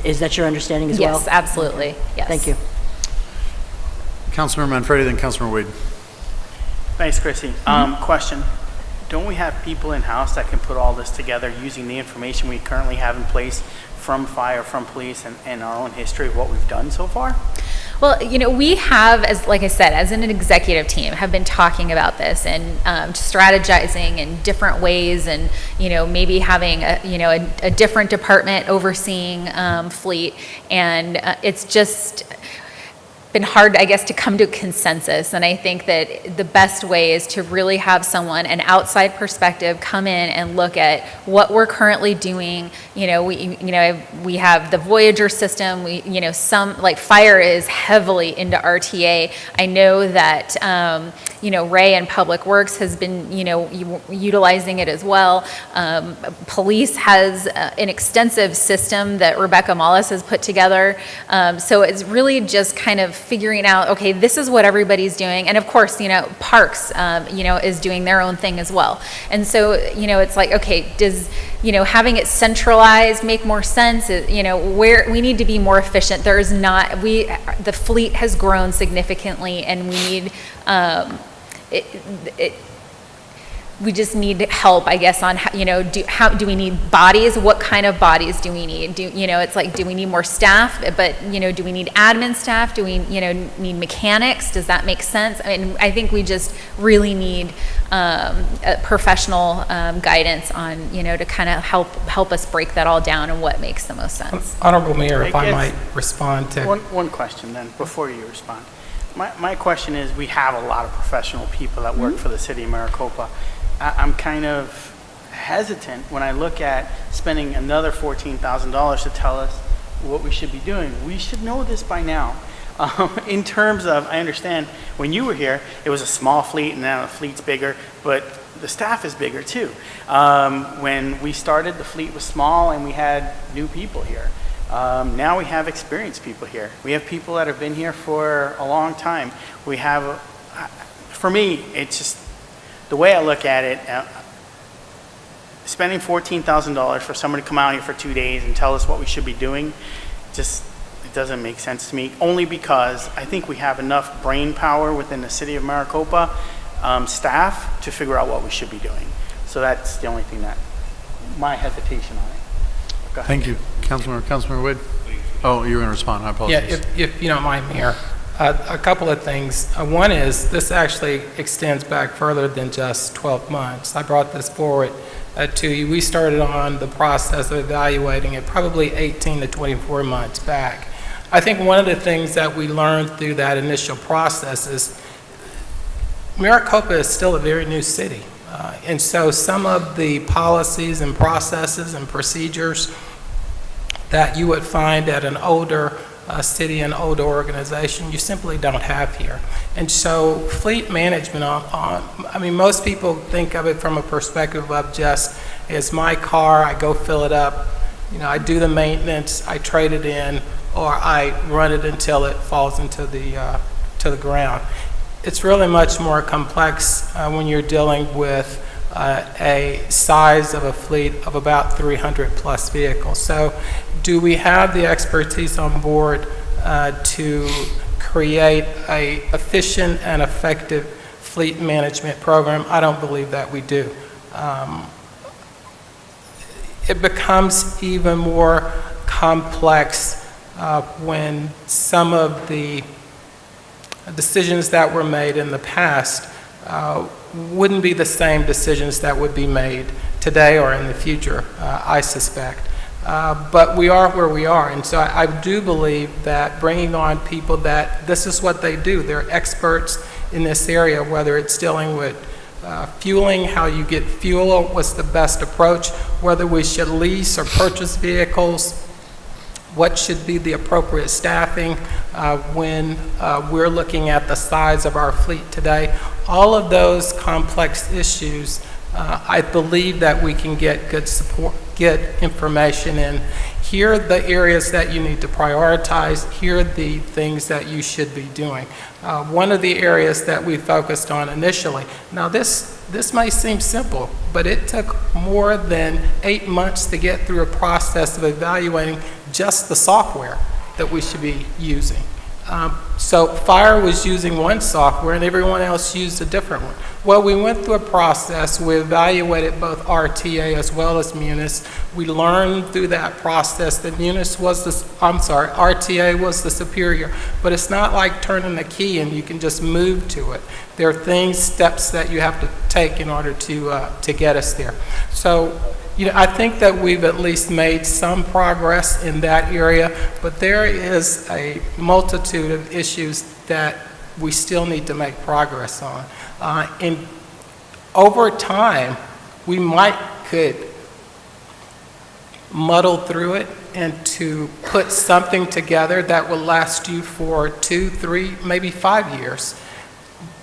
Is that your understanding as well? Yes, absolutely. Yes. Thank you. Councilmember Manfredi, then Councilmember Wade. Thanks, Chrissy. Question. Don't we have people in-house that can put all this together using the information we currently have in place from fire, from police, and our own history of what we've done so far? Well, we have, like I said, as an executive team, have been talking about this and strategizing in different ways, and maybe having a different department overseeing fleet, and it's just been hard, I guess, to come to a consensus. And I think that the best way is to really have someone, an outside perspective, come in and look at what we're currently doing. We have the Voyager system. Some, like fire is heavily into RTA. I know that Ray and Public Works has been utilizing it as well. Police has an extensive system that Rebecca Mollis has put together. So it's really just kind of figuring out, okay, this is what everybody's doing. And of course, Parks, is doing their own thing as well. And so, it's like, okay, does, having it centralized make more sense? Where we need to be more efficient. The fleet has grown significantly, and we need, we just need help, I guess, on how do we need bodies? What kind of bodies do we need? It's like, do we need more staff? But do we need admin staff? Do we need mechanics? Does that make sense? I mean, I think we just really need a professional guidance on to kind of help us break that all down and what makes the most sense. Honorable Mayor, if I might respond to one question then before you respond. My question is, we have a lot of professional people that work for the city of Maricopa. I'm kind of hesitant when I look at spending another $14,000 to tell us what we should be doing. We should know this by now. In terms of, I understand when you were here, it was a small fleet, and now the fleet's bigger, but the staff is bigger too. When we started, the fleet was small and we had new people here. Now we have experienced people here. We have people that have been here for a long time. We have, for me, it's just, the way I look at it, spending $14,000 for someone to come out here for 2 days and tell us what we should be doing, it doesn't make sense to me, only because I think we have enough brain power within the city of Maricopa, staff, to figure out what we should be doing. So that's the only thing that, my hesitation on it. Go ahead. Thank you. Councilmember Wade. Oh, you're going to respond. I apologize. Yeah, if you don't mind, Mayor. A couple of things. One is, this actually extends back further than just 12 months. I brought this forward to you. We started on the process of evaluating it probably 18 to 24 months back. I think one of the things that we learned through that initial process is Maricopa is still a very new city. And so some of the policies and processes and procedures that you would find at an older city and older organization, you simply don't have here. And so fleet management, I mean, most people think of it from a perspective of just, it's my car, I go fill it up, I do the maintenance, I trade it in, or I run it until it falls into to the ground. It's really much more complex when you're dealing with a size of a fleet of about 300 plus vehicles. So do we have the expertise on board to create an efficient and effective fleet management program? I don't believe that we do. It becomes even more complex when some of the decisions that were made in the past wouldn't be the same decisions that would be made today or in the future, I suspect. But we are where we are, and so I do believe that bringing on people that this is what they do, they're experts in this area, whether it's dealing with fueling, how you get fuel, what's the best approach, whether we should lease or purchase vehicles, what should be the appropriate staffing when we're looking at the size of our fleet today. All of those complex issues, I believe that we can get good support, get information in. Here are the areas that you need to prioritize. Here are the things that you should be doing. One of the areas that we focused on initially, now this may seem simple, but it took more than 8 months to get through a process of evaluating just the software that we should be using. So fire was using one software and everyone else used a different one. Well, we went through a process. We evaluated both RTA as well as Munis. We learned through that process that RTA was the superior, but it's not like turning the key and you can just move to it. There are steps that you have to take in order to get us there. So, I think that we've at least made some progress in that area, but there is a multitude of issues that we still need to make progress on. And over time, we could muddle through it and to put something together that will last you for 2, 3, maybe 5 years.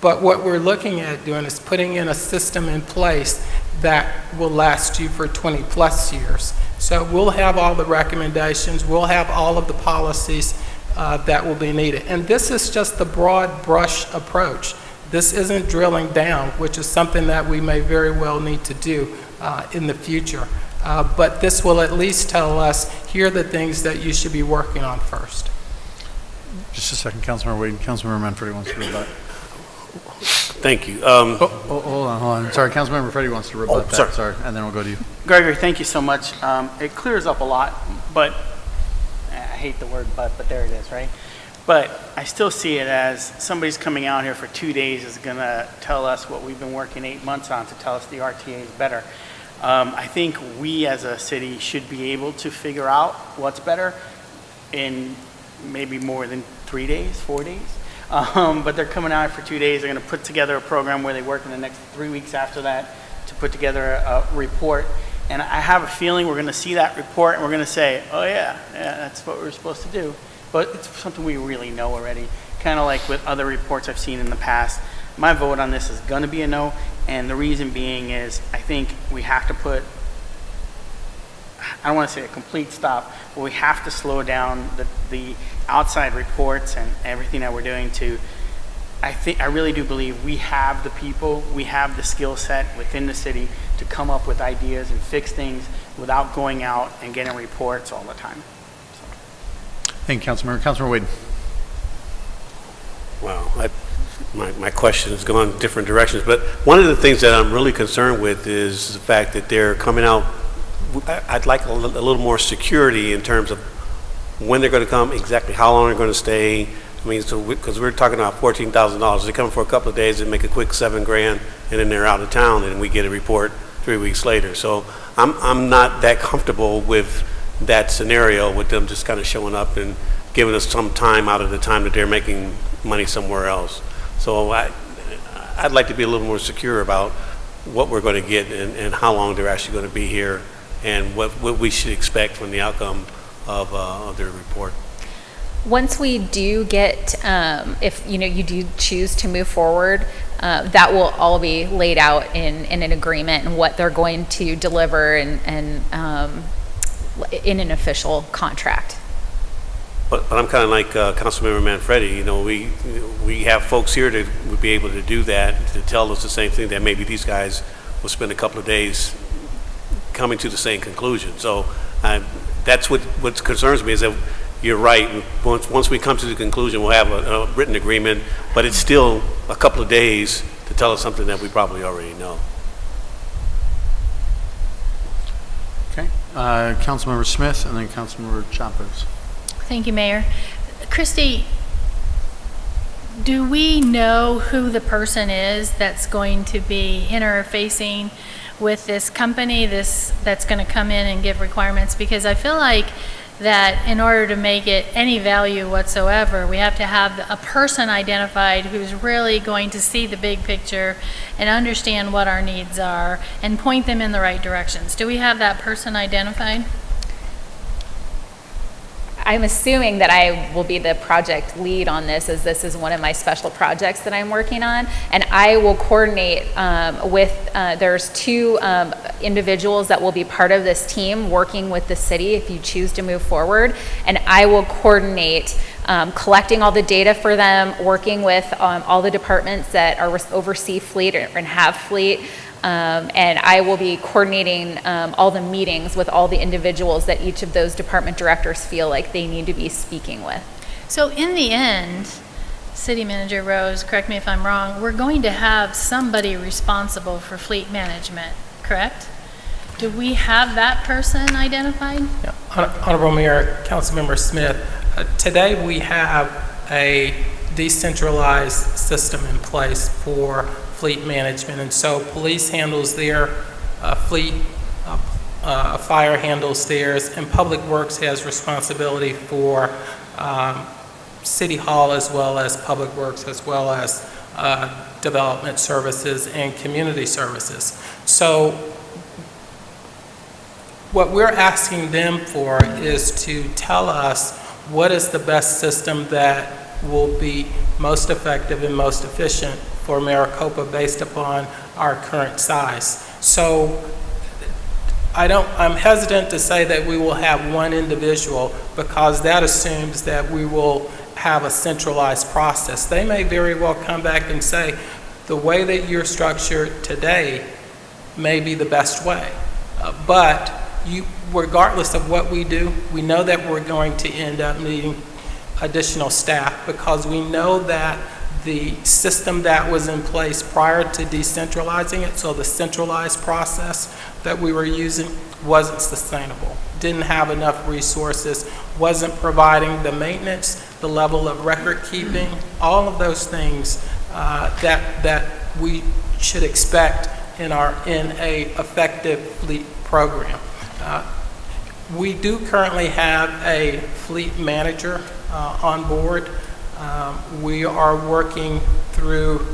But what we're looking at doing is putting in a system in place that will last you for 20+ years. So we'll have all the recommendations, we'll have all of the policies that will be needed. And this is just the broad brush approach. This isn't drilling down, which is something that we may very well need to do in the future. But this will at least tell us, here are the things that you should be working on first. Just a second, Councilmember Wade. Councilmember Manfredi wants to rebut. Thank you. Hold on. Sorry, Councilmember Freddie wants to rebut that. Sorry, and then we'll go to you. Gregory, thank you so much. It clears up a lot, but I hate the word but there it is, right? But I still see it as somebody's coming out here for 2 days is going to tell us what we've been working 8 months on to tell us the RTA is better. I think we as a city should be able to figure out what's better in maybe more than 3 days, 4 days. But they're coming out for 2 days. They're going to put together a program where they work in the next 3 weeks after that to put together a report. And I have a feeling we're going to see that report and we're going to say, oh yeah, that's what we're supposed to do. But it's something we really know already, kind of like with other reports I've seen in the past. My vote on this is going to be a no, and the reason being is I think we have to put, I don't want to say a complete stop, but we have to slow down the outside reports and everything that we're doing to, I really do believe we have the people, we have the skill set within the city to come up with ideas and fix things without going out and getting reports all the time. Thank you, Councilmember. Councilmember Wade. Wow, my question has gone different directions, but one of the things that I'm really concerned with is the fact that they're coming out. I'd like a little more security in terms of when they're going to come, exactly how long they're going to stay. I mean, so because we're talking about $14,000, they come for a couple of days and make a quick $7,000, and then they're out of town, and we get a report 3 weeks later. So I'm not that comfortable with that scenario with them just kind of showing up and giving us some time out of the time that they're making money somewhere else. So I'd like to be a little more secure about what we're going to get and how long they're actually going to be here and what we should expect from the outcome of their report. Once we do get, if you do choose to move forward, that will all be laid out in an agreement and what they're going to deliver and in an official contract. But I'm kind of like Councilmember Manfredi. We have folks here that would be able to do that, to tell us the same thing, that maybe these guys will spend a couple of days coming to the same conclusion. So that's what concerns me, is that you're right. Once we come to the conclusion, we'll have a written agreement, but it's still a couple of days to tell us something that we probably already know. Okay. Councilmember Smith and then Councilmember Champers. Thank you, Mayor. Christy, do we know who the person is that's going to be interfacing with this company that's going to come in and give requirements? Because I feel like that in order to make it any value whatsoever, we have to have a person identified who's really going to see the big picture and understand what our needs are and point them in the right directions. Do we have that person identified? I'm assuming that I will be the project lead on this, as this is one of my special projects that I'm working on, and I will coordinate there's two individuals that will be part of this team working with the city if you choose to move forward, and I will coordinate collecting all the data for them, working with all the departments that oversee fleet and have fleet, and I will be coordinating all the meetings with all the individuals that each of those department directors feel like they need to be speaking with. So in the end, City Manager Rose, correct me if I'm wrong, we're going to have somebody responsible for fleet management, correct? Do we have that person identified? Yeah. Honorable Mayor, Councilmember Smith, today we have a decentralized system in place for fleet management, and so police handles their fleet, fire handles theirs, and Public Works has responsibility for City Hall, as well as Public Works, as well as development services and community services. So what we're asking them for is to tell us what is the best system that will be most effective and most efficient for Maricopa based upon our current size. So I'm hesitant to say that we will have one individual, because that assumes that we will have a centralized process. They may very well come back and say, the way that you're structured today may be the best way. But regardless of what we do, we know that we're going to end up needing additional staff, because we know that the system that was in place prior to decentralizing it, so the centralized process that we were using, wasn't sustainable, didn't have enough resources, wasn't providing the maintenance, the level of record keeping, all of those things that we should expect in a effective fleet program. We do currently have a fleet manager on board. We are working through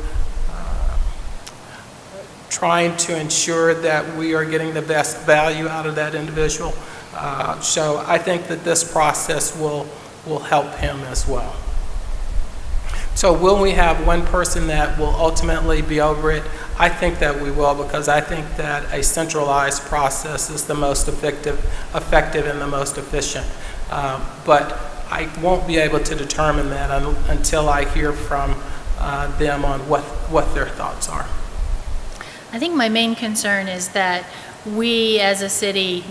trying to ensure that we are getting the best value out of that individual. So I think that this process will help him as well. So will we have one person that will ultimately be over it? I think that we will, because I think that a centralized process is the most effective and the most efficient. But I won't be able to determine that until I hear from them on what their thoughts are. I think my main concern is that we as a city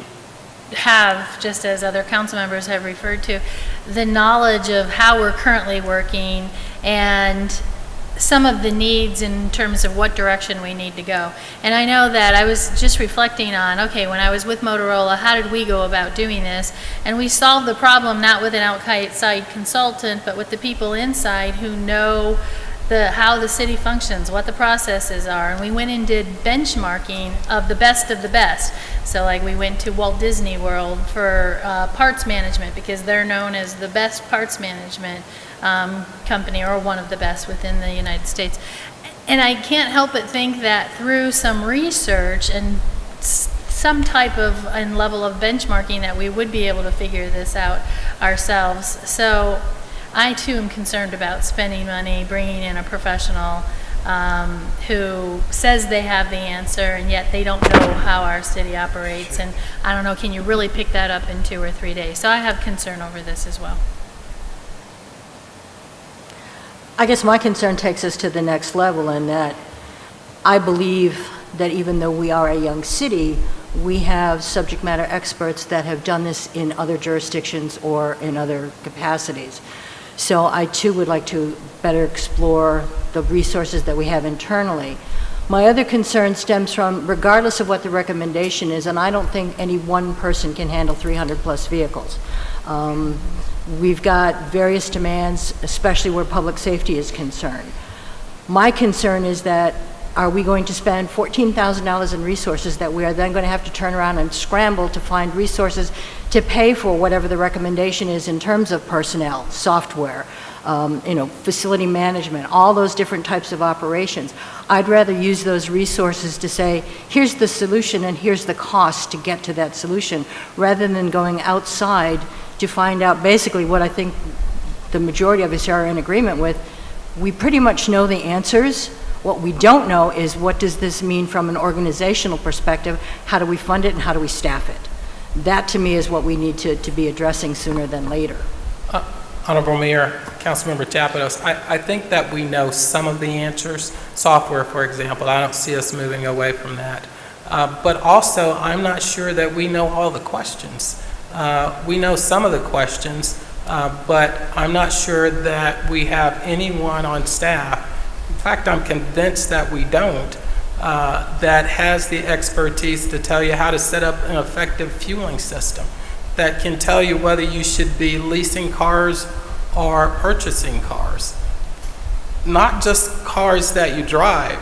have, just as other council members have referred to, the knowledge of how we're currently working and some of the needs in terms of what direction we need to go. And I know that I was just reflecting on, okay, when I was with Motorola, how did we go about doing this? And we solved the problem not with an outside consultant, but with the people inside who know how the city functions, what the processes are. And we went and did benchmarking of the best of the best. So like we went to Walt Disney World for parts management, because they're known as the best parts management company, or one of the best within the United States. And I can't help but think that through some research and some type of and level of benchmarking, that we would be able to figure this out ourselves. So I too am concerned about spending money, bringing in a professional who says they have the answer, and yet they don't know how our city operates. And I don't know, can you really pick that up in 2 or 3 days? So I have concern over this as well. I guess my concern takes us to the next level, in that I believe that even though we are a young city, we have subject matter experts that have done this in other jurisdictions or in other capacities. So I too would like to better explore the resources that we have internally. My other concern stems from, regardless of what the recommendation is, and I don't think any one person can handle 300 plus vehicles. We've got various demands, especially where public safety is concerned. My concern is that are we going to spend $14,000 in resources that we are then going to have to turn around and scramble to find resources to pay for whatever the recommendation is in terms of personnel, software, facility management, all those different types of operations. I'd rather use those resources to say, here's the solution and here's the cost to get to that solution, rather than going outside to find out basically what I think the majority of us are in agreement with. We pretty much know the answers. What we don't know is, what does this mean from an organizational perspective? How do we fund it and how do we staff it? That to me is what we need to be addressing sooner than later. Honorable Mayor, Councilmember Chapados, I think that we know some of the answers. Software, for example, I don't see us moving away from that. But also, I'm not sure that we know all the questions. We know some of the questions, but I'm not sure that we have anyone on staff, in fact, I'm convinced that we don't, that has the expertise to tell you how to set up an effective fueling system, that can tell you whether you should be leasing cars or purchasing cars. Not just cars that you drive.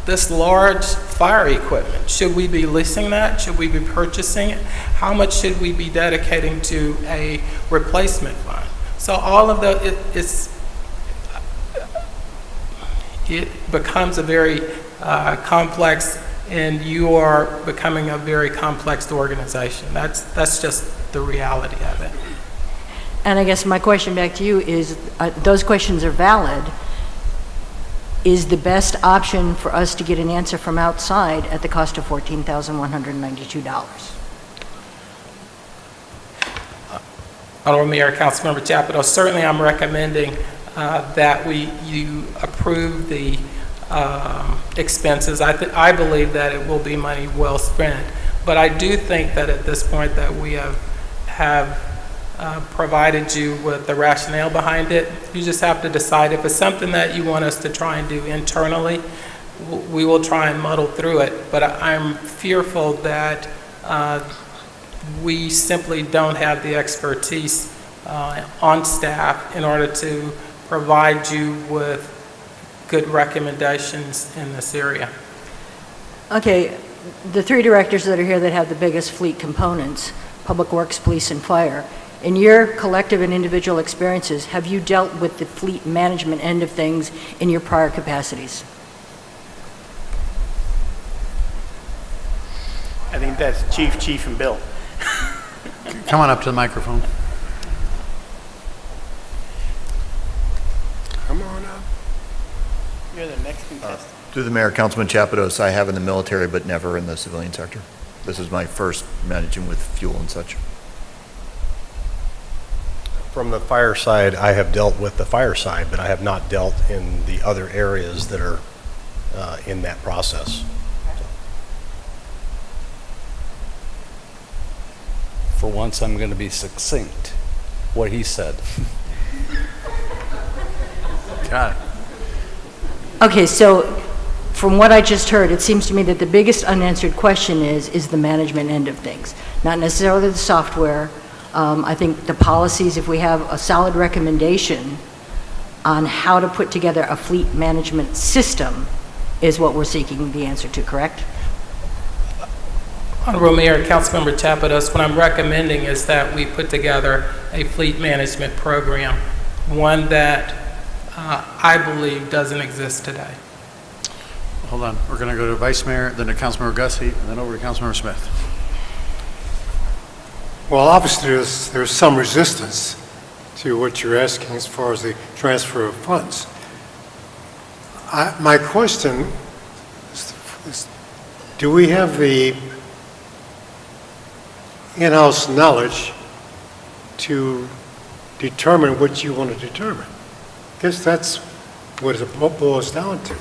This large fire equipment, should we be leasing that? Should we be purchasing it? How much should we be dedicating to a replacement fund? So all of it becomes a very complex, and you are becoming a very complex organization. That's just the reality of it. And I guess my question back to you is, those questions are valid. Is the best option for us to get an answer from outside at the cost of $14,192? Honorable Mayor, Councilmember Chapados, certainly I'm recommending that you approve the expenses. I believe that it will be money well spent, but I do think that at this point that we have provided you with the rationale behind it. You just have to decide if it's something that you want us to try and do internally. We will try and muddle through it, but I'm fearful that we simply don't have the expertise on staff in order to provide you with good recommendations in this area. Okay, the three directors that are here that have the biggest fleet components, Public Works, Police, and Fire, in your collective and individual experiences, have you dealt with the fleet management end of things in your prior capacities? I think that's Chief, and Bill. Come on up to the microphone. Come on up. You're the next contestant. Through the mayor, Councilman Chapados, I have in the military, but never in the civilian sector. This is my first managing with fuel and such. From the fire side, I have dealt with the fire side, but I have not dealt in the other areas that are in that process. For once, I'm going to be succinct. What he said. Got it. Okay, so from what I just heard, it seems to me that the biggest unanswered question is the management end of things, not necessarily the software. I think the policies, if we have a solid recommendation on how to put together a fleet management system, is what we're seeking the answer to, correct? Honorable Mayor, Councilmember Chapados, what I'm recommending is that we put together a fleet management program, one that I believe doesn't exist today. Hold on. We're going to go to Vice Mayor, then to Councilmember Gussie, and then over to Councilmember Smith. Well, obviously, there's some resistance to what you're asking as far as the transfer of funds. My question is, do we have the in-house knowledge to determine what you want to determine? I guess that's what it boils down to.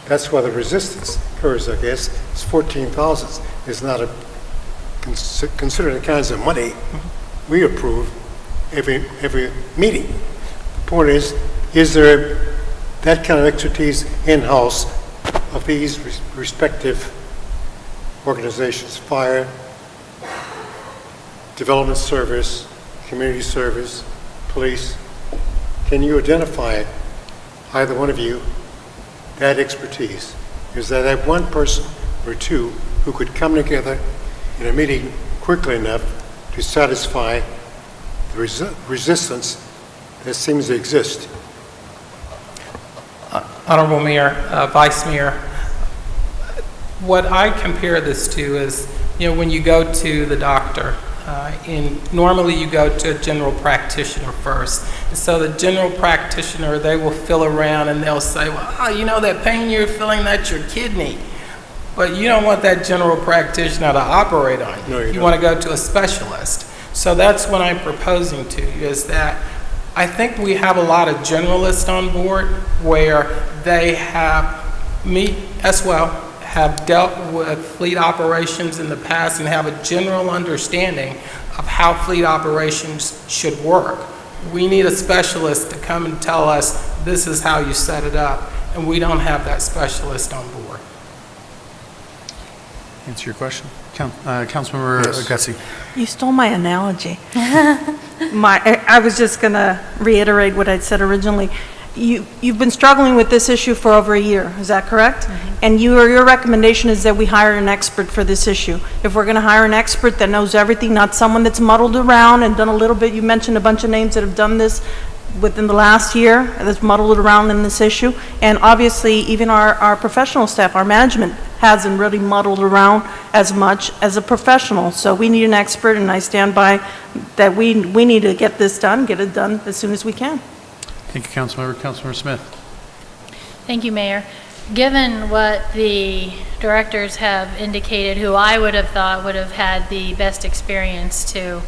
That's why the resistance occurs, I guess. It's 14,000. It's not consider the kinds of money we approve every meeting. The point is there that kind of expertise in-house of these respective organizations, fire, development service, community service, police? Can you identify, either one of you, that expertise is that I have one person or two who could come together in a meeting quickly enough to satisfy the resistance that seems to exist. Honorable Mayor, Vice Mayor, what I compare this to is, when you go to the doctor, normally you go to a general practitioner first. And so the general practitioner, they will feel around and they'll say, well, that pain you're feeling, that's your kidney. But you don't want that general practitioner to operate on you. No, you you don't. want to go to a specialist. So that's what I'm proposing to you, is that I think we have a lot of generalists on board where they have, me as well, have dealt with fleet operations in the past and have a general understanding of how fleet operations should work. We need a specialist to come and tell us this is how you set it up, and we don't have that specialist on board. Answer your question. Councilmember Gussie. You stole my analogy. I was just going to reiterate what I'd said originally. You've been struggling with this issue for over a year, is that correct? Mm-hmm. And your recommendation is that we hire an expert for this issue. If we're going to hire an expert that knows everything, not someone that's muddled around and done a little bit, you mentioned a bunch of names that have done this within the last year, that's muddled around in this issue. And obviously, even our professional staff, our management, hasn't really muddled around as much as a professional. So we need an expert, and I stand by that we need to get this done, get it done as soon as we can. Thank you, Councilmember. Councilmember Smith. Thank you, Mayor. Given what the directors have indicated, who I would have thought would have had the best experience to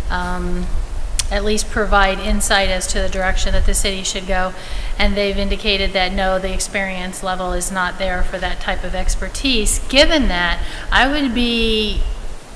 at least provide insight as to the direction that the city should go, and they've indicated that no, the experience level is not there for that type of expertise. Given that, I would be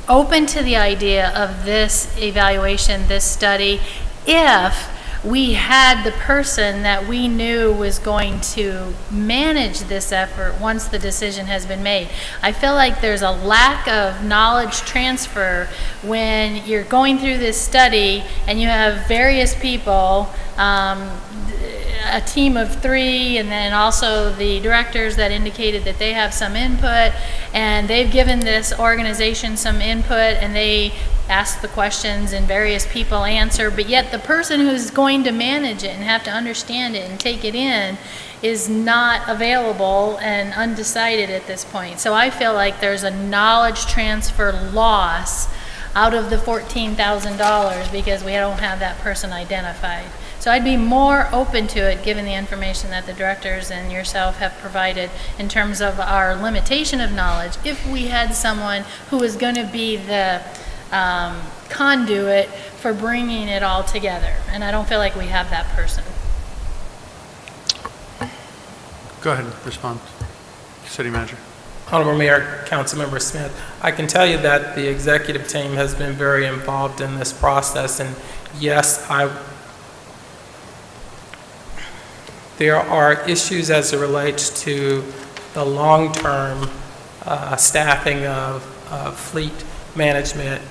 open to the idea of this evaluation, this study, if we had the person that we knew was going to manage this effort once the decision has been made. I feel like there's a lack of knowledge transfer when you're going through this study and you have various people, a team of 3, and then also the directors that indicated that they have some input, and they've given this organization some input, and they ask the questions and various people answer, but yet the person who's going to manage it and have to understand it and take it in is not available and undecided at this point. So I feel like there's a knowledge transfer loss out of the $14,000 because we don't have that person identified. So I'd be more open to it given the information that the directors and yourself have provided in terms of our limitation of knowledge, if we had someone who was going to be the conduit for bringing it all together. And I don't feel like we have that person. Go ahead and respond, City Manager. Honorable Mayor, Councilmember Smith, I can tell you that the executive team has been very involved in this process, and yes, there are issues as it relates to the long-term staffing of fleet management,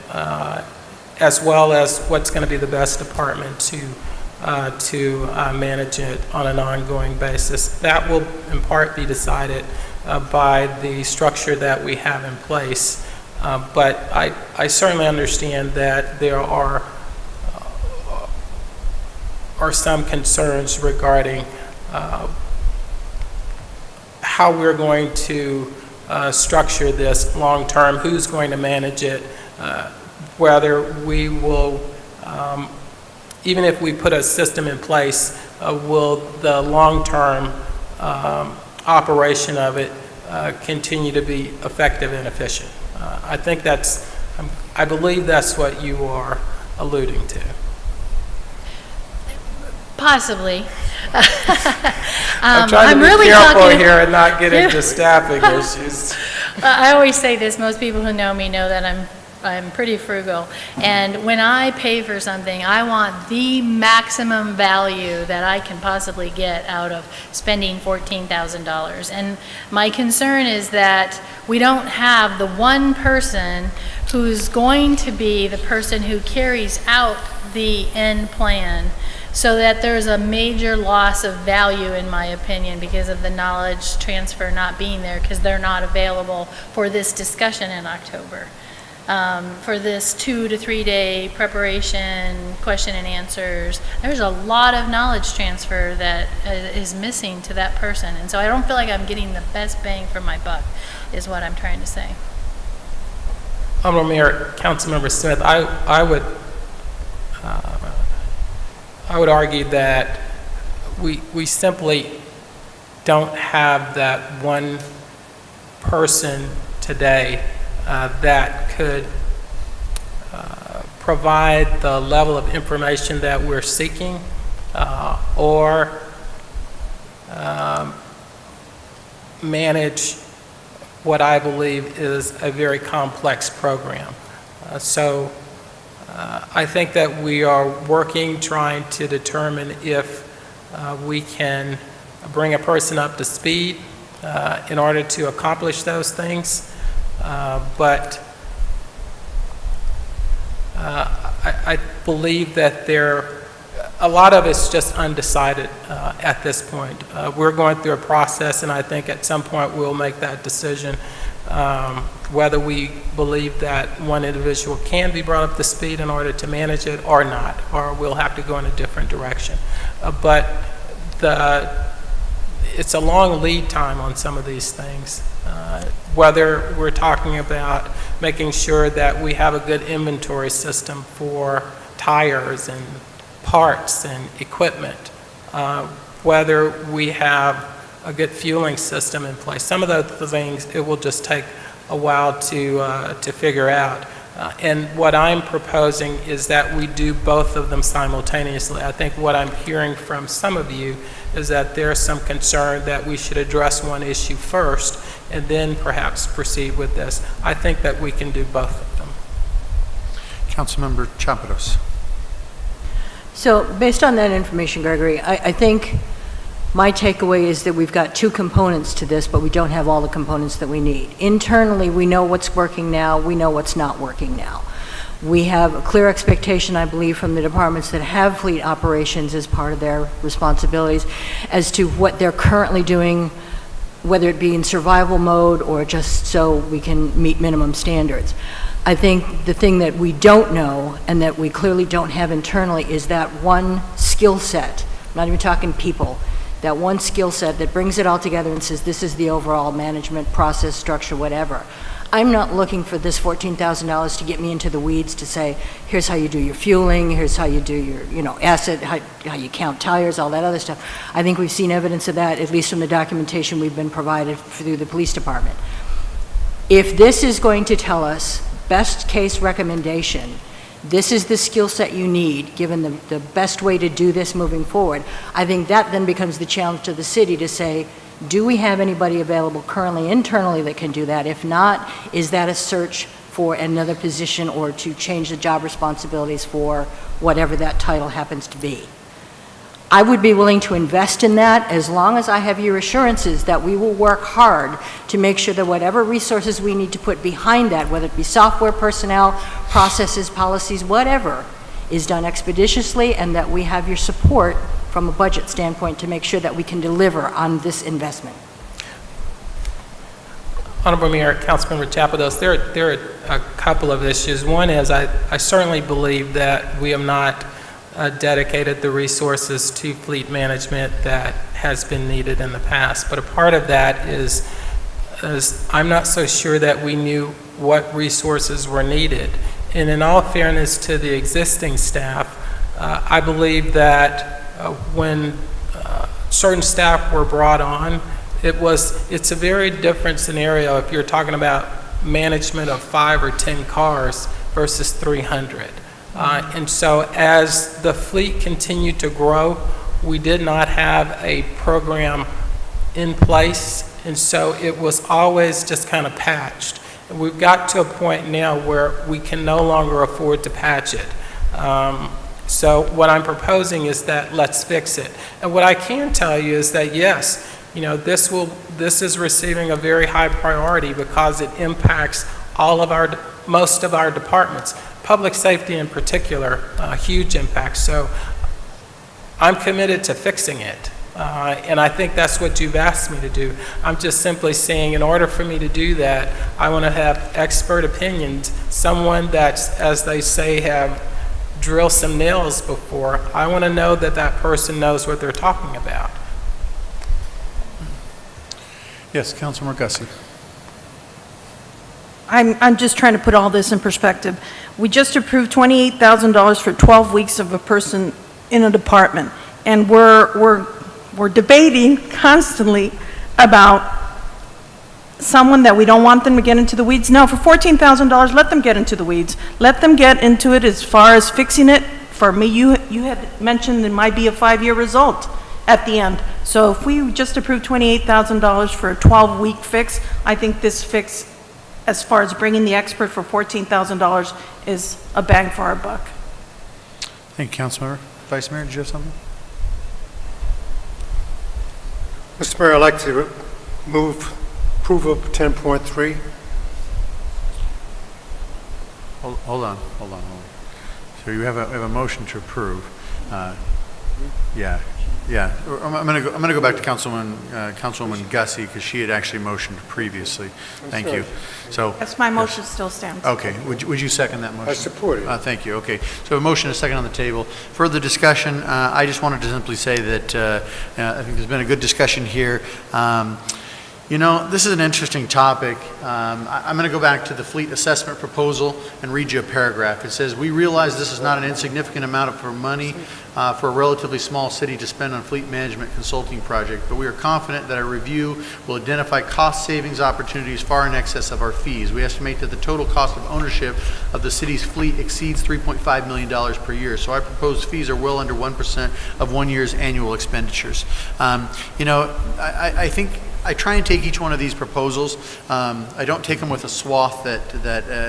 as well as what's going to be the best department to manage it on an ongoing basis. That will in part be decided by the structure that we have in place. But I certainly understand that there are some concerns regarding how we're going to structure this long-term, who's going to manage it, whether we will, even if we put a system in place, will the long-term operation of it continue to be effective and efficient. I think I believe that's what you are alluding to. Possibly. I'm trying to be careful here and not get into staffing issues. I always say this, most people who know me know that I'm pretty frugal, and when I pay for something, I want the maximum value that I can possibly get out of spending $14,000. And my concern is that we don't have the one person who's going to be the person who carries out the end plan so that there's a major loss of value, in my opinion, because of the knowledge transfer not being there, because they're not available for this discussion in October. For this 2 to 3 day preparation, question and answers, there's a lot of knowledge transfer that is missing to that person. And so I don't feel like I'm getting the best bang for my buck, is what I'm trying to say. Honorable Mayor, Councilmember Smith, I would argue that we simply don't have that one person today that could provide the level of information that we're seeking or manage what I believe is a very complex program. So I think that we are working, trying to determine if we can bring a person up to speed in order to accomplish those things. But I believe that a lot of it's just undecided at this point. We're going through a process, and I think at some point we'll make that decision whether we believe that one individual can be brought up to speed in order to manage it or not, or we'll have to go in a different direction. But it's a long lead time on some of these things. Whether we're talking about making sure that we have a good inventory system for tires and parts and equipment, whether we have a good fueling system in place. Some of those things, it will just take a while to figure out. And what I'm proposing is that we do both of them simultaneously. I think what I'm hearing from some of you is that there's some concern that we should address one issue first and then perhaps proceed with this. I think that we can do both of them. Councilmember Chapados. So based on that information, Gregory, I think my takeaway is that we've got two components to this, but we don't have all the components that we need. Internally, we know what's working now, we know what's not working now. We have a clear expectation, I believe, from the departments that have fleet operations as part of their responsibilities as to what they're currently doing, whether it be in survival mode or just so we can meet minimum standards. I think the thing that we don't know and that we clearly don't have internally is that one skill set, I'm not even talking people, that one skill set that brings it all together and says this is the overall management process, structure, whatever. I'm not looking for this $14,000 to get me into the weeds to say, here's how you do your fueling, here's how you do your, asset, how you count tires, all that other stuff. I think we've seen evidence of that, at least from the documentation we've been provided through the police department. If this is going to tell us best case recommendation, this is the skill set you need, given the best way to do this moving forward, I think that then becomes the challenge to the city to say, do we have anybody available currently internally that can do that? If not, is that a search for another position or to change the job responsibilities for whatever that title happens to be? I would be willing to invest in that as long as I have your assurances that we will work hard to make sure that whatever resources we need to put behind that, whether it be software, personnel, processes, policies, whatever, is done expeditiously, and that we have your support from a budget standpoint to make sure that we can deliver on this investment. Honorable Mayor, Councilmember Chapados, there are a couple of issues. One is I certainly believe that we have not dedicated the resources to fleet management that has been needed in the past. But a part of that is I'm not so sure that we knew what resources were needed. And in all fairness to the existing staff, I believe that when certain staff were brought on, it's a very different scenario if you're talking about management of 5 or 10 cars versus 300. And so as the fleet continued to grow, we did not have a program in place, and so it was always just kind of patched. And we've got to a point now where we can no longer afford to patch it. So what I'm proposing is that let's fix it. And what I can tell you is that yes, this is receiving a very high priority because it impacts most of our departments. Public safety in particular, a huge impact. So I'm committed to fixing it. And I think that's what you've asked me to do. I'm just simply saying, in order for me to do that, I want to have expert opinions, someone that's, as they say, have drilled some nails before. I want to know that that person knows what they're talking about. Yes, Councilmember Gussie. I'm just trying to put all this in perspective. We just approved $28,000 for 12 weeks of a person in a department, and we're debating constantly about someone that we don't want them to get into the weeds. No, for $14,000, let them get into the weeds. Let them get into it as far as fixing it. For me, you had mentioned it might be a 5-year result at the end. So if we just approved $28,000 for a 12-week fix, I think this fix, as far as bringing the expert for $14,000, is a bang for our buck. Thank you, Councilmember. Vice Mayor, did you have something? Mr. Mayor, I'd like to move approval of 10.3. Hold on. So you have a motion to approve. Yeah. I'm gonna go back to Councilwoman Gussie, because she had actually motioned previously. Thank you. So Yes, my motion still stands. okay, would you second that motion? I support it. Thank you. Okay, so a motion and a second on the table. Further discussion. I just wanted to simply say that I think there's been a good discussion here. You know, this is an interesting topic. I'm going to go back to the fleet assessment proposal and read you a paragraph. It says, "We realize this is not an insignificant amount of money for a relatively small city to spend on a fleet management consulting project, but we are confident that our review will identify cost savings opportunities far in excess of our fees. We estimate that the total cost of ownership of the city's fleet exceeds $3.5 million per year. So our proposed fees are well under 1% of 1 year's annual expenditures." You know, I think I try and take each one of these proposals. I don't take them with a swath that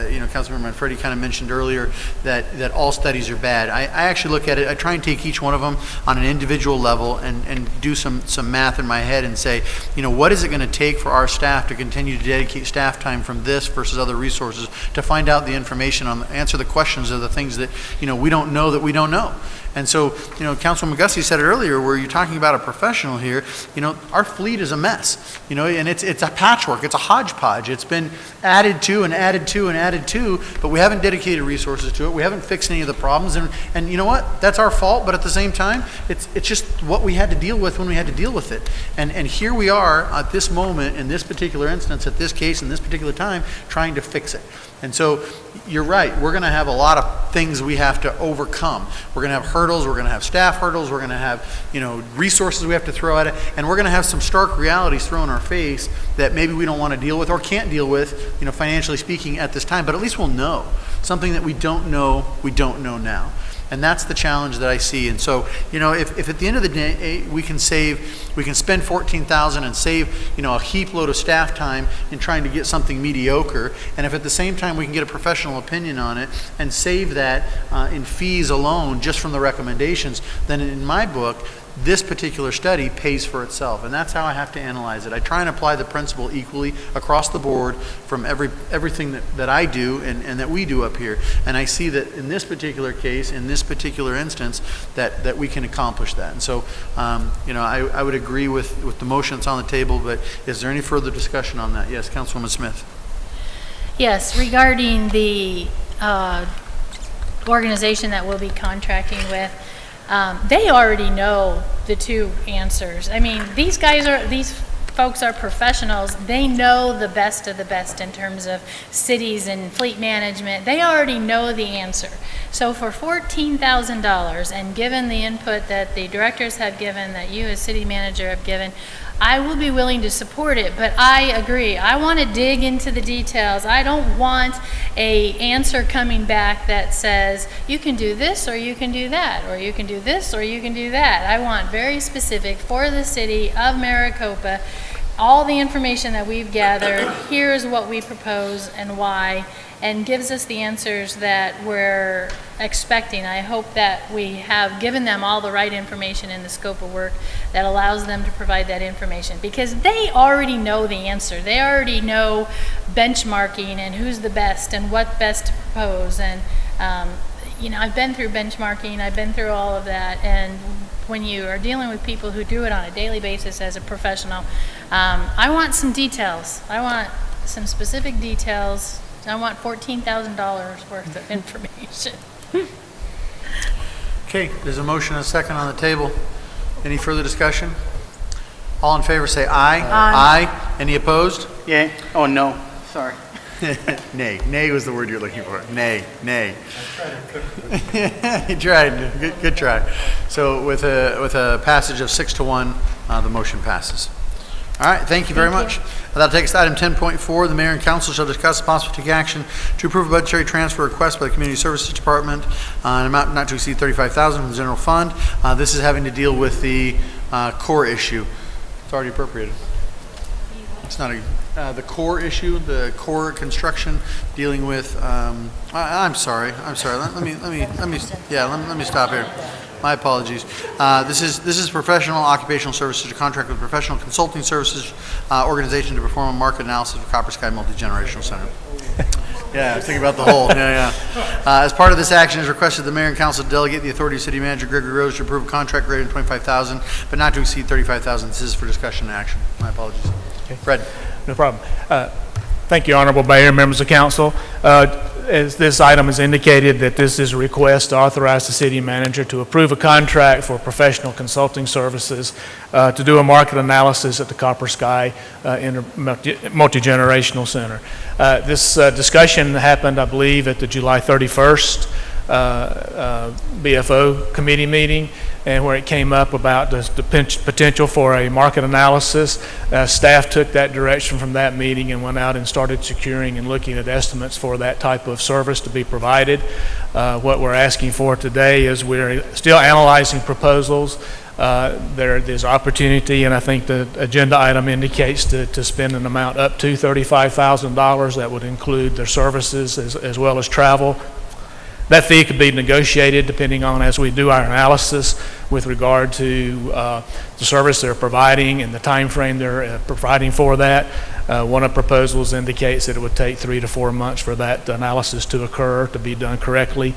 you know, Councilmember Manfredi kind of mentioned earlier, that all studies are bad. I actually look at it, I try and take each one of them on an individual level and do some math in my head and say, you know, what is it going to take for our staff to continue to dedicate staff time from this versus other resources to find out the information, answer the questions of the things that, you know, we don't know that we don't know. And so, you know, Councilwoman Gussie said it earlier, where you're talking about a professional here. You know, our fleet is a mess, you know, and it's a patchwork, it's a hodgepodge. It's been added to and added to and added to, but we haven't dedicated resources to it. We haven't fixed any of the problems, and you know what? That's our fault, but at the same time, it's just what we had to deal with when we had to deal with it. And here we are at this moment, in this particular instance, at this case, in this particular time, trying to fix it. And so you're right, we're going to have a lot of things we have to overcome. We're going to have hurdles, we're going to have staff hurdles, we're going to have, you know, resources we have to throw at it, and we're going to have some stark realities thrown in our face that maybe we don't want to deal with or can't deal with, you know, financially speaking at this time, but at least we'll know. Something that we don't know now. And that's the challenge that I see. And so, you know, if at the end of the day we can spend $14,000 and save, you know, a heap load of staff time in trying to get something mediocre, and if at the same time we can get a professional opinion on it and save that in fees alone just from the recommendations, then in my book, this particular study pays for itself. And that's how I have to analyze it. I try and apply the principle equally across the board from everything that I do and that we do up here. And I see that in this particular case, in this particular instance, that we can accomplish that. And so, you know, I would agree with the motion that's on the table, but is there any further discussion on that? Yes, Councilwoman Smith. Yes, regarding the organization that we'll be contracting with, they already know the two answers. I mean, these folks are professionals. They know the best of the best in terms of cities and fleet management. They already know the answer. So for $14,000, and given the input that the directors have given, that you as city manager have given, I will be willing to support it, but I agree. I want to dig into the details. I don't want a answer coming back that says, you can do this or you can do that, or you can do this or you can do that. I want very specific for the city of Maricopa, all the information that we've gathered, here's what we propose and why, and gives us the answers that we're expecting. I hope that we have given them all the right information in the scope of work that allows them to provide that information, because they already know the answer. They already know benchmarking and who's the best and what best to propose. And you know, I've been through benchmarking, I've been through all of that, and when you are dealing with people who do it on a daily basis as a professional, I want some details. I want some specific details. I want $14,000 worth of information. Okay, there's a motion and a second on the table. Any further discussion? All in favor say aye. Aye. Any opposed? Yay? Oh, no, sorry. Nay. Nay was the word you're looking for. Nay. You tried. Good try. So with a passage of 6-1, the motion passes. All right, thank you very much. That'll take us to item 10.4. The mayor and council shall discuss the possible take action to approve a budgetary transfer request by the Community Services Department an amount not to exceed $35,000 from the general fund. This is having to deal with the core issue. It's already appropriated. It's not the core issue, the core construction dealing with. I'm sorry. Let me stop here. My apologies. This is professional occupational services to contract with professional consulting services organization to perform a market analysis of Copper Sky Multi-Generational Center. Yeah, I was thinking about the whole. Yeah. As part of this action, is requested the mayor and council delegate the authority of city manager Gregory Rose to approve a contract greater than $25,000, but not to exceed $35,000. This is for discussion and action. My apologies. Okay. Fred. No problem. Thank you, Honorable Mayor, members of council. As this item has indicated, that this is a request to authorize the city manager to approve a contract for professional consulting services to do a market analysis at the Copper Sky Multi-Generational Center. This discussion happened, I believe, at the July 31st BFO committee meeting, and where it came up about the potential for a market analysis. Staff took that direction from that meeting and went out and started securing and looking at estimates for that type of service to be provided. What we're asking for today is we're still analyzing proposals. There's opportunity, and I think the agenda item indicates to spend an amount up to $35,000. That would include their services as well as travel. That fee could be negotiated depending on, as we do our analysis with regard to the service they're providing and the time frame they're providing for that. One of the proposals indicates that it would take 3 to 4 months for that analysis to occur, to be done correctly.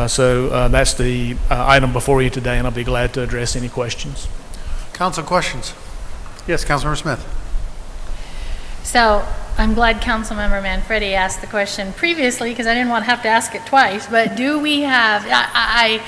So that's the item before you today, and I'll be glad to address any questions. Council questions? Yes, Councilmember Smith. So I'm glad Councilmember Manfredi asked the question previously because I didn't want to have to ask it twice, but do we have, I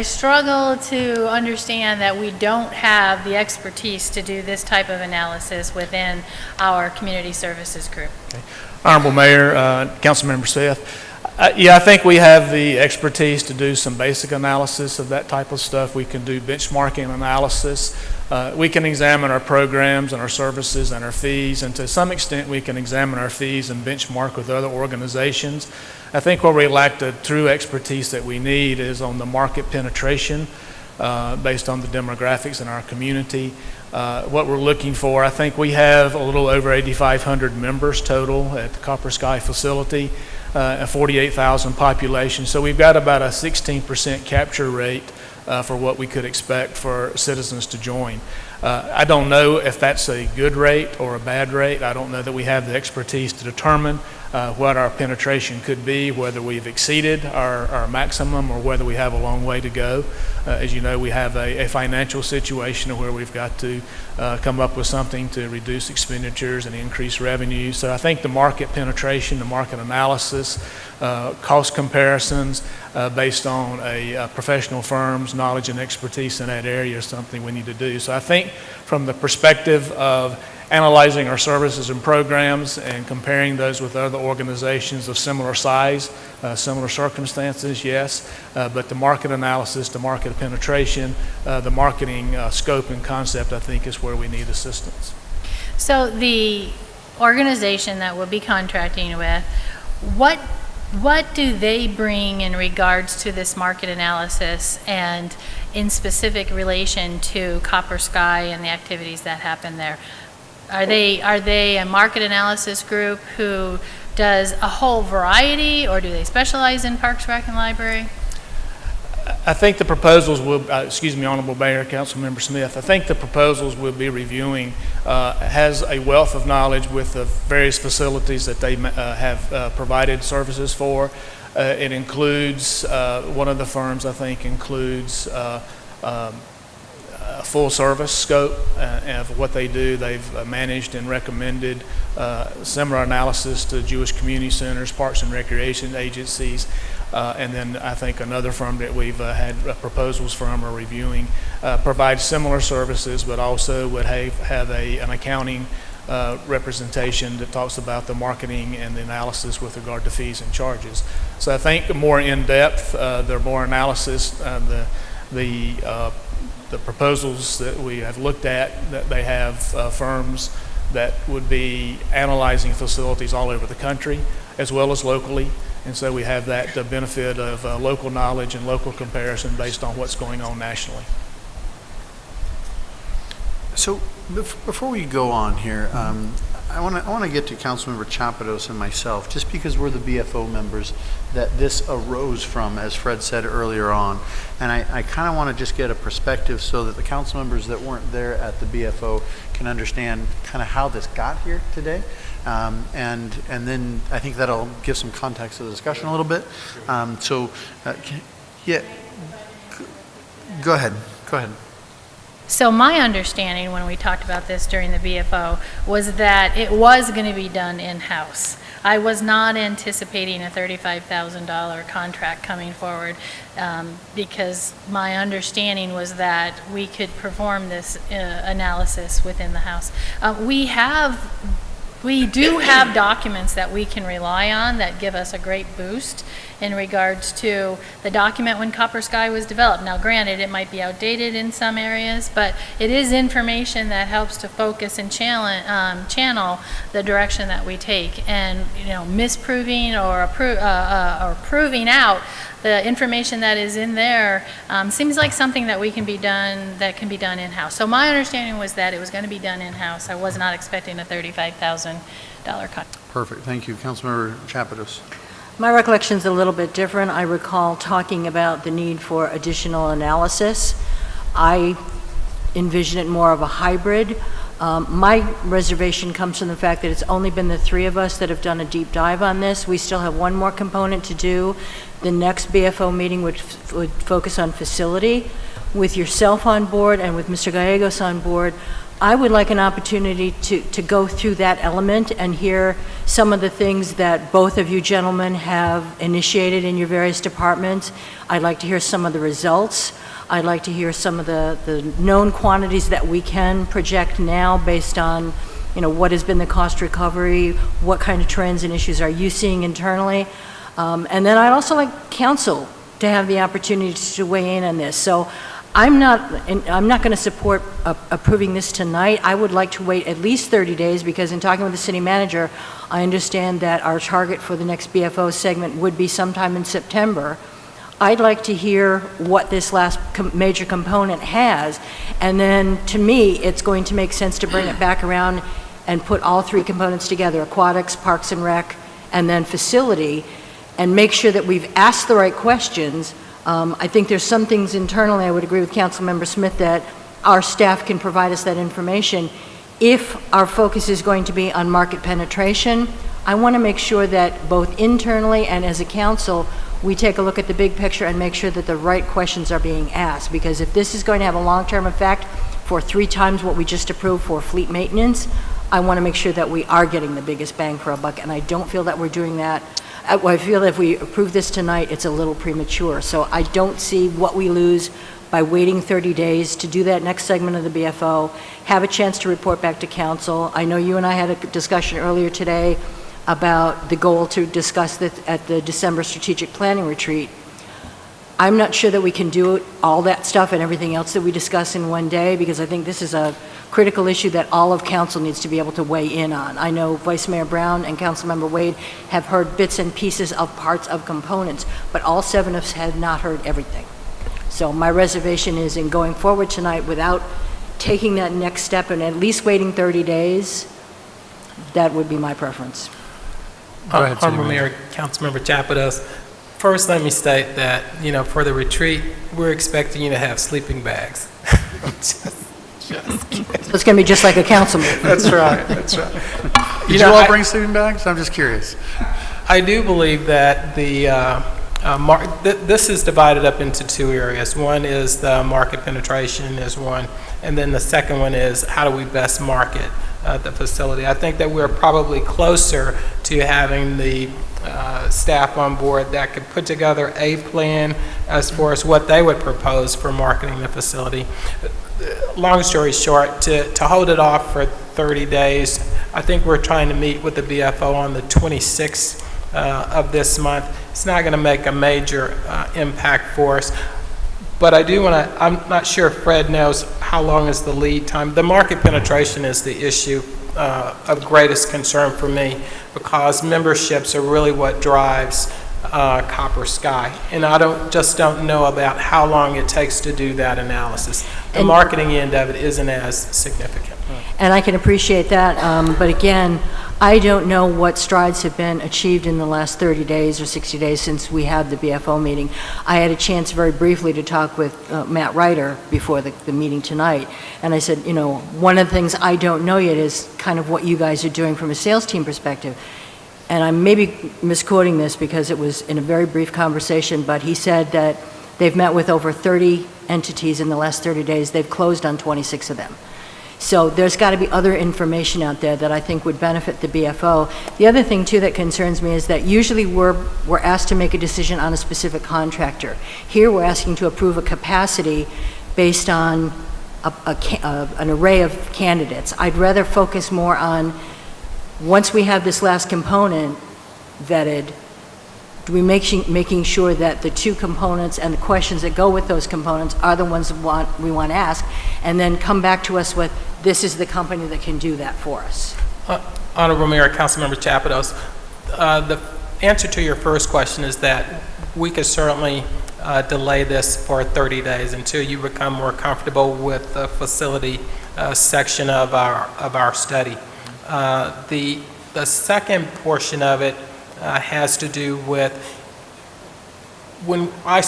struggle to understand that we don't have the expertise to do this type of analysis within our community services group. Okay. Honorable Mayor, Councilmember Smith, yeah, I think we have the expertise to do some basic analysis of that type of stuff. We can do benchmarking analysis. We can examine our programs and our services and our fees, and to some extent we can examine our fees and benchmark with other organizations. I think where we lack the true expertise that we need is on the market penetration based on the demographics in our community. What we're looking for, I think we have a little over 8,500 members total at the Copper Sky facility, a 48,000 population. So we've got about a 16% capture rate for what we could expect for citizens to join. I don't know if that's a good rate or a bad rate. I don't know that we have the expertise to determine what our penetration could be, whether we've exceeded our maximum or whether we have a long way to go. As you know, we have a financial situation where we've got to come up with something to reduce expenditures and increase revenue. So I think the market penetration, the market analysis, cost comparisons based on a professional firm's knowledge and expertise in that area is something we need to do. So I think from the perspective of analyzing our services and programs and comparing those with other organizations of similar size, similar circumstances, yes, but the market analysis, the market penetration, the marketing scope and concept, I think is where we need assistance. So the organization that we'll be contracting with, what do they bring in regards to this market analysis and in specific relation to Copper Sky and the activities that happen there? Are they a market analysis group who does a whole variety, or do they specialize in Parks, Rec, and Library? I think the proposals will, excuse me, Honorable Mayor, Councilmember Smith, I think the proposals we'll be reviewing has a wealth of knowledge with the various facilities that they have provided services for. It includes, one of the firms I think includes full-service scope of what they do. They've managed and recommended similar analysis to Jewish community centers, parks and recreation agencies, and then I think another firm that we've had proposals from or reviewing provides similar services, but also would have an accounting representation that talks about the marketing and the analysis with regard to fees and charges. So I think more in depth, there are more analysis. The proposals that we have looked at, that they have firms that would be analyzing facilities all over the country as well as locally. And so we have that benefit of local knowledge and local comparison based on what's going on nationally. So before we go on here, I want to get to Councilmember Chapados and myself, just because we're the BFO members that this arose from, as Fred said earlier on. And I kind of want to just get a perspective so that the council members that weren't there at the BFO can understand kind of how this got here today. And then I think that'll give some context to the discussion a little bit. Yeah, go ahead. So my understanding when we talked about this during the BFO was that it was going to be done in-house. I was not anticipating a $35,000 contract coming forward because my understanding was that we could perform this analysis within the house. We do have documents that we can rely on that give us a great boost in regards to the document when Copper Sky was developed. Now, granted, it might be outdated in some areas, but it is information that helps to focus and channel the direction that we take. And, misproving or proving out the information that is in there seems like something that can be done in-house. So my understanding was that it was going to be done in-house. I was not expecting a $35,000 cut. Perfect. Thank you. Councilmember Chapados. My recollection is a little bit different. I recall talking about the need for additional analysis. I envision it more of a hybrid. My reservation comes from the fact that it's only been the three of us that have done a deep dive on this. We still have one more component to do. The next BFO meeting would focus on facility. With yourself on board and with Mr. Gallegos on board, I would like an opportunity to go through that element and hear some of the things that both of you gentlemen have initiated in your various departments. I'd like to hear some of the results. I'd like to hear some of the known quantities that we can project now based on, what has been the cost recovery, what kind of trends and issues are you seeing internally. And then I'd also like council to have the opportunity to weigh in on this. So I'm not going to support approving this tonight. I would like to wait at least 30 days because in talking with the city manager, I understand that our target for the next BFO segment would be sometime in September. I'd like to hear what this last major component has, and then to me, it's going to make sense to bring it back around and put all three components together, aquatics, parks and rec, and then facility, and make sure that we've asked the right questions. I think there's some things internally, I would agree with Councilmember Smith, that our staff can provide us that information. If our focus is going to be on market penetration, I want to make sure that both internally and as a council, we take a look at the big picture and make sure that the right questions are being asked. Because if this is going to have a long-term effect for 3 times what we just approved for fleet maintenance, I want to make sure that we are getting the biggest bang for a buck, and I don't feel that we're doing that. I feel that if we approve this tonight, it's a little premature. So I don't see what we lose by waiting 30 days to do that next segment of the BFO, have a chance to report back to council. I know you and I had a discussion earlier today about the goal to discuss this at the December strategic planning retreat. I'm not sure that we can do all that stuff and everything else that we discuss in one day, because I think this is a critical issue that all of council needs to be able to weigh in on. I know Vice Mayor Brown and Councilmember Wade have heard bits and pieces of parts of components, but all 7 of us had not heard everything. So my reservation is in going forward tonight without taking that next step and at least waiting 30 days, that would be my preference. Go ahead, Honorable Mayor, Councilmember Chapados. First, let me state that, for the retreat, we're expecting you to have sleeping bags. So it's going to be just like a council meeting. That's right. Did you all bring sleeping bags? I'm just curious. I do believe that this is divided up into 2 areas. One is the market penetration is one, And then the second one is, how do we best market the facility? I think that we're probably closer to having the staff on board that could put together a plan as far as what they would propose for marketing the facility. Long story short, to hold it off for 30 days, I think we're trying to meet with the BFO on the 26th of this month. It's not going to make a major impact for us. But I do want to, I'm not sure if Fred knows how long is the lead time. The market penetration is the issue of greatest concern for me, because memberships are really what drives Copper Sky. And I don't know about how long it takes to do that analysis. The marketing end of it isn't as significant. And I can appreciate that, but again, I don't know what strides have been achieved in the last 30 days or 60 days since we had the BFO meeting. I had a chance very briefly to talk with Matt Ryder before the meeting tonight, and I said, you know, one of the things I don't know yet is kind of what you guys are doing from a sales team perspective. And I'm maybe misquoting this because it was in a very brief conversation, but he said that they've met with over 30 entities in the last 30 days. They've closed on 26 of them. So there's got to be other information out there that I think would benefit the BFO. The other thing, too, that concerns me is that usually we're asked to make a decision on a specific contractor. Here, we're asking to approve a capacity based on an array of candidates. I'd rather focus more on, once we have this last component vetted, do we making sure that the two components and the questions that go with those components are the ones that we want to ask, and then come back to us with, this is the company that can do that for us. Honorable Mayor, Councilmember Chapados, the answer to your first question is that we could certainly delay this for 30 days until you become more comfortable with the facility section of our study. The second portion of it has to do with, when I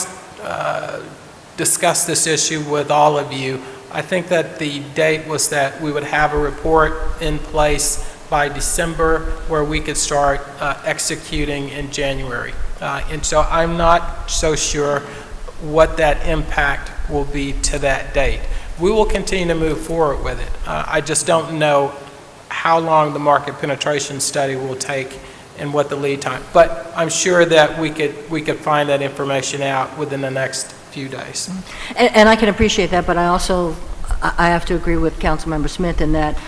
discussed this issue with all of you, I think that the date was that we would have a report in place by December where we could start executing in January. And so I'm not so sure what that impact will be to that date. We will continue to move forward with it. I just don't know how long the market penetration study will take and what the lead time. But I'm sure that we could find that information out within the next few days. And I can appreciate that, but I have to agree with Councilmember Smith in that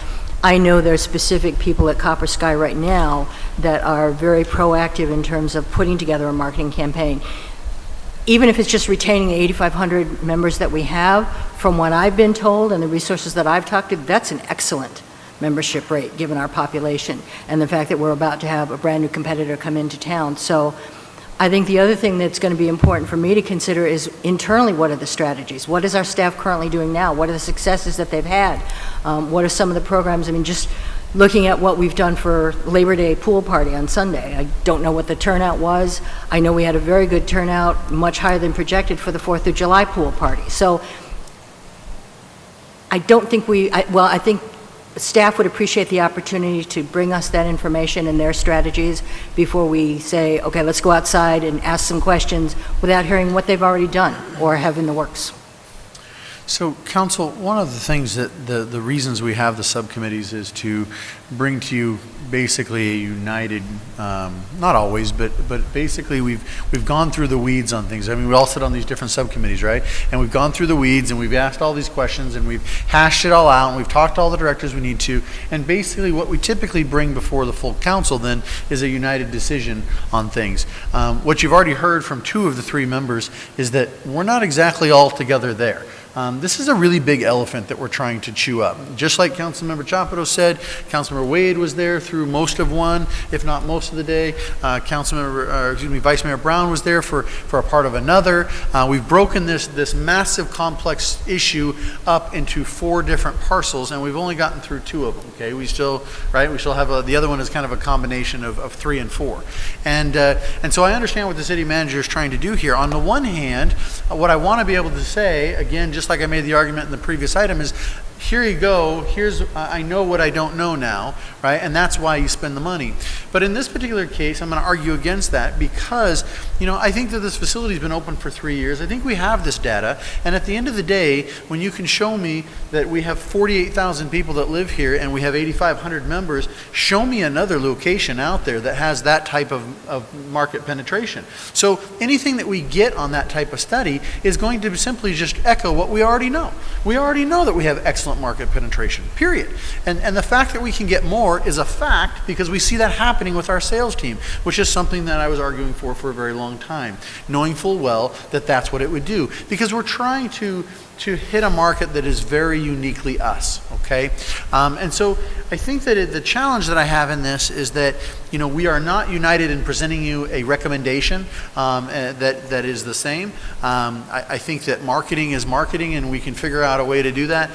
I know there's specific people at Copper Sky right now that are very proactive in terms of putting together a marketing campaign. Even if it's just retaining the 8,500 members that we have, from what I've been told and the resources that I've talked to, that's an excellent membership rate given our population and the fact that we're about to have a brand new competitor come into town. So I think the other thing that's going to be important for me to consider is internally, what are the strategies? What is our staff currently doing now? What are the successes that they've had? What are some of the programs? I mean, just looking at what we've done for Labor Day pool party on Sunday. I don't know what the turnout was. I know we had a very good turnout, much higher than projected for the 4th of July pool party. So I don't think I think staff would appreciate the opportunity to bring us that information and their strategies before we say, okay, let's go outside and ask some questions without hearing what they've already done or have in the works. So, Council, one of the things that the reasons we have the subcommittees is to bring to you basically a united, not always, but basically we've gone through the weeds on things. I mean, we all sit on these different subcommittees, right? And we've gone through the weeds and we've asked all these questions and we've hashed it all out and we've talked to all the directors we need to. And basically what we typically bring before the full council then is a united decision on things. What you've already heard from 2 of the 3 members is that we're not exactly all together there. This is a really big elephant that we're trying to chew up. Just like Councilmember Chapados said, Councilmember Wade was there through most of one, if not most of the day. Vice Mayor Brown was there for a part of another. We've broken this massive complex issue up into 4 different parcels, and we've only gotten through 2 of them. Okay, we still have the other one is kind of a combination of 3 and 4, and so I understand what the city manager is trying to do here. On the one hand, what I want to be able to say, again, just like I made the argument in the previous item, is here you go, I know what I don't know now, right? And that's why you spend the money. But in this particular case, I'm going to argue against that because, I think that this facility's been open for 3 years. I think we have this data. And at the end of the day, when you can show me that we have 48,000 people that live here and we have 8,500 members, show me another location out there that has that type of market penetration. So anything that we get on that type of study is going to simply just echo what we already know. We already know that we have excellent market penetration, period. And the fact that we can get more is a fact because we see that happening with our sales team, which is something that I was arguing for a very long time, knowing full well that that's what it would do. Because we're trying to hit a market that is very uniquely us, okay? And so I think that the challenge that I have in this is that, we are not united in presenting you a recommendation that is the same. I think that marketing is marketing and we can figure out a way to do that.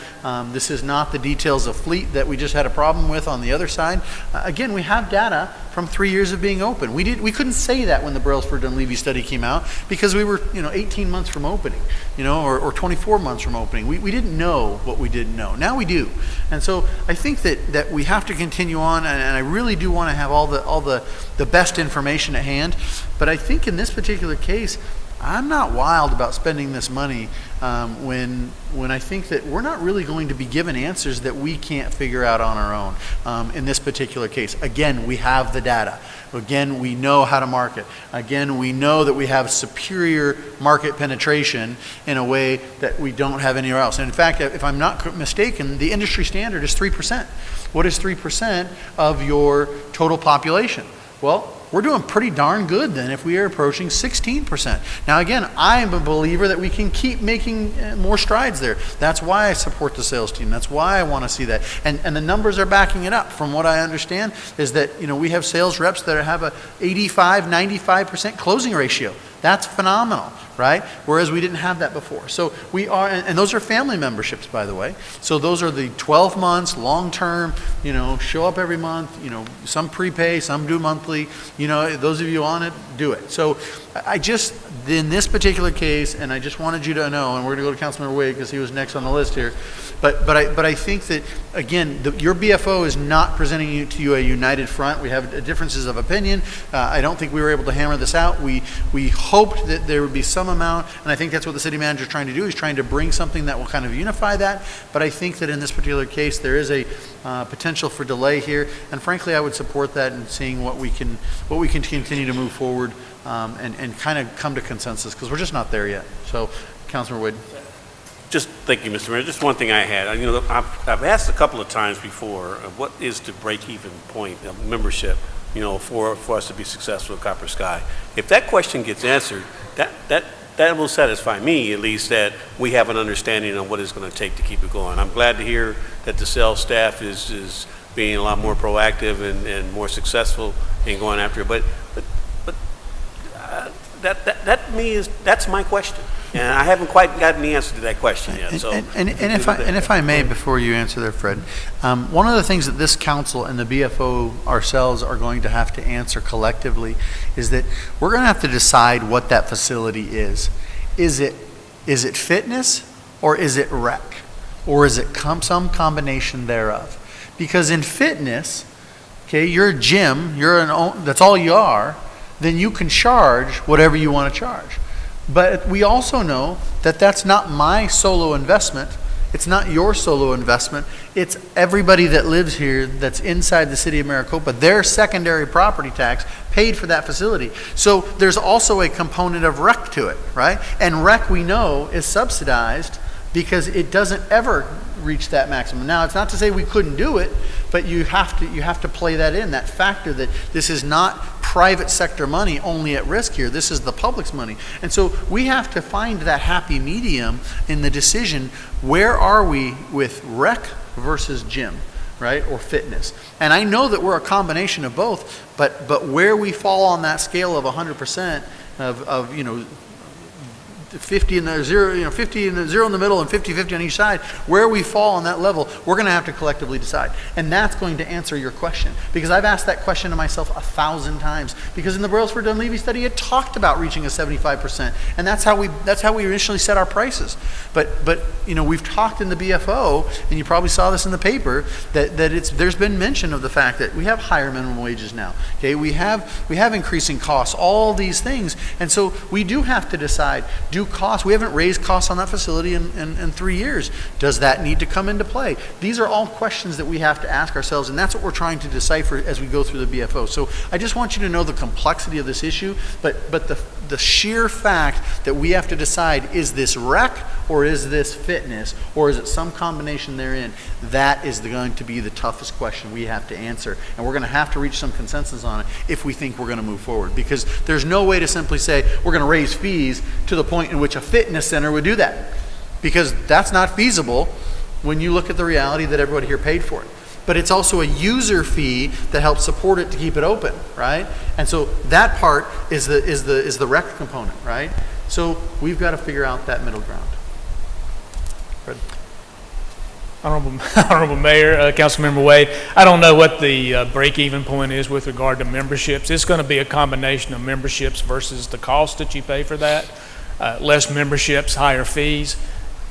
This is not the details of fleet that we just had a problem with on the other side. Again, we have data from 3 years of being open. We couldn't say that when the Brailsford and Levy study came out because we were 18 months from opening, or 24 months from opening. We didn't know what we didn't know. Now we do. And so I think that we have to continue on, and I really do want to have all the best information at hand. But I think in this particular case, I'm not wild about spending this money when I think that we're not really going to be given answers that we can't figure out on our own in this particular case. Again, we have the data. Again, we know how to market. Again, we know that we have superior market penetration in a way that we don't have anywhere else. And in fact, if I'm not mistaken, the industry standard is 3%. What is 3% of your total population? Well, we're doing pretty darn good then if we are approaching 16%. Now again, I am a believer that we can keep making more strides there. That's why I support the sales team. That's why I want to see that. And the numbers are backing it up. From what I understand is that we have sales reps that have a 85, 95% closing ratio. That's phenomenal, right? Whereas we didn't have that before. So we are, and those are family memberships, by the way. So those are the 12 months, long-term, show up every month, some prepay, some do monthly, those of you on it, do it. So I just, in this particular case, and I just wanted you to know, and we're gonna go to Councilmember Wade because he was next on the list here, but I think that, again, your BFO is not presenting to you a united front. We have differences of opinion. I don't think we were able to hammer this out. We hoped that there would be some amount, and I think that's what the city manager is trying to do. He's trying to bring something that will kind of unify that. But I think that in this particular case, there is a potential for delay here, and frankly, I would support that in seeing what we can continue to move forward and kind of come to consensus because we're just not there yet. So, Councilmember Wade. Just thank you, Mr. Mayor. Just one thing I had. I've asked a couple of times before, what is the break-even point of membership, for us to be successful at Copper Sky? If that question gets answered, that will satisfy me, at least, that we have an understanding of what it's going to take to keep it going. I'm glad to hear that the sales staff is being a lot more proactive and more successful in going after it. But that's my question. And I haven't quite gotten the answer to that question yet. So, and if I may, before you answer there, Fred, one of the things that this council and the BFO ourselves are going to have to answer collectively is that we're going to have to decide what that facility is. Is it fitness or is it rec? Or is it some combination thereof? Because in fitness, okay, you're a gym, that's all you are, then you can charge whatever you want to charge. But we also know that that's not my solo investment. It's not your solo investment. It's everybody that lives here that's inside the city of Maricopa. Their secondary property tax paid for that facility. So there's also a component of rec to it, right? And rec, we know, is subsidized because it doesn't ever reach that maximum. Now, it's not to say we couldn't do it, but you have to play that in, that factor that this is not private sector money only at risk here. This is the public's money. And so we have to find that happy medium in the decision. Where are we with rec versus gym, right, or fitness? And I know that we're a combination of both, but where we fall on that scale of 100% of 50 in the zero, 50 in the zero in the middle and 50-50 on each side, where we fall on that level, we're going to have to collectively decide. And that's going to answer your question. Because I've asked that question to myself 1,000 times. Because in the Brailsford-Dunleavy study, it talked about reaching a 75%. And that's how we initially set our prices. But we've talked in the BFO, and you probably saw this in the paper, that there's been mention of the fact that we have higher minimum wages now. Okay, we have increasing costs, all these things. And so we do have to decide, we haven't raised costs on that facility in 3 years. Does that need to come into play? These are all questions that we have to ask ourselves, and that's what we're trying to decipher as we go through the BFO. So I just want you to know the complexity of this issue, but the sheer fact that we have to decide, is this rec or is this fitness or is it some combination therein, that is going to be the toughest question we have to answer. And we're going to have to reach some consensus on it if we think we're going to move forward. Because there's no way to simply say we're going to raise fees to the point in which a fitness center would do that. Because that's not feasible when you look at the reality that everybody here paid for it. But it's also a user fee that helps support it to keep it open, right? And so that part is the rec component, right? So we've got to figure out that middle ground. Fred. Honorable Mayor, Councilmember Wade, I don't know what the break-even point is with regard to memberships. It's going to be a combination of memberships versus the cost that you pay for that. Less memberships, higher fees.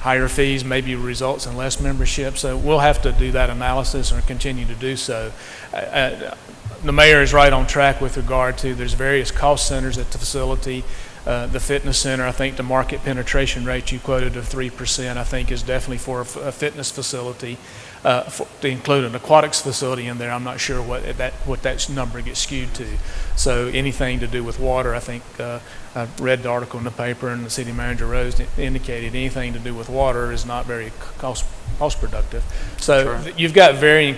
Higher fees maybe results in less membership. So we'll have to do that analysis or continue to do so. The mayor is right on track with regard to there's various cost centers at the facility. The fitness center, I think the market penetration rate you quoted of 3%, I think is definitely for a fitness facility. To include an aquatics facility in there, I'm not sure what that number gets skewed to. So anything to do with water, I think I read the article in the paper and the city manager Rose indicated anything to do with water is not very cost productive. So you've got varying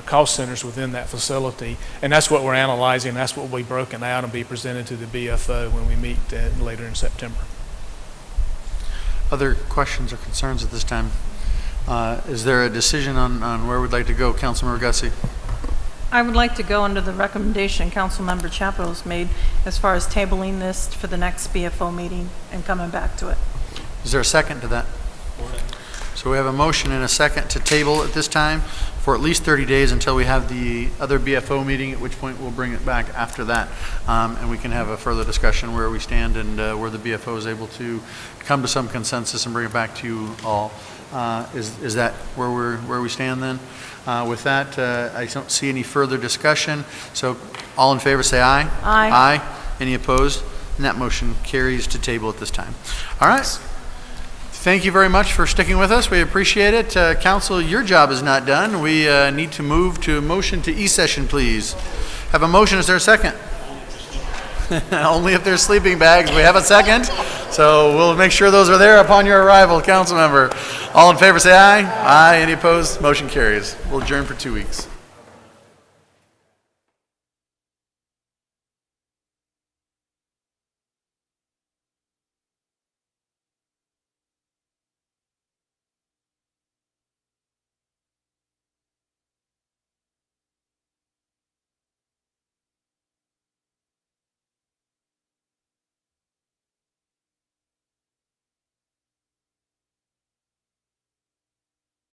cost centers within that facility, and that's what we're analyzing. That's what will be broken out and be presented to the BFO when we meet later in September. Other questions or concerns at this time? Is there a decision on where we'd like to go? Councilmember Gussie. I would like to go under the recommendation Councilmember Chappell's made as far as tabling this for the next BFO meeting and coming back to it. Is there a second to that? So we have a motion and a second to table at this time for at least 30 days until we have the other BFO meeting, at which point we'll bring it back after that. And we can have a further discussion where we stand and where the BFO is able to come to some consensus and bring it back to you all. Is that where we stand then? With that, I don't see any further discussion. So all in favor say aye. Aye. Aye. Any opposed? And that motion carries to table at this time. All right. Thank you very much for sticking with us. We appreciate it. Council, your job is not done. We need to move to a motion to E-session, please. Have a motion. Is there a second? Only if there's sleeping bags. We have a second. So we'll make sure those are there upon your arrival, council member. All in favor say aye. Aye. Any opposed? Motion carries. We'll adjourn for 2 weeks.